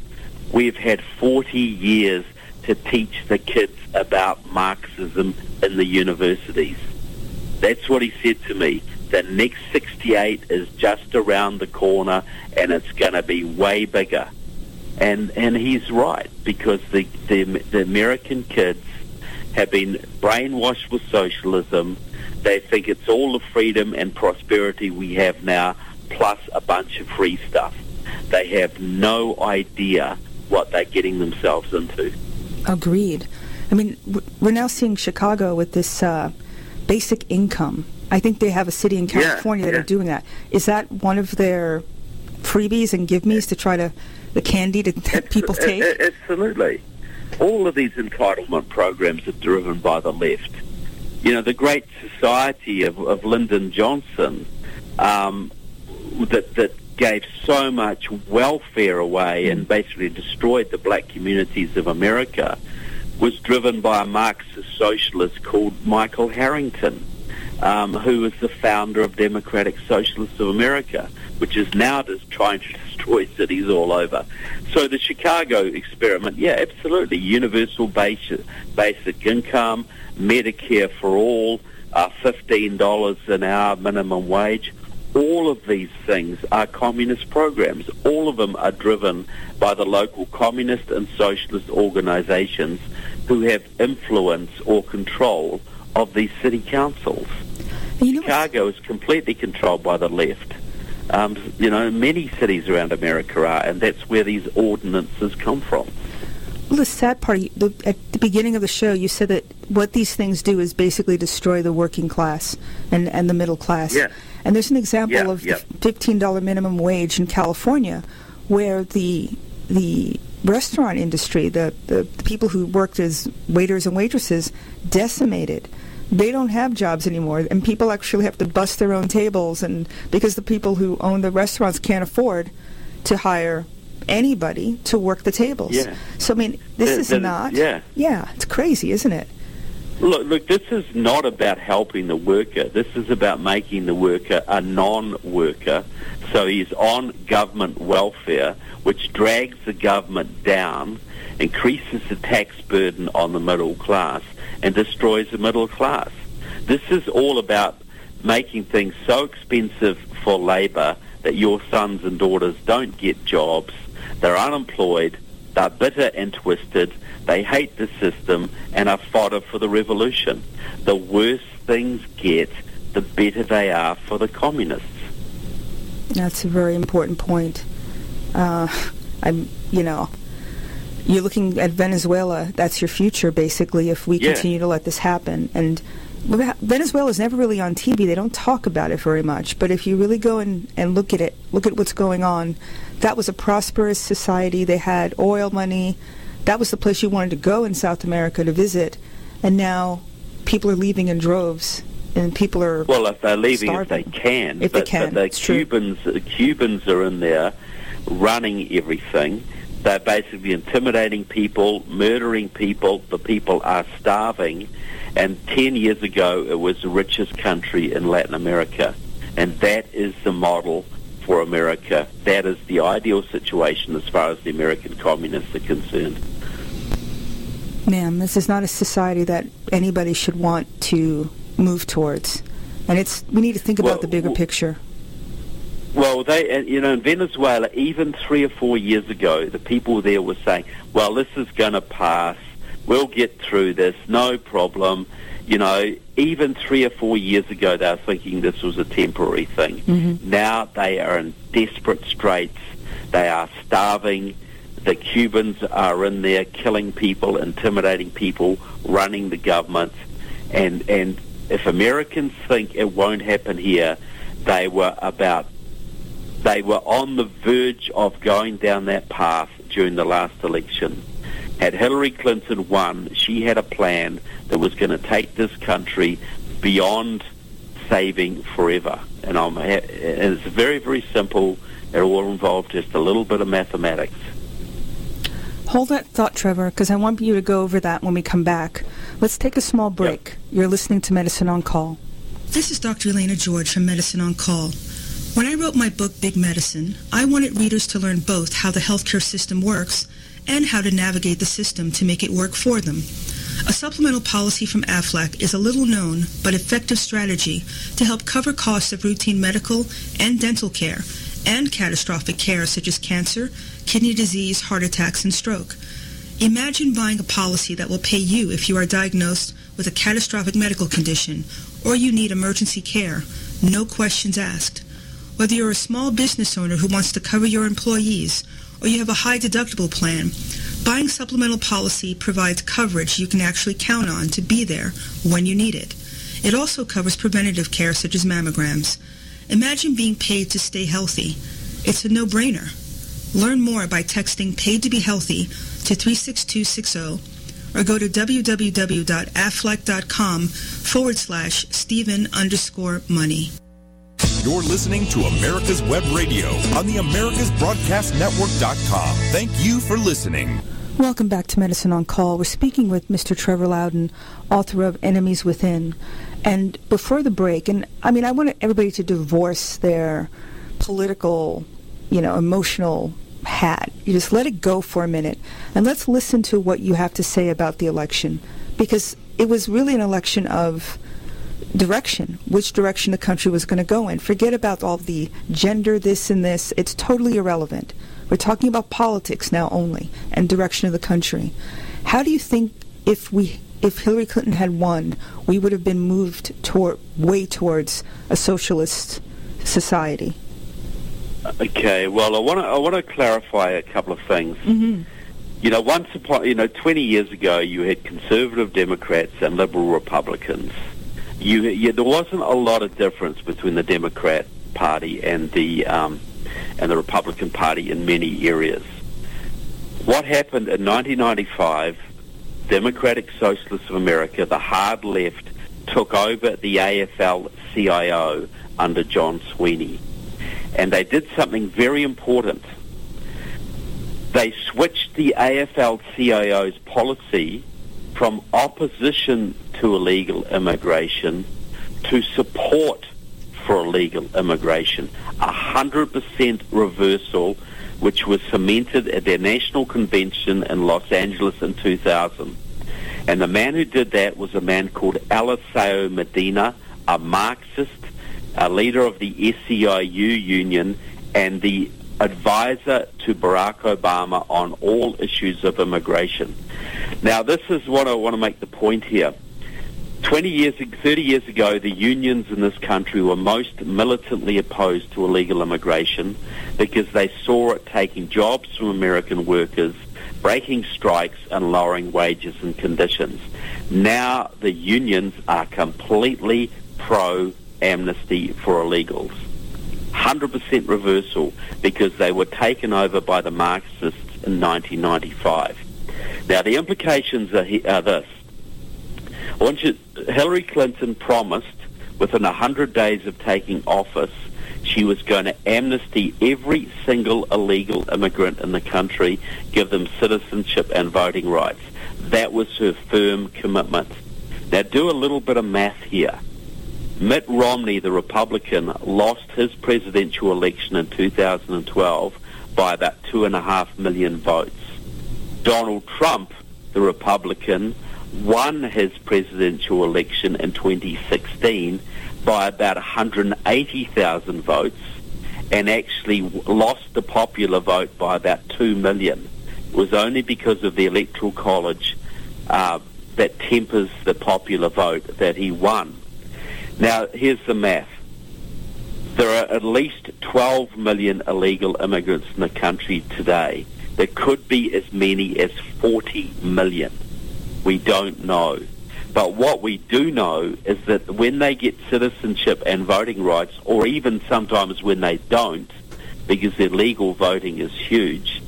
We've had 40 years to teach the kids about Marxism in the universities. That's what he said to me. The next 68 is just around the corner, and it's going to be way bigger. And he's right, because the American kids have been brainwashed with socialism. They think it's all the freedom and prosperity we have now, plus a bunch of free stuff. They have no idea what they're getting themselves into. Agreed. I mean, we're now seeing Chicago with this basic income. I think they have a city in California that are doing that. Is that one of their freebies and give-me's to try to, the candy that people take? Absolutely. All of these entitlement programs are driven by the left. The Great Society of Lyndon Johnson that gave so much welfare away and basically destroyed the black communities of America was driven by a Marxist socialist called Michael Harrington. who was the founder of Democratic Socialists of America, which is now just trying to destroy cities all over. So the Chicago experiment, yeah, absolutely. Universal basic income, Medicare for all, $15 an hour minimum wage. All of these things are communist programs. All of them are driven by the local communist and socialist organizations who have influence or control of these city councils. Chicago is completely controlled by the left. Many cities around America are, and that's where these ordinances come from. Well, the sad part, at the beginning of the show, you said that what these things do is basically destroy the working class and the middle class. Yeah. And there's an example of the $15 minimum wage in California, where the restaurant industry, the people who worked as waiters and waitresses, decimated. They don't have jobs anymore, and people actually have to bust their own tables, and because the people who own the restaurants can't afford to hire anybody to work the tables. Yeah. So, I mean, this is not... Yeah. Yeah, it's crazy, isn't it? Look, this is not about helping the worker. This is about making the worker a non-worker. So he's on government welfare, which drags the government down, increases the tax burden on the middle class, and destroys the middle class. This is all about making things so expensive for labor that your sons and daughters don't get jobs, they're unemployed, they're bitter and twisted, they hate the system, and are fodder for the revolution. The worse things get, the better they are for the communists. That's a very important point. You're looking at Venezuela. That's your future, basically, if we continue to let this happen. And Venezuela's never really on TV. They don't talk about it very much. But if you really go and look at it, look at what's going on, that was a prosperous society. They had oil money. That was the place you wanted to go in South America to visit. And now people are leaving in droves. And people are well, if they're leaving, starving. if they can. If but, they can, but the Cubans are in there running everything. They're basically intimidating people, murdering people. The people are starving. And 10 years ago, it was the richest country in Latin America. And that is the model for America. That is the ideal situation as far as the American communists are concerned. Ma'am, this is not a society that anybody should want to move towards. And we need to think about the bigger picture. Well, in Venezuela, even 3 or 4 years ago, the people there were saying, well, this is going to pass. We'll get through this. No problem. Even 3 or 4 years ago, they were thinking this was a temporary thing. Mm-hmm. Now they are in desperate straits. They are starving. The Cubans are in there killing people, intimidating people, running the government. And if Americans think it won't happen here, they were on the verge of going down that path during the last election. Had Hillary Clinton won, she had a plan that was going to take this country beyond saving forever. And it's very, very simple. It all involved just a little bit of mathematics. Hold that thought, Trevor, because I want you to go over that when we come back. Let's take a small break. Yep. You're listening to Medicine on Call. This is Dr. Elena George from Medicine on Call. When I wrote my book, Big Medicine, I wanted readers to learn both how the healthcare system works and how to navigate the system to make it work for them. A supplemental policy from AFLAC is a little-known but effective strategy to help cover costs of routine medical and dental care and catastrophic care such as cancer, kidney disease, heart attacks, and stroke. Imagine buying a policy that will pay you if you are diagnosed with a catastrophic medical condition or you need emergency care, no questions asked. Whether you're a small business owner who wants to cover your employees or you have a high deductible plan, buying supplemental policy provides coverage you can actually count on to be there when you need it. It also covers preventative care such as mammograms. Imagine being paid to stay healthy. It's a no-brainer. Learn more by texting Paid to Be Healthy to 36260 or go to www.aflac.com/Stephen_money. You're listening to America's Web Radio on the AmericasBroadcastNetwork.com. Thank you for listening. Welcome back to Medicine on Call. We're speaking with Mr. Trevor Loudon, author of Enemies Within. And before the break, and I mean, I want everybody to divorce their political, emotional hat. You just let it go for a minute. And let's listen to what you have to say about the election. Because it was really an election of direction, which direction the country was going to go in. Forget about all the gender, this and this. It's totally irrelevant. We're talking about politics now only and direction of the country. How do you think if Hillary Clinton had won, we would have been moved way towards a socialist society? Okay, well, I want to clarify a couple of things. Mm-hmm. Once upon 20 years ago, you had conservative Democrats and liberal Republicans. There wasn't a lot of difference between the Democrat Party and the Republican Party in many areas. What happened in 1995, Democratic Socialists of America, the hard left, took over the AFL-CIO under John Sweeney. And they did something very important. They switched the AFL-CIO's policy from opposition to illegal immigration to support for illegal immigration. 100% reversal, which was cemented at their national convention in Los Angeles in 2000. And the man who did that was a man called Eliseo Medina, a Marxist, a leader of the SEIU union, and the advisor to Barack Obama on all issues of immigration. Now, this is what I want to make the point here. 30 years ago, the unions in this country were most militantly opposed to illegal immigration because they saw it taking jobs from American workers, breaking strikes, and lowering wages and conditions. Now the unions are completely pro-amnesty for illegals. 100% reversal because they were taken over by the Marxists in 1995. Now the implications are this. Hillary Clinton promised within 100 days of taking office she was going to amnesty every single illegal immigrant in the country, give them citizenship and voting rights. That was her firm commitment. Now do a little bit of math here. Mitt Romney, the Republican, lost his presidential election in 2012 by about 2.5 million votes. Donald Trump, the Republican, won his presidential election in 2016 by about 180,000 votes and actually lost the popular vote by about 2 million. It was only because of the Electoral College that tempers the popular vote that he won. Now, here's the math. There are at least 12 million illegal immigrants in the country today. There could be as many as 40 million. We don't know. But what we do know is that when they get citizenship and voting rights, or even sometimes when they don't, because their legal voting is huge,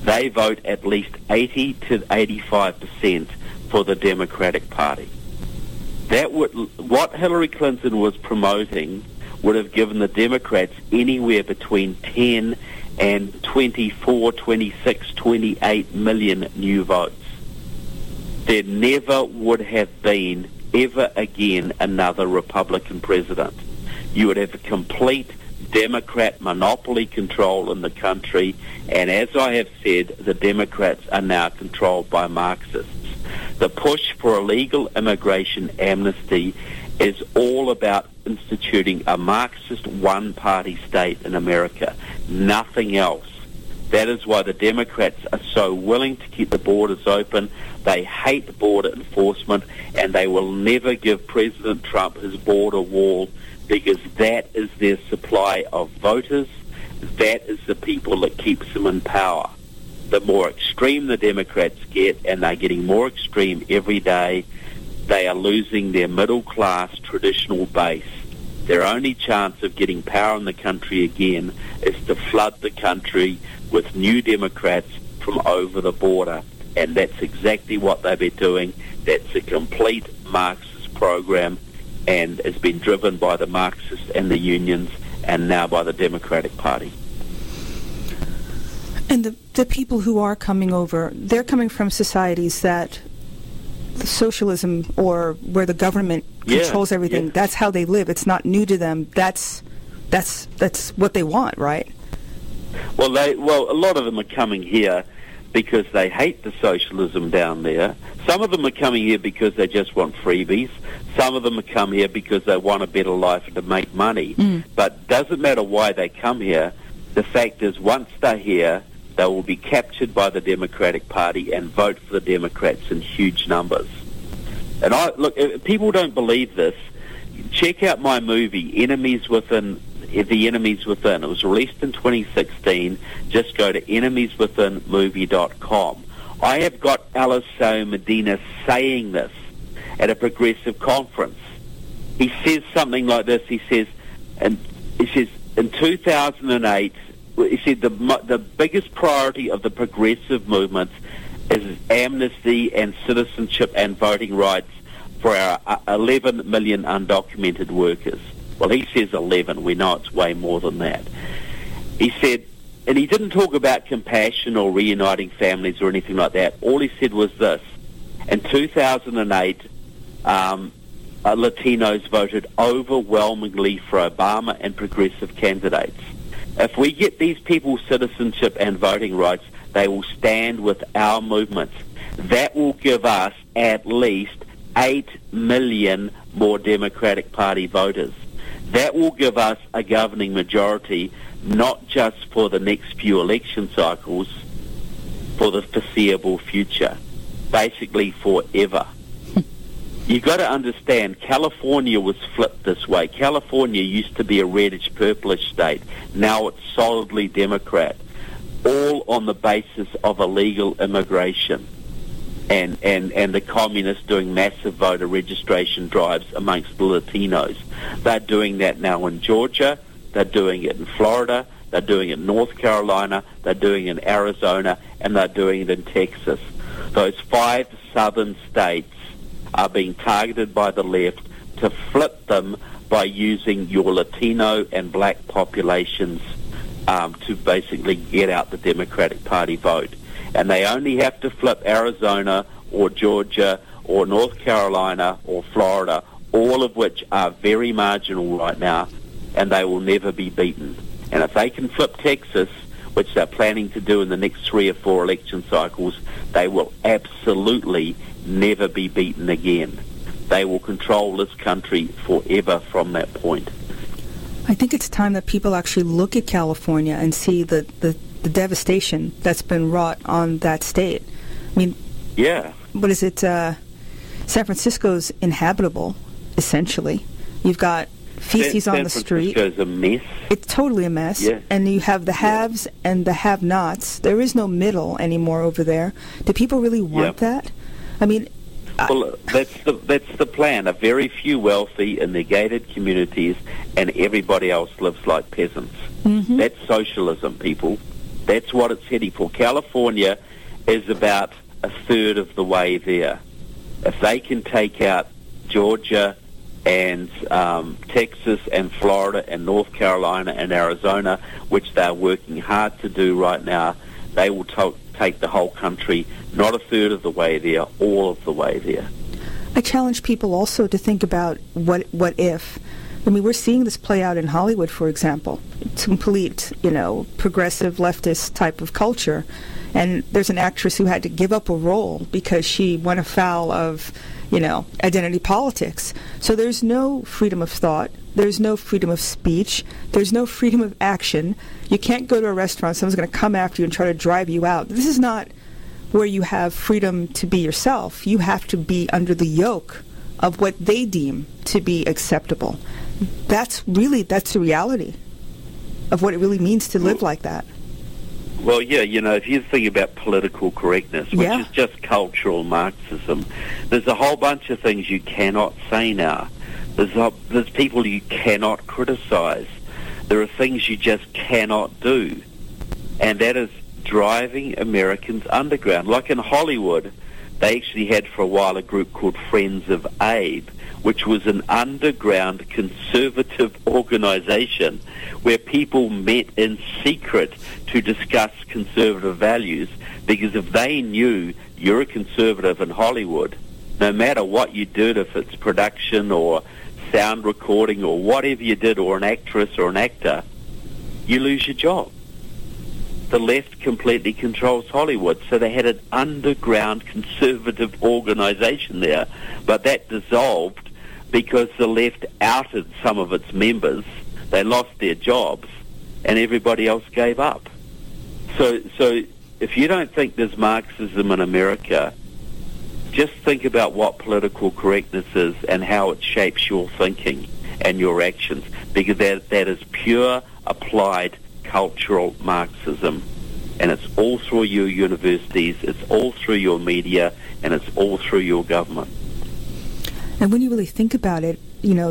they vote at least 80 to 85% for the Democratic Party. What Hillary Clinton was promoting would have given the Democrats anywhere between 10 and 24, 26, 28 million new votes. There never would have been ever again another Republican president. You would have a complete Democrat monopoly control in the country, and as I have said, the Democrats are now controlled by Marxists. The push for illegal immigration amnesty is all about instituting a Marxist one-party state in America, nothing else. That is why the Democrats are so willing to keep the borders open. They hate border enforcement, and they will never give President Trump his border wall because that is their supply of voters. That is the people that keeps them in power. The more extreme the Democrats get, and they're getting more extreme every day, they are losing their middle-class traditional base. Their only chance of getting power in the country again is to flood the country with new Democrats from over the border. And that's exactly what they've been doing. That's a complete Marxist program and has been driven by the Marxists and the unions and now by the Democratic Party. And the people who are coming over, they're coming from societies that socialism or where the government controls everything. That's how they live. It's not new to them. That's what they want, right? Well, a lot of them are coming here because they hate the socialism down there. Some of them are coming here because they just want freebies. Some of them are come here because they want a better life and to make money. But doesn't matter why they come here. The fact is, once they're here, they will be captured by the Democratic Party and vote for the Democrats in huge numbers. And look, if people don't believe this, check out my movie, Enemies Within. The Enemies Within. It was released in 2016. Just go to enemieswithinmovie.com. I have got Alessio Medina saying this at a progressive conference. He says something like this. He says in 2008, he said the biggest priority of the progressive movement is amnesty and citizenship and voting rights for our 11 million undocumented workers. Well, he says 11. We know it's way more than that. He said, and he didn't talk about compassion or reuniting families or anything like that. All he said was this. In 2008, Latinos voted overwhelmingly for Obama and progressive candidates. If we get these people citizenship and voting rights, they will stand with our movement. That will give us at least 8 million more Democratic Party voters. That will give us a governing majority, not just for the next few election cycles, for the foreseeable future, basically forever. You've got to understand, California was flipped this way. California used to be a reddish-purplish state. Now it's solidly Democrat, all on the basis of illegal immigration and the communists doing massive voter registration drives amongst the Latinos. They're doing that now in Georgia. They're doing it in Florida. They're doing it in North Carolina. They're doing it in Arizona. And they're doing it in Texas. Those 5 southern states are being targeted by the left to flip them by using your Latino and black populations to basically get out the Democratic Party vote. And they only have to flip Arizona or Georgia or North Carolina or Florida, all of which are very marginal right now, and they will never be beaten. And if they can flip Texas, which they're planning to do in the next 3 or 4 election cycles, they will absolutely never be beaten again. They will control this country forever from that point. I think it's time that people actually look at California and see the devastation that's been wrought on that state. I mean, what is it? San Francisco's inhabitable, essentially. You've got feces on the street. San Francisco's a mess. It's totally a mess. Yeah. And you have the haves and the have-nots. There is no middle anymore over there. Do people really want that? I mean, well, that's the plan. A very few wealthy in the gated communities, and everybody else lives like peasants. Mm-hmm. That's socialism, people. That's what it's heading for. California is about a third of the way there. If they can take out Georgia and Texas and Florida and North Carolina and Arizona, which they're working hard to do right now, they will take the whole country, not a third of the way there, all of the way there. I challenge people also to think about what if. I mean, we're seeing this play out in Hollywood, for example. It's complete, progressive leftist type of culture. And there's an actress who had to give up a role because she went afoul of, identity politics. So there's no freedom of thought. There's no freedom of speech. There's no freedom of action. You can't go to a restaurant. Someone's going to come after you and try to drive you out. This is not where you have freedom to be yourself. You have to be under the yoke of what they deem to be acceptable. That's the reality of what it really means to live like that. Well, if you think about political correctness, which is just cultural Marxism, there's a whole bunch of things you cannot say now. There's people you cannot criticize. There are things you just cannot do. And that is driving Americans underground. Like in Hollywood, They actually had for a while a group called Friends of Abe, which was an underground conservative organization where people met in secret to discuss conservative values, because if they knew you're a conservative in Hollywood, no matter what you did, if it's production or sound recording or whatever you did, or an actress or an actor, you lose your job. The left completely controls Hollywood, so they had an underground conservative organization there, but that dissolved because the left outed some of its members. They lost their jobs, and everybody else gave up. So if you don't think there's Marxism in America, just think about what political correctness is and how it shapes your thinking and your actions, because that is pure applied cultural Marxism. And it's all through your universities, it's all through your media, and it's all through your government. And when you really think about it,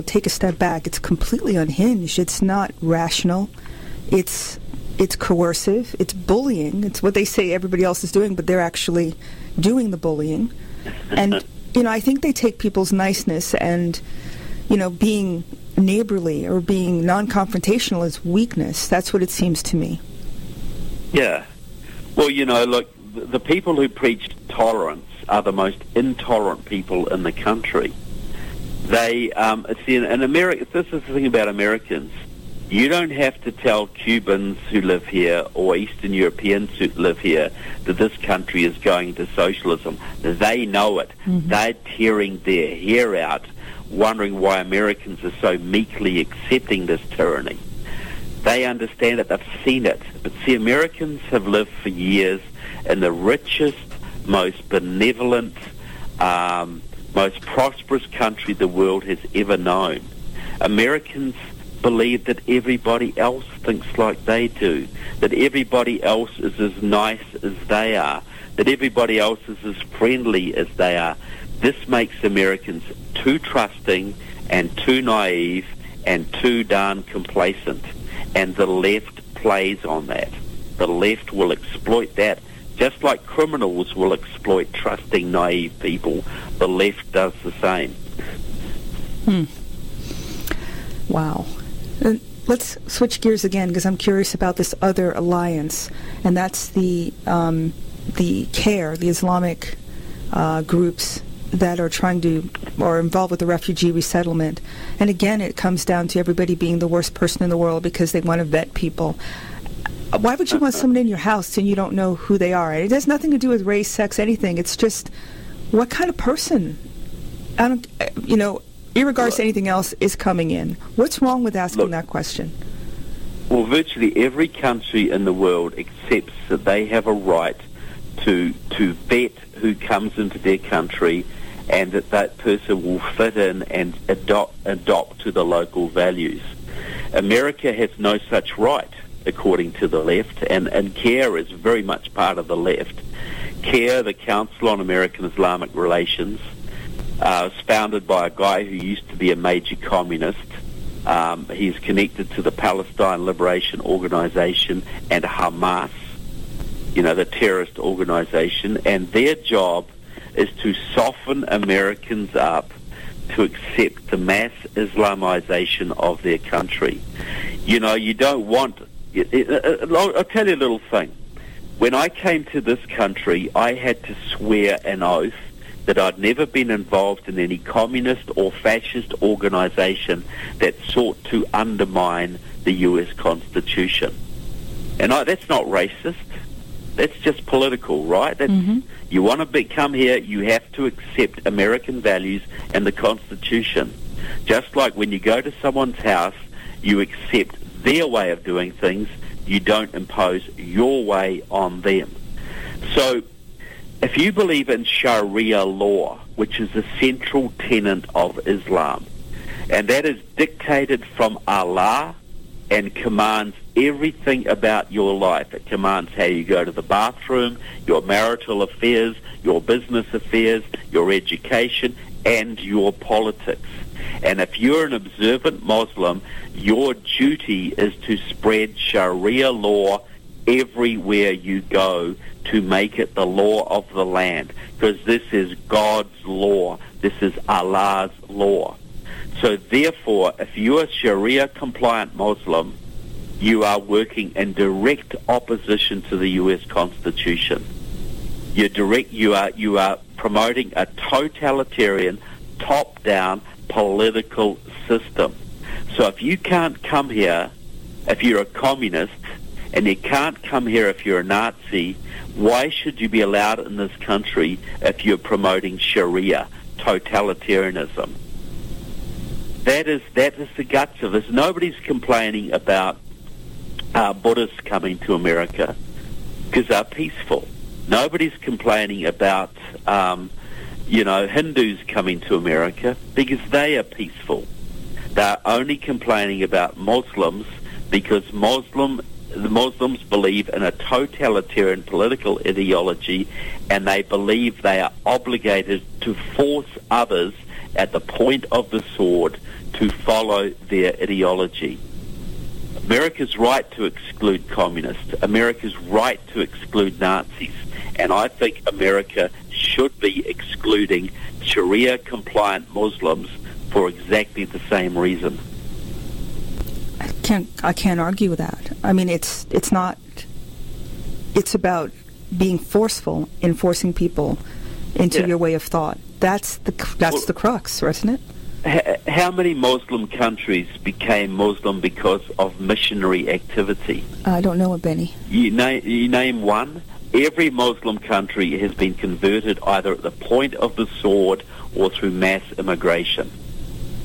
take a step back, it's completely unhinged. It's not rational. It's coercive. It's bullying. It's what they say everybody else is doing, but they're actually doing the bullying. And, I think they take people's niceness and, being neighborly or being non-confrontational as weakness. That's what it seems to me. Yeah. Well, look, the people who preach tolerance are the most intolerant people in the country. They, in America, this is the thing about Americans. You don't have to tell Cubans who live here or Eastern Europeans who live here that this country is going to socialism. They know it. Mm-hmm. They're tearing their hair out, wondering why Americans are so meekly accepting this tyranny. They understand it. They've seen it. But see, Americans have lived for years in the richest, most benevolent, most prosperous country the world has ever known. Americans believe that everybody else thinks like they do, that everybody else is as nice as they are, that everybody else is as friendly as they are. This makes Americans too trusting and too naive and too darn complacent. And the left plays on that. The left will exploit that. Just like criminals will exploit trusting, naive people, the left does the same. Wow. Let's switch gears again, because I'm curious about this other alliance, and that's the CARE, the Islamic groups that are trying to, or involved with the refugee resettlement. And again, it comes down to everybody being the worst person in the world because they want to vet people. Why would you want someone in your house and you don't know who they are? It has nothing to do with race, sex, anything. It's just, what kind of person, irregardless to anything else, is coming in? What's wrong with asking that question? Well, virtually every country in the world accepts that they have a right to vet who comes into their country, and that person will fit in and adopt to the local values. America has no such right, according to the left, and CARE is very much part of the left. CARE, the Council on American Islamic Relations, was founded by a guy who used to be a major communist. He's connected to the Palestine Liberation Organization and Hamas, the terrorist organization, and their job is to soften Americans up to accept the mass Islamization of their country. You don't want... I'll tell you a little thing. When I came to this country, I had to swear an oath that I'd never been involved in any communist or fascist organization that sought to undermine the U.S. Constitution. And that's not racist. That's just political, right? You want to come here, you have to accept American values and the Constitution. Just like when you go to someone's house, you accept their way of doing things, you don't impose your way on them. So, if you believe in Sharia law, which is a central tenet of Islam, and that is dictated from Allah and commands everything about your life. It commands how you go to the bathroom, your marital affairs, your business affairs, your education, and your politics. And if you're an observant Muslim, your duty is to spread Sharia law everywhere you go to make it the law of the land, because this is God's law. This is Allah's law. So therefore, if you're a Sharia-compliant Muslim, you are working in direct opposition to the U.S. Constitution. You are promoting a totalitarian, top-down political system. So if you can't come here if you're a communist, and you can't come here if you're a Nazi, why should you be allowed in this country if you're promoting Sharia, totalitarianism? That is the guts of this. Nobody's complaining about Buddhists coming to America because they're peaceful. Nobody's complaining about Hindus coming to America because they are peaceful. They're only complaining about Muslims because the Muslims believe in a totalitarian political ideology, and they believe they are obligated to force others at the point of the sword to follow their ideology. America's right to exclude communists. America's right to exclude Nazis. And I think America should be excluding Sharia-compliant Muslims for exactly the same reason. I can't argue with that. I mean, it's about being forceful in forcing people into your way of thought. That's the crux, isn't it? How many Muslim countries became Muslim because of missionary activity? I don't know of any. You name one. Every Muslim country has been converted either at the point of the sword or through mass immigration.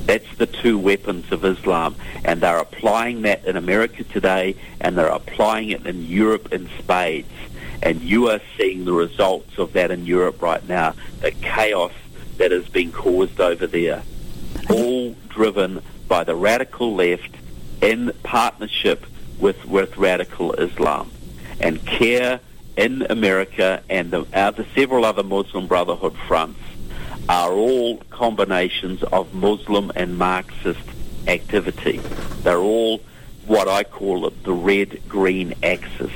That's the two weapons of Islam, and they're applying that in America today, and they're applying it in Europe in spades. And you are seeing the results of that in Europe right now, the chaos that has been caused over there, all driven by the radical left in partnership with radical Islam. And CARE in America and the several other Muslim Brotherhood fronts are all combinations of Muslim and Marxist activity. They're all what I call the red-green axis.